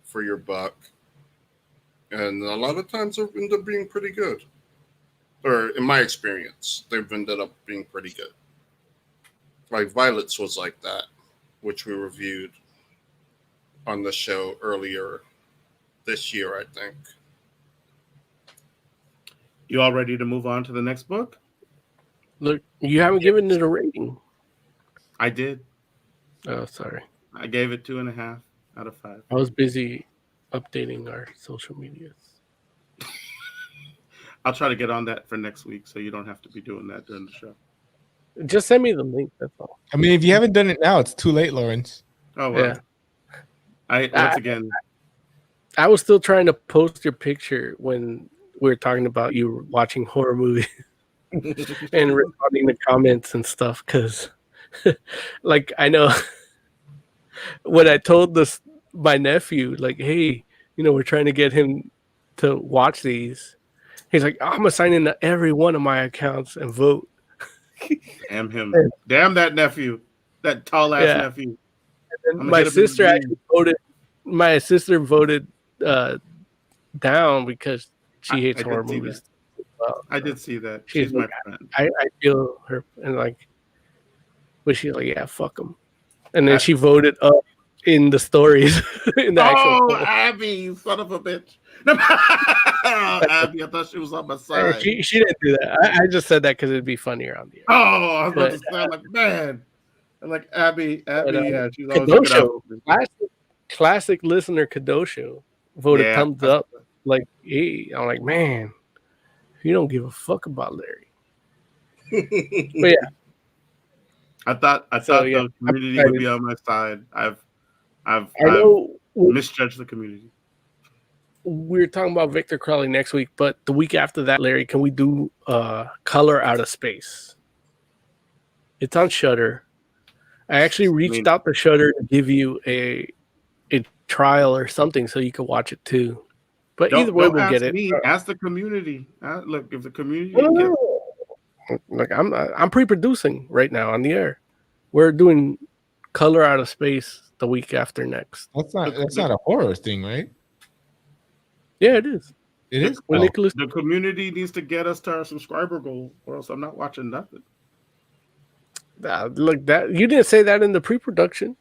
for your buck. And a lot of times they end up being pretty good. Or in my experience, they've ended up being pretty good. Like Violets was like that, which we reviewed on the show earlier this year, I think. You all ready to move on to the next book? Look, you haven't given it a rating. I did. Oh, sorry. I gave it 2.5 out of 5. I was busy updating our social medias. I'll try to get on that for next week, so you don't have to be doing that during the show. Just send me the link. That's all. I mean, if you haven't done it now, it's too late, Lawrence. Oh well. Yeah. Once again, I was still trying to post your picture when we were talking about you watching horror movies and responding to comments and stuff. Because, like, I know when I told my nephew, like, hey, we're trying to get him to watch these. He's like, I'm gonna sign into every one of my accounts and vote. Damn him! Damn that nephew! That tall ass nephew! And my sister actually voted. My sister voted down because she hates horror movies. Well, I did see that. She's my friend. I feel her, and like, but she's like, yeah, fuck them. And then she voted up in the stories. In the actual poll. Abby, you son of a bitch! Abby, I thought she was on my side. She didn't do that. I just said that because it'd be funnier on the air. Oh, I was about to say, I'm like, man. I'm like, Abby, yeah, she's always looking out. Classic listener Kadosho voted thumbs up. Like, hey, I'm like, man, you don't give a fuck about Larry. But yeah. I thought the community would be on my side. I've misjudged the community. We're talking about Victor Crowley next week, but the week after that, Larry, can we do Color Out of Space? It's on Shudder. I actually reached out to Shudder to give you a trial or something so you can watch it too. But either way, we'll get it. Ask the community. Look, if the community like I'm pre-producing right now on the air. We're doing Color Out of Space the week after next. That's not a horror thing, right? Yeah, it is. It is. The community needs to get us to our subscriber goal, or else I'm not watching nothing. Look, that you didn't say that in the pre-production.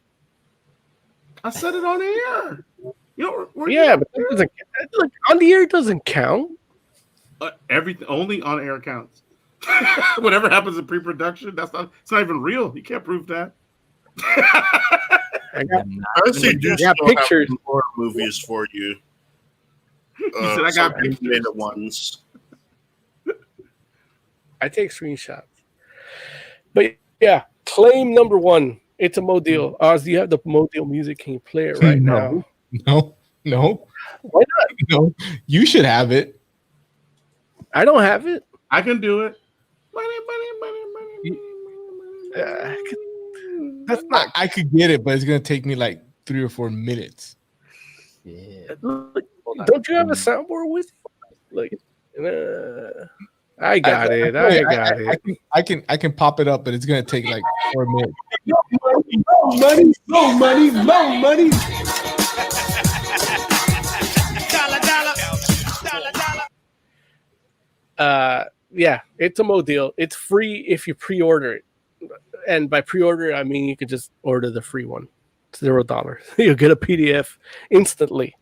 I said it on the air. But that doesn't, look, on the air it doesn't count. Everything only on air counts. Whatever happens in pre-production, it's not even real. You can't prove that. I actually do still pictures have horror movies for you. You said I got animated ones. I take screenshots. But yeah, claim number 1. It's a Modil. Oz, do you have the Modil music? Can you play it right now? No. Why not? No, you should have it. I don't have it. I can do it. That's not. I could get it, but it's gonna take me like 3 or 4 minutes. Yeah. Don't you have a soundboard with you? Like, I got it. I can pop it up, but it's gonna take like 4 minutes. Money. Yeah, it's a Modil. It's free if you pre-order it, and by pre-order I mean you could just order the free one. It's $0. You'll get a PDF instantly.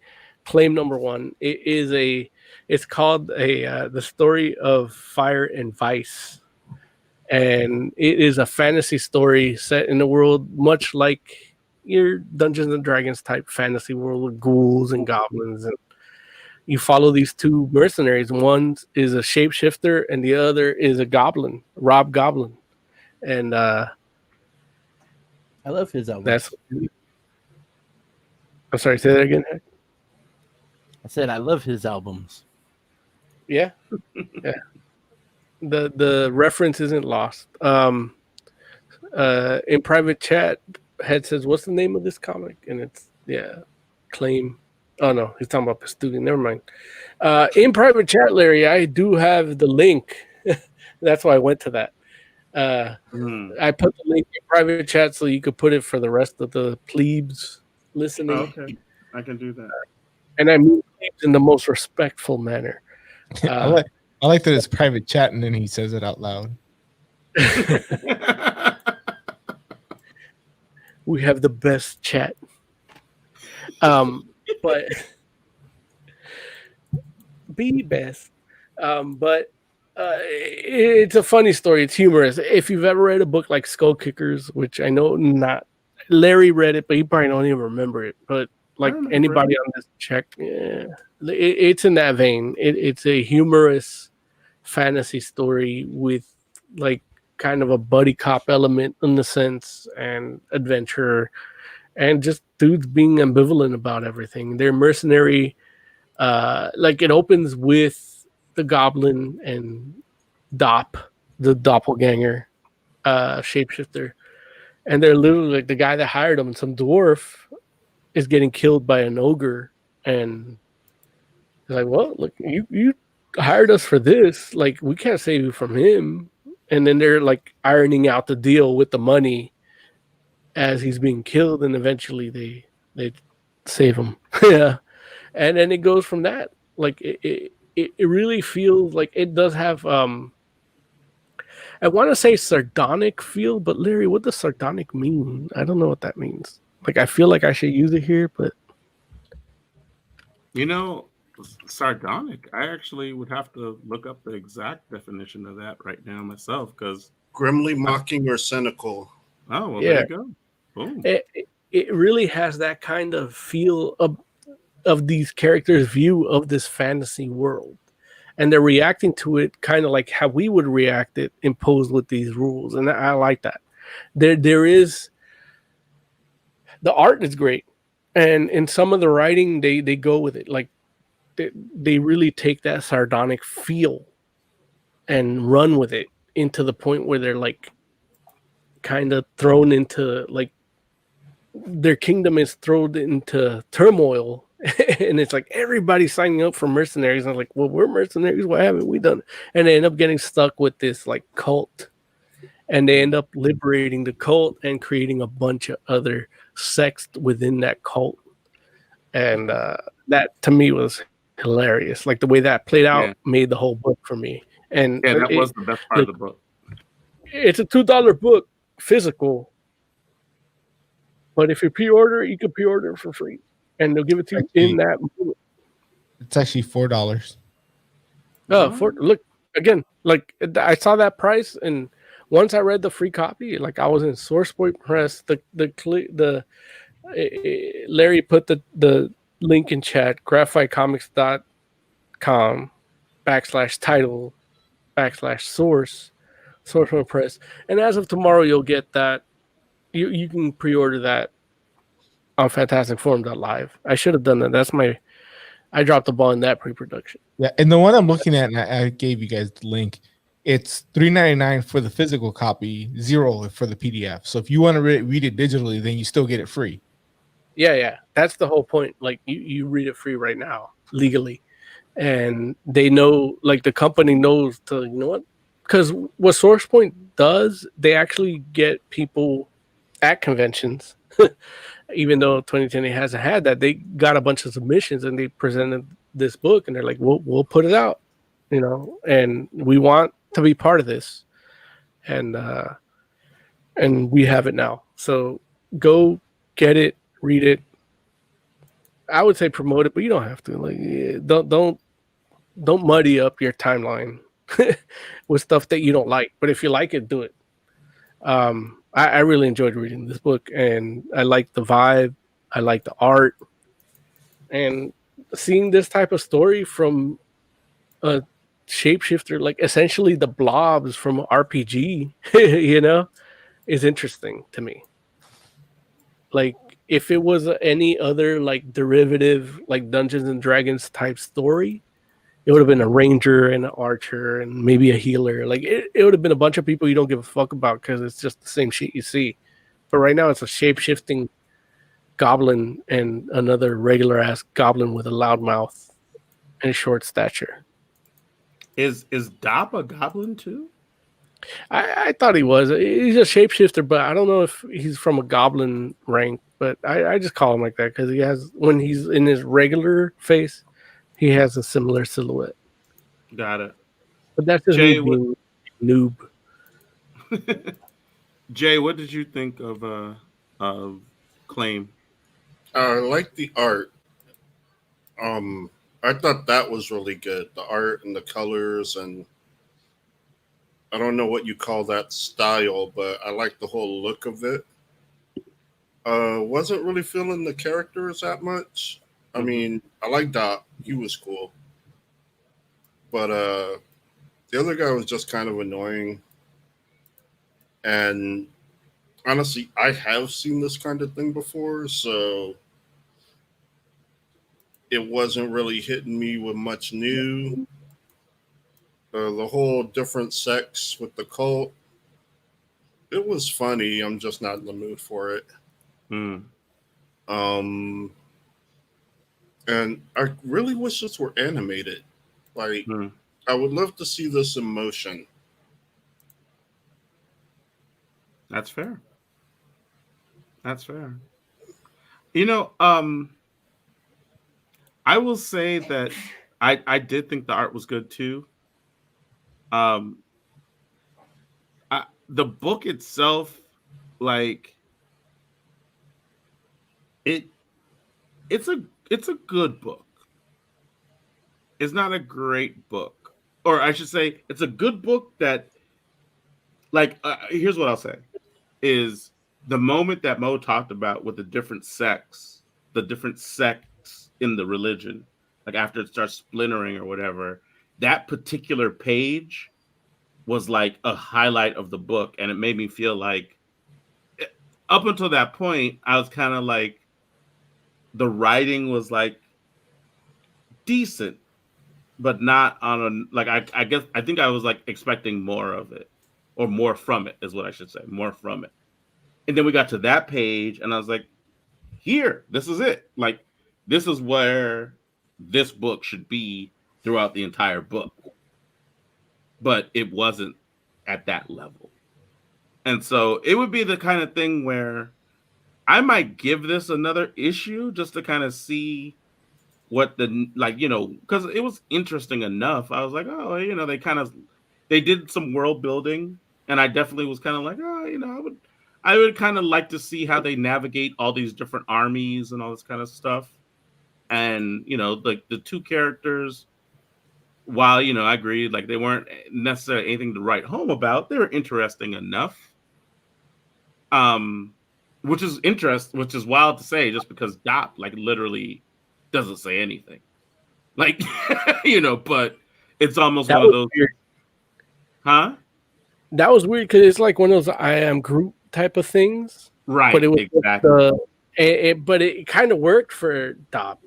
Claim number 1. It's called the story of Fire and Vice, and it is a fantasy story set in a world much like your Dungeons and Dragons type fantasy world with ghouls and goblins, and you follow these 2 mercenaries. One is a shapeshifter and the other is a goblin, Rob Goblin. And I love his album. I'm sorry, say that again. I said I love his albums. Yeah. the reference isn't lost. In private chat, Head says, "What's the name of this comic?" And it's Claim. Oh no, he's talking about Pastudian. Never mind. In private chat, Larry, I do have the link. That's why I went to that. I put the link in private chat so you could put it for the rest of the plebes listening. Okay, I can do that. And I mean plebes in the most respectful manner. I like that it's private chat and then he says it out loud. We have the best chat. But be best. But it's a funny story. It's humorous. If you've ever read a book like Skull Kickers, which I know not Larry read it, but he probably don't even remember it. But like anybody on this check, it's in that vein. It's a humorous fantasy story with like kind of a buddy cop element in the sense, and adventure, and just dudes being ambivalent about everything. They're mercenary. Like it opens with the Goblin and Dop, the doppelganger shapeshifter, and they're literally like the guy that hired them. Some dwarf is getting killed by an ogre, and they're like, "Well, look, you hired us for this. Like, we can't save you from him." And then they're like ironing out the deal with the money as he's being killed, and eventually they save him. Yeah, and then it goes from that. Like it really feels like it does have I want to say sardonic feel, but Larry, what does sardonic mean? I don't know what that means. Like I feel like I should use it here, but sardonic. I actually would have to look up the exact definition of that right now myself, because grimly mocking or cynical. Oh, well, there you go. Boom. It really has that kind of feel of these characters' view of this fantasy world, and they're reacting to it kind of like how we would react it imposed with these rules, and I like that. There is the art is great, and in some of the writing they go with it, like they really take that sardonic feel and run with it into the point where they're like kind of thrown into like their kingdom is thrown into turmoil. And it's like everybody's signing up for mercenaries. And I'm like, well, we're mercenaries. Why haven't we done? And they end up getting stuck with this like cult, and they end up liberating the cult and creating a bunch of other sects within that cult. And that to me was hilarious. Like the way that played out made the whole book for me. And that was the best part of the book. It's a $2 book, physical. But if you pre-order, you can pre-order it for free, and they'll give it to you in that moment. It's actually $4. Oh, look again. Like I saw that price, and once I read the free copy, like I was in SourcePoint Press. Larry put the link in chat: graphitecomics.com/title/source SourcePoint Press, and as of tomorrow, you'll get that. You can pre-order that on fantasticforum.live. I should have done that. I dropped the ball in that pre-production. Yeah, and the one I'm looking at, and I gave you guys the link, it's $3.99 for the physical copy, $0 for the PDF. So if you want to read it digitally, then you still get it free. Yeah. That's the whole point. Like you read it free right now, legally. And they know, like the company knows to, you know what? Because what SourcePoint does, they actually get people at conventions, even though 2020 hasn't had that. They got a bunch of submissions and they presented this book, and they're like, we'll put it out, and we want to be part of this, and we have it now. So go get it, read it. I would say promote it, but you don't have to. Like, don't muddy up your timeline with stuff that you don't like. But if you like it, do it. I really enjoyed reading this book, and I like the vibe. I like the art, and seeing this type of story from a shapeshifter, like essentially the blobs from RPG, is interesting to me. Like if it was any other like derivative, like Dungeons and Dragons type story, It would have been a ranger and an archer and maybe a healer. Like it would have been a bunch of people you don't give a fuck about because it's just the same shit you see. But right now it's a shape-shifting goblin and another regular ass goblin with a loud mouth and short stature. Is Dop a goblin too? I thought he was. He's a shapeshifter, but I don't know if he's from a goblin rank. But I just call him like that because he has, when he's in his regular face, he has a similar silhouette. Got it. But that's just Jay, me being noob. Jay, what did you think of Claim? I like the art. I thought that was really good. The art and the colors, and I don't know what you call that style, but I like the whole look of it. Wasn't really feeling the characters that much. I mean, I like Doc. He was cool. But the other guy was just kind of annoying. And honestly, I have seen this kind of thing before, so it wasn't really hitting me with much new. The whole different sex with the cult, it was funny. I'm just not in the mood for it. And I really wish this were animated. Like, I would love to see this in motion. That's fair. That's fair. You know, I will say that I did think the art was good too. The book itself, like it's a good book. It's not a great book, or I should say, it's a good book that, like, here's what I'll say: is the moment that Mo talked about with the different sects in the religion, like after it starts splintering or whatever, that particular page was like a highlight of the book, and it made me feel like, up until that point, I was kind of like, the writing was like decent, but not on a, like, I think I was like expecting more of it, or more from it is what I should say, more from it. And then we got to that page and I was like, here, this is it. Like, this is where this book should be throughout the entire book. But it wasn't at that level. And so it would be the kind of thing where I might give this another issue just to kind of see what the, like, you know, because it was interesting enough. I was like, oh, you know, they did some world building, and I definitely was kind of like, oh, you know, I would kind of like to see how they navigate all these different armies and all this kind of stuff. And, you know, like the two characters, while, you know, I agreed, like, they weren't necessarily anything to write home about, they were interesting enough. Which is wild to say, just because Dot, like, literally doesn't say anything. Like, you know, but it's almost one of those. Weird. Huh? That was weird because it's like one of those I am Groot type of things. Right. But it was exactly. but it kind of worked for Dop.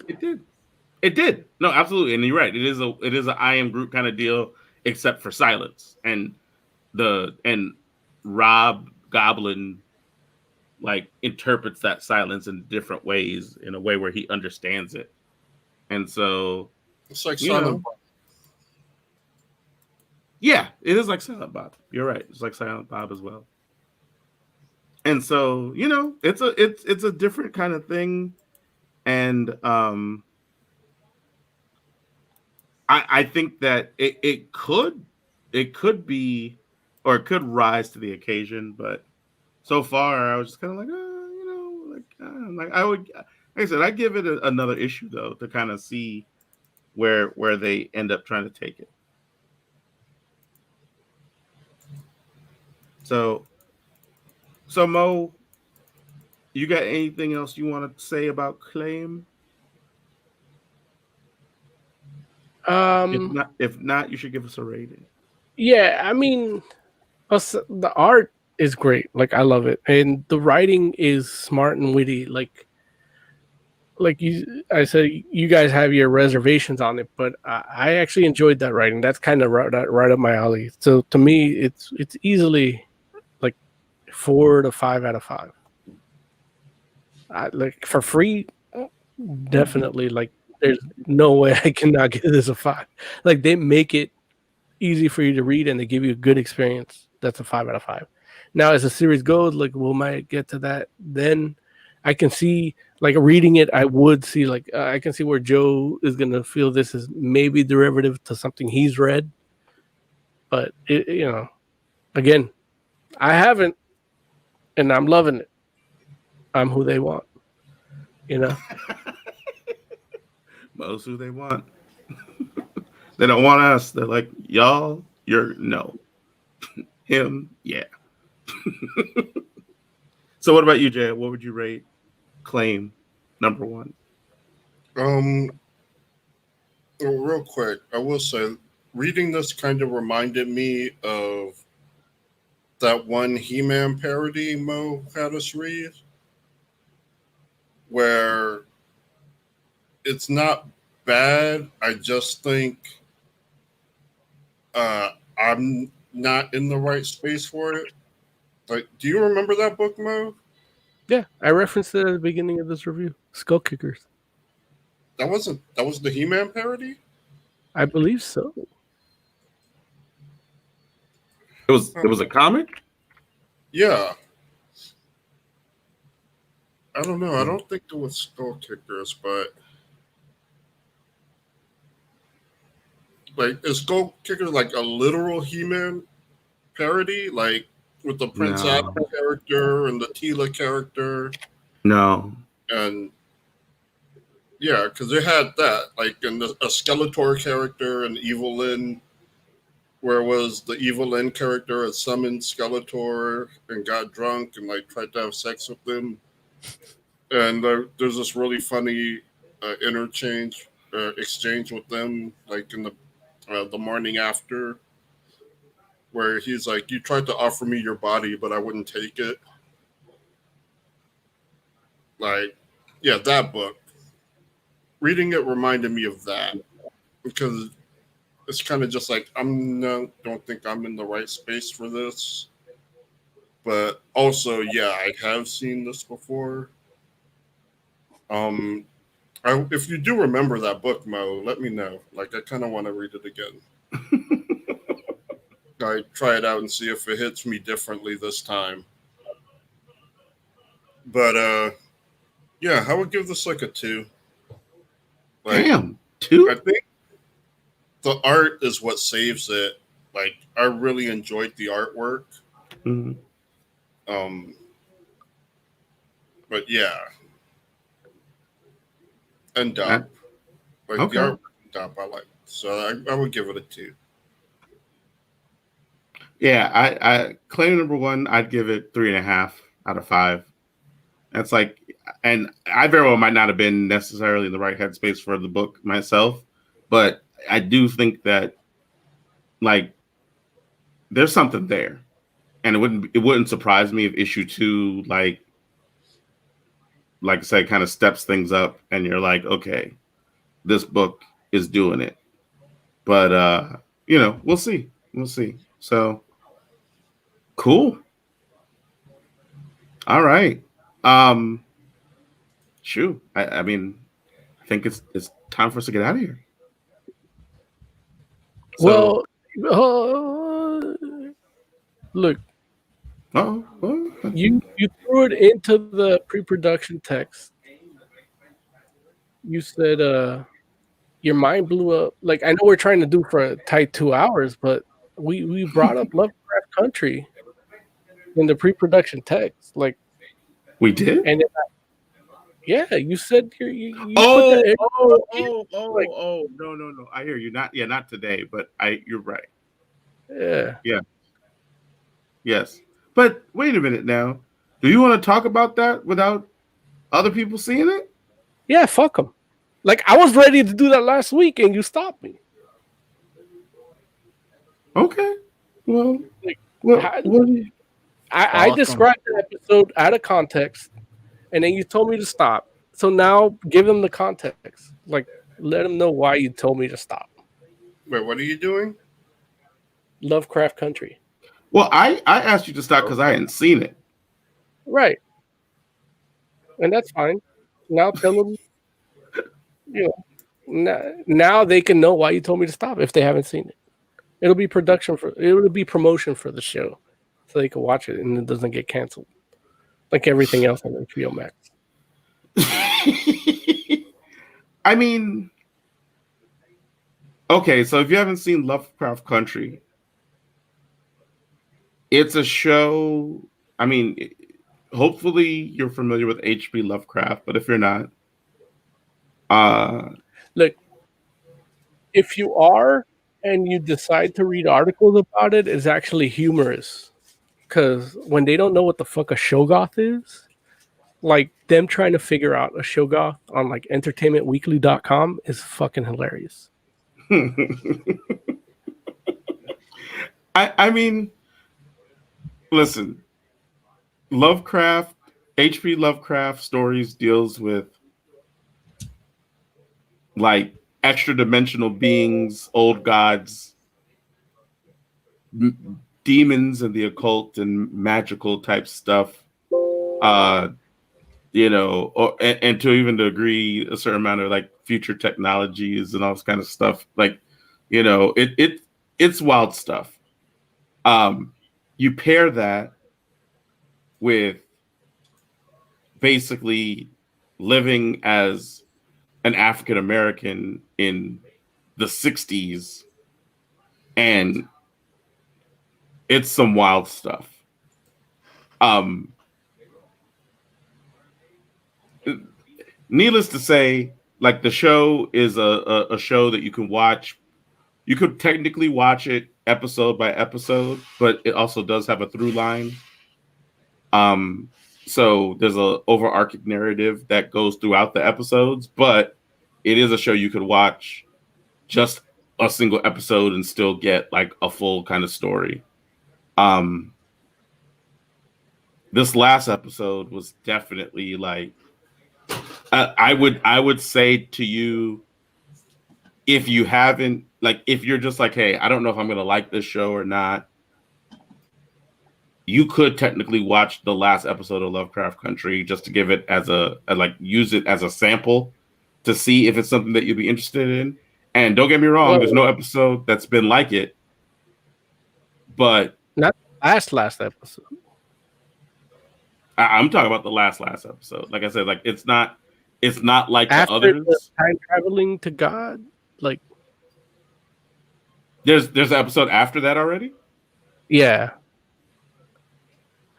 It did. No, absolutely. And you're right. It is a I am Groot kind of deal, except for silence. And Rob Goblin, like, interprets that silence in different ways, in a way where he understands it. And so it's like Silent Bob. Yeah, it is like Silent Bob. You're right. It's like Silent Bob as well. And so, you know, it's a different kind of thing. And I think that it could be, or it could rise to the occasion, but so far I was just kind of like, you know, like I would, like I said, I give it another issue though, to kind of see where they end up trying to take it. So Mo, you got anything else you want to say about Claim? If not, you should give us a rating. Yeah, I mean, the art is great. Like, I love it, and the writing is smart and witty. Like, I said you guys have your reservations on it, but I actually enjoyed that writing. That's kind of right up my alley. So to me, it's easily like 4 to 5 out of 5. Like for free, definitely. Like there's no way I cannot give this a 5. Like they make it easy for you to read and they give you a good experience. That's a 5 out of 5. Now, as the series goes, like we might get to that. Then I can see, like reading it, I would see, like I can see where Joe is gonna feel this is maybe derivative to something he's read. But again, I haven't, and I'm loving it. I'm who they want, Most who they want. They don't want us. They're like, y'all, you're no. Him, yeah. So what about you, Jay? What would you rate Claim number 1? Real quick, I will say, reading this kind of reminded me of that one He-Man parody Mo had us read, where it's not bad. I just think I'm not in the right space for it. Like, do you remember that book, Mo? Yeah, I referenced it at the beginning of this review. Skull Kickers. That was the He-Man parody? I believe so. It was a comic? Yeah. I don't know. I don't think it was Skull Kickers, but like, is Skull Kickers like a literal He-Man parody? Like with the Prince Adam character and the Tila character? No. And yeah, because they had that, like in a Skeletor character and Evil Lyn, where was the Evil Lyn character had summoned Skeletor and got drunk and like tried to have sex with him. And there's this really funny exchange with them, like in the morning after, where he's like, "You tried to offer me your body, but I wouldn't take it." Like, yeah, that book. Reading it reminded me of that, because it's kind of just like, don't think I'm in the right space for this. But also, yeah, I have seen this before. If you do remember that book, Mo, let me know. Like, I kind of want to read it again. I try it out and see if it hits me differently this time. But yeah, I would give this like a 2. Like, damn, 2? I think the art is what saves it. Like, I really enjoyed the artwork. Mm-hmm. But yeah, and Dop, like okay. the artwork Dop, I like. So I would give it a 2. Yeah, I Claim number 1, I'd give it 3.5 out of 5. That's like, and I very well might not have been necessarily in the right headspace for the book myself, but I do think that like there's something there, and it wouldn't surprise me if issue 2 like I said kind of steps things up, and you're like, okay, this book is doing it. But we'll see. So cool. All right. Shoot. I mean, I think it's time for us to get out of here. So, look. You threw it into the pre-production text. You said your mind blew up. Like, I know we're trying to do for a tight 2 hours, but we brought up Lovecraft Country in the pre-production text. Like, we did? And yeah, you said you put no. I hear you. Not today, but you're right. Yeah. Yes. But wait a minute now. Do you want to talk about that without other people seeing it? Yeah, fuck them. Like, I was ready to do that last week, and you stopped me. Okay. Well, I described the episode out of context, and then you told me to stop. So now give them the context. Like, let them know why you told me to stop. Wait, what are you doing? Lovecraft Country. Well, I asked you to stop because I hadn't seen it. Right. And that's fine. Now tell them, you know, now they can know why you told me to stop if they haven't seen it. It'll be promotion for the show, so they can watch it and it doesn't get canceled, like everything else on HBO Max. I mean, okay, so if you haven't seen Lovecraft Country, it's a show. I mean, hopefully you're familiar with H.P. Lovecraft, but if you're not, look, if you are and you decide to read articles about it, it's actually humorous. Because when they don't know what the fuck a Shoggoth is, like them trying to figure out a Shoggoth on like entertainmentweekly.com is fucking hilarious. I mean, listen, Lovecraft, H.P. Lovecraft stories deals with like extra dimensional beings, old gods, demons and the occult and magical type stuff. You know, and to even to agree a certain amount of like future technologies and all this kind of stuff. Like, you know, it's wild stuff. You pair that with basically living as an African American in the 60s, and it's some wild stuff. Needless to say, like the show is a show that you can watch. You could technically watch it episode by episode, but it also does have a through line. So there's a overarching narrative that goes throughout the episodes, but it is a show you could watch just a single episode and still get like a full kind of story. This last episode was definitely like, I would say to you, if you haven't, like, if you're just like, hey, I don't know if I'm going to like this show or not, you could technically watch the last episode of Lovecraft Country just to give it as use it as a sample to see if it's something that you'd be interested in. And don't get me wrong, there's no episode that's been like it, but not last episode. I'm talking about the last episode. Like I said, like it's not like after the others. The time traveling to God, like there's an episode after that already. Yeah,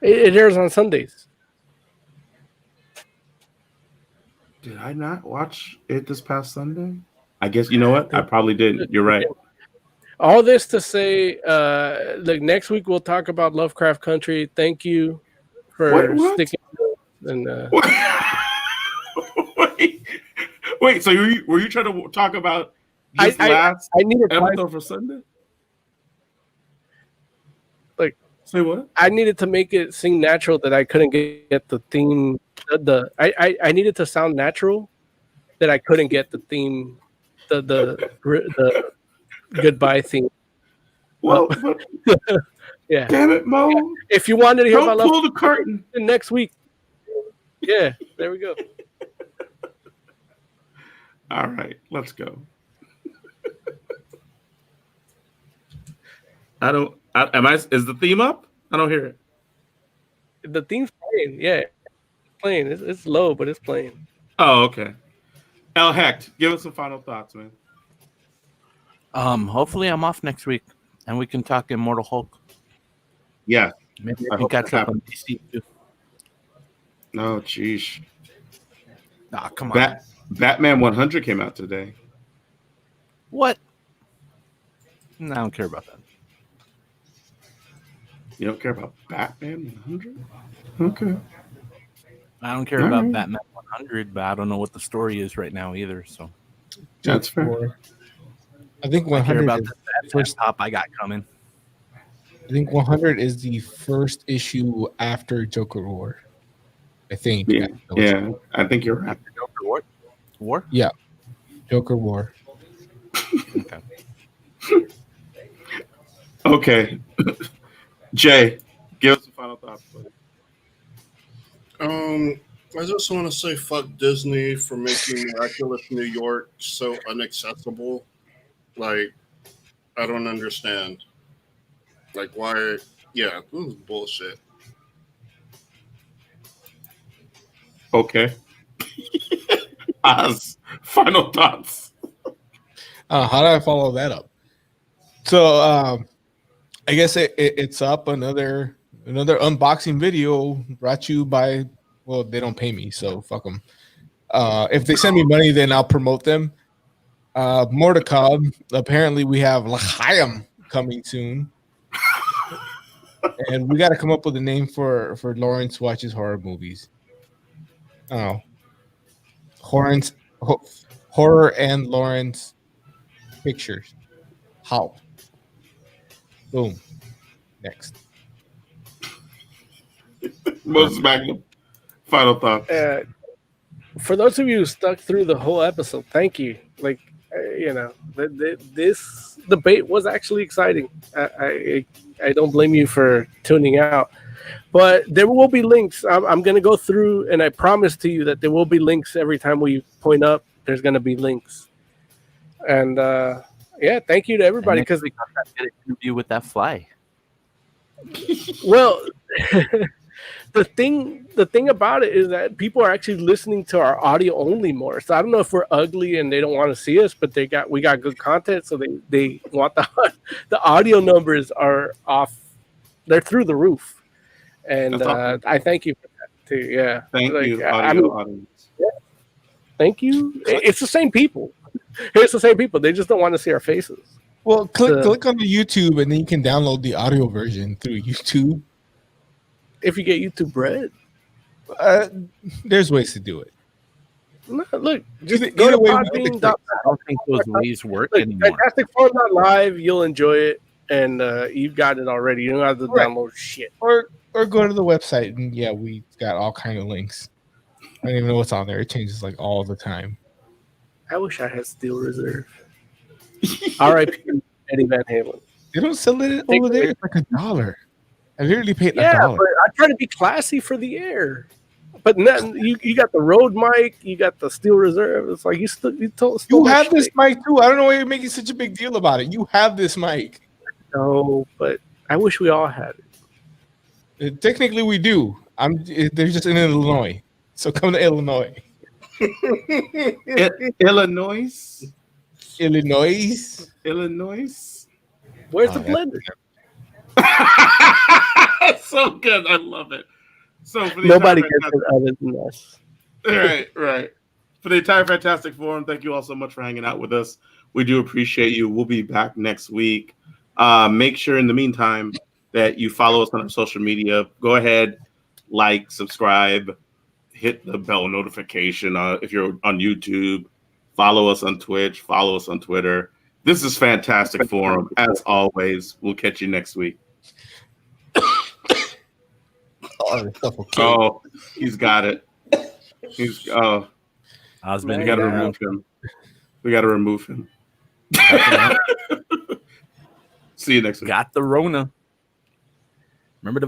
it airs on Sundays. Did I not watch it this past Sunday? I guess you know what? I probably didn't. You're right. All this to say, like next week we'll talk about Lovecraft Country. Thank you for sticking and wait. So were you trying to talk about this last episode for Sunday? Like, say what? I needed to make it seem natural that I couldn't get the theme. I needed to sound natural that I couldn't get the theme, the goodbye theme. Well, yeah. Damn it, Mo! If you wanted to hear about pull the curtain next week, yeah, there we go. All right, let's go. Is the theme up? I don't hear it. The theme's playing, yeah. It's playing. It's low, but it's playing. Oh, okay. El Hecht, give us some final thoughts, man. Hopefully I'm off next week and we can talk Immortal Hulk. Yeah. Maybe I can catch up on DC too. No, jeez. Nah, come on. Batman 100 came out today. What? No, I don't care about that. You don't care about Batman 100? Okay. I don't care about Batman 100, but I don't know what the story is right now either. So that's fair. I think 100 about is the first top I got coming. I think 100 is the first issue after Joker War. I think. Yeah, I think you're right. After Joker War? Yeah. Joker War. Okay. Okay. Jay, give us some final thoughts, buddy. I just want to say fuck Disney for making Miraculous New York so inaccessible. Like, I don't understand. Like, why? Yeah, this is bullshit. Okay. Oz, final thoughts. How do I follow that up? So I guess it's up another unboxing video brought to you by, well, they don't pay me, so fuck them. If they send me money, then I'll promote them. More to come. Apparently, we have L'Chaim coming soon, and we got to come up with a name for Lawrence watches horror movies. Oh, horror and Lawrence pictures. How? Boom. Next. Moses Magnum, final thoughts. For those of you who stuck through the whole episode, thank you. Like, this debate was actually exciting. I don't blame you for tuning out, but there will be links. I'm going to go through, and I promise to you that there will be links every time we point up. There's going to be links, and yeah, thank you to everybody because we got that interview with that fly. Well, the thing about it is that people are actually listening to our audio only more. So I don't know if we're ugly and they don't want to see us, but we got good content, so they want the audio numbers are off. They're through the roof, and awesome. I thank you for that too. Yeah, thank you, audience. Yeah, thank you. It's the same people. It's the same people. They just don't want to see our faces. Well, click on the YouTube, and then you can download the audio version through YouTube. If you get YouTube Red, there's ways to do it. No, look, just go to Podbean. I don't think those ways work anymore. FantasticForum.live, you'll enjoy it, and you've got it already. You don't have to download shit. Or go to the website, and yeah, we got all kind of links. I don't even know what's on there. It changes like all the time. I wish I had Steel Reserve. R.I.P. Eddie Van Halen. They don't sell it over there. It's like $1. I literally paid $1. Yeah, but I try to be classy for the air. But you got the Rode mic, you got the Steel Reserve. It's like you have this mic too. I don't know why you're making such a big deal about it. You have this mic. No, but I wish we all had it. Technically, we do. They're just in Illinois, so come to Illinois. Illinois. Where's the blender? So good. I love it. So for the nobody gets it other than us. Right. For the entire Fantastic Forum, thank you all so much for hanging out with us. We do appreciate you. We'll be back next week. Make sure in the meantime that you follow us on our social media. Go ahead, like, subscribe, hit the bell notification if you're on YouTube. Follow us on Twitch. Follow us on Twitter. This is Fantastic Forum. As always, we'll catch you next week. Oh, he's got it. Osmond, we got to remove him. We got to remove him. See you next week. Got the Rona.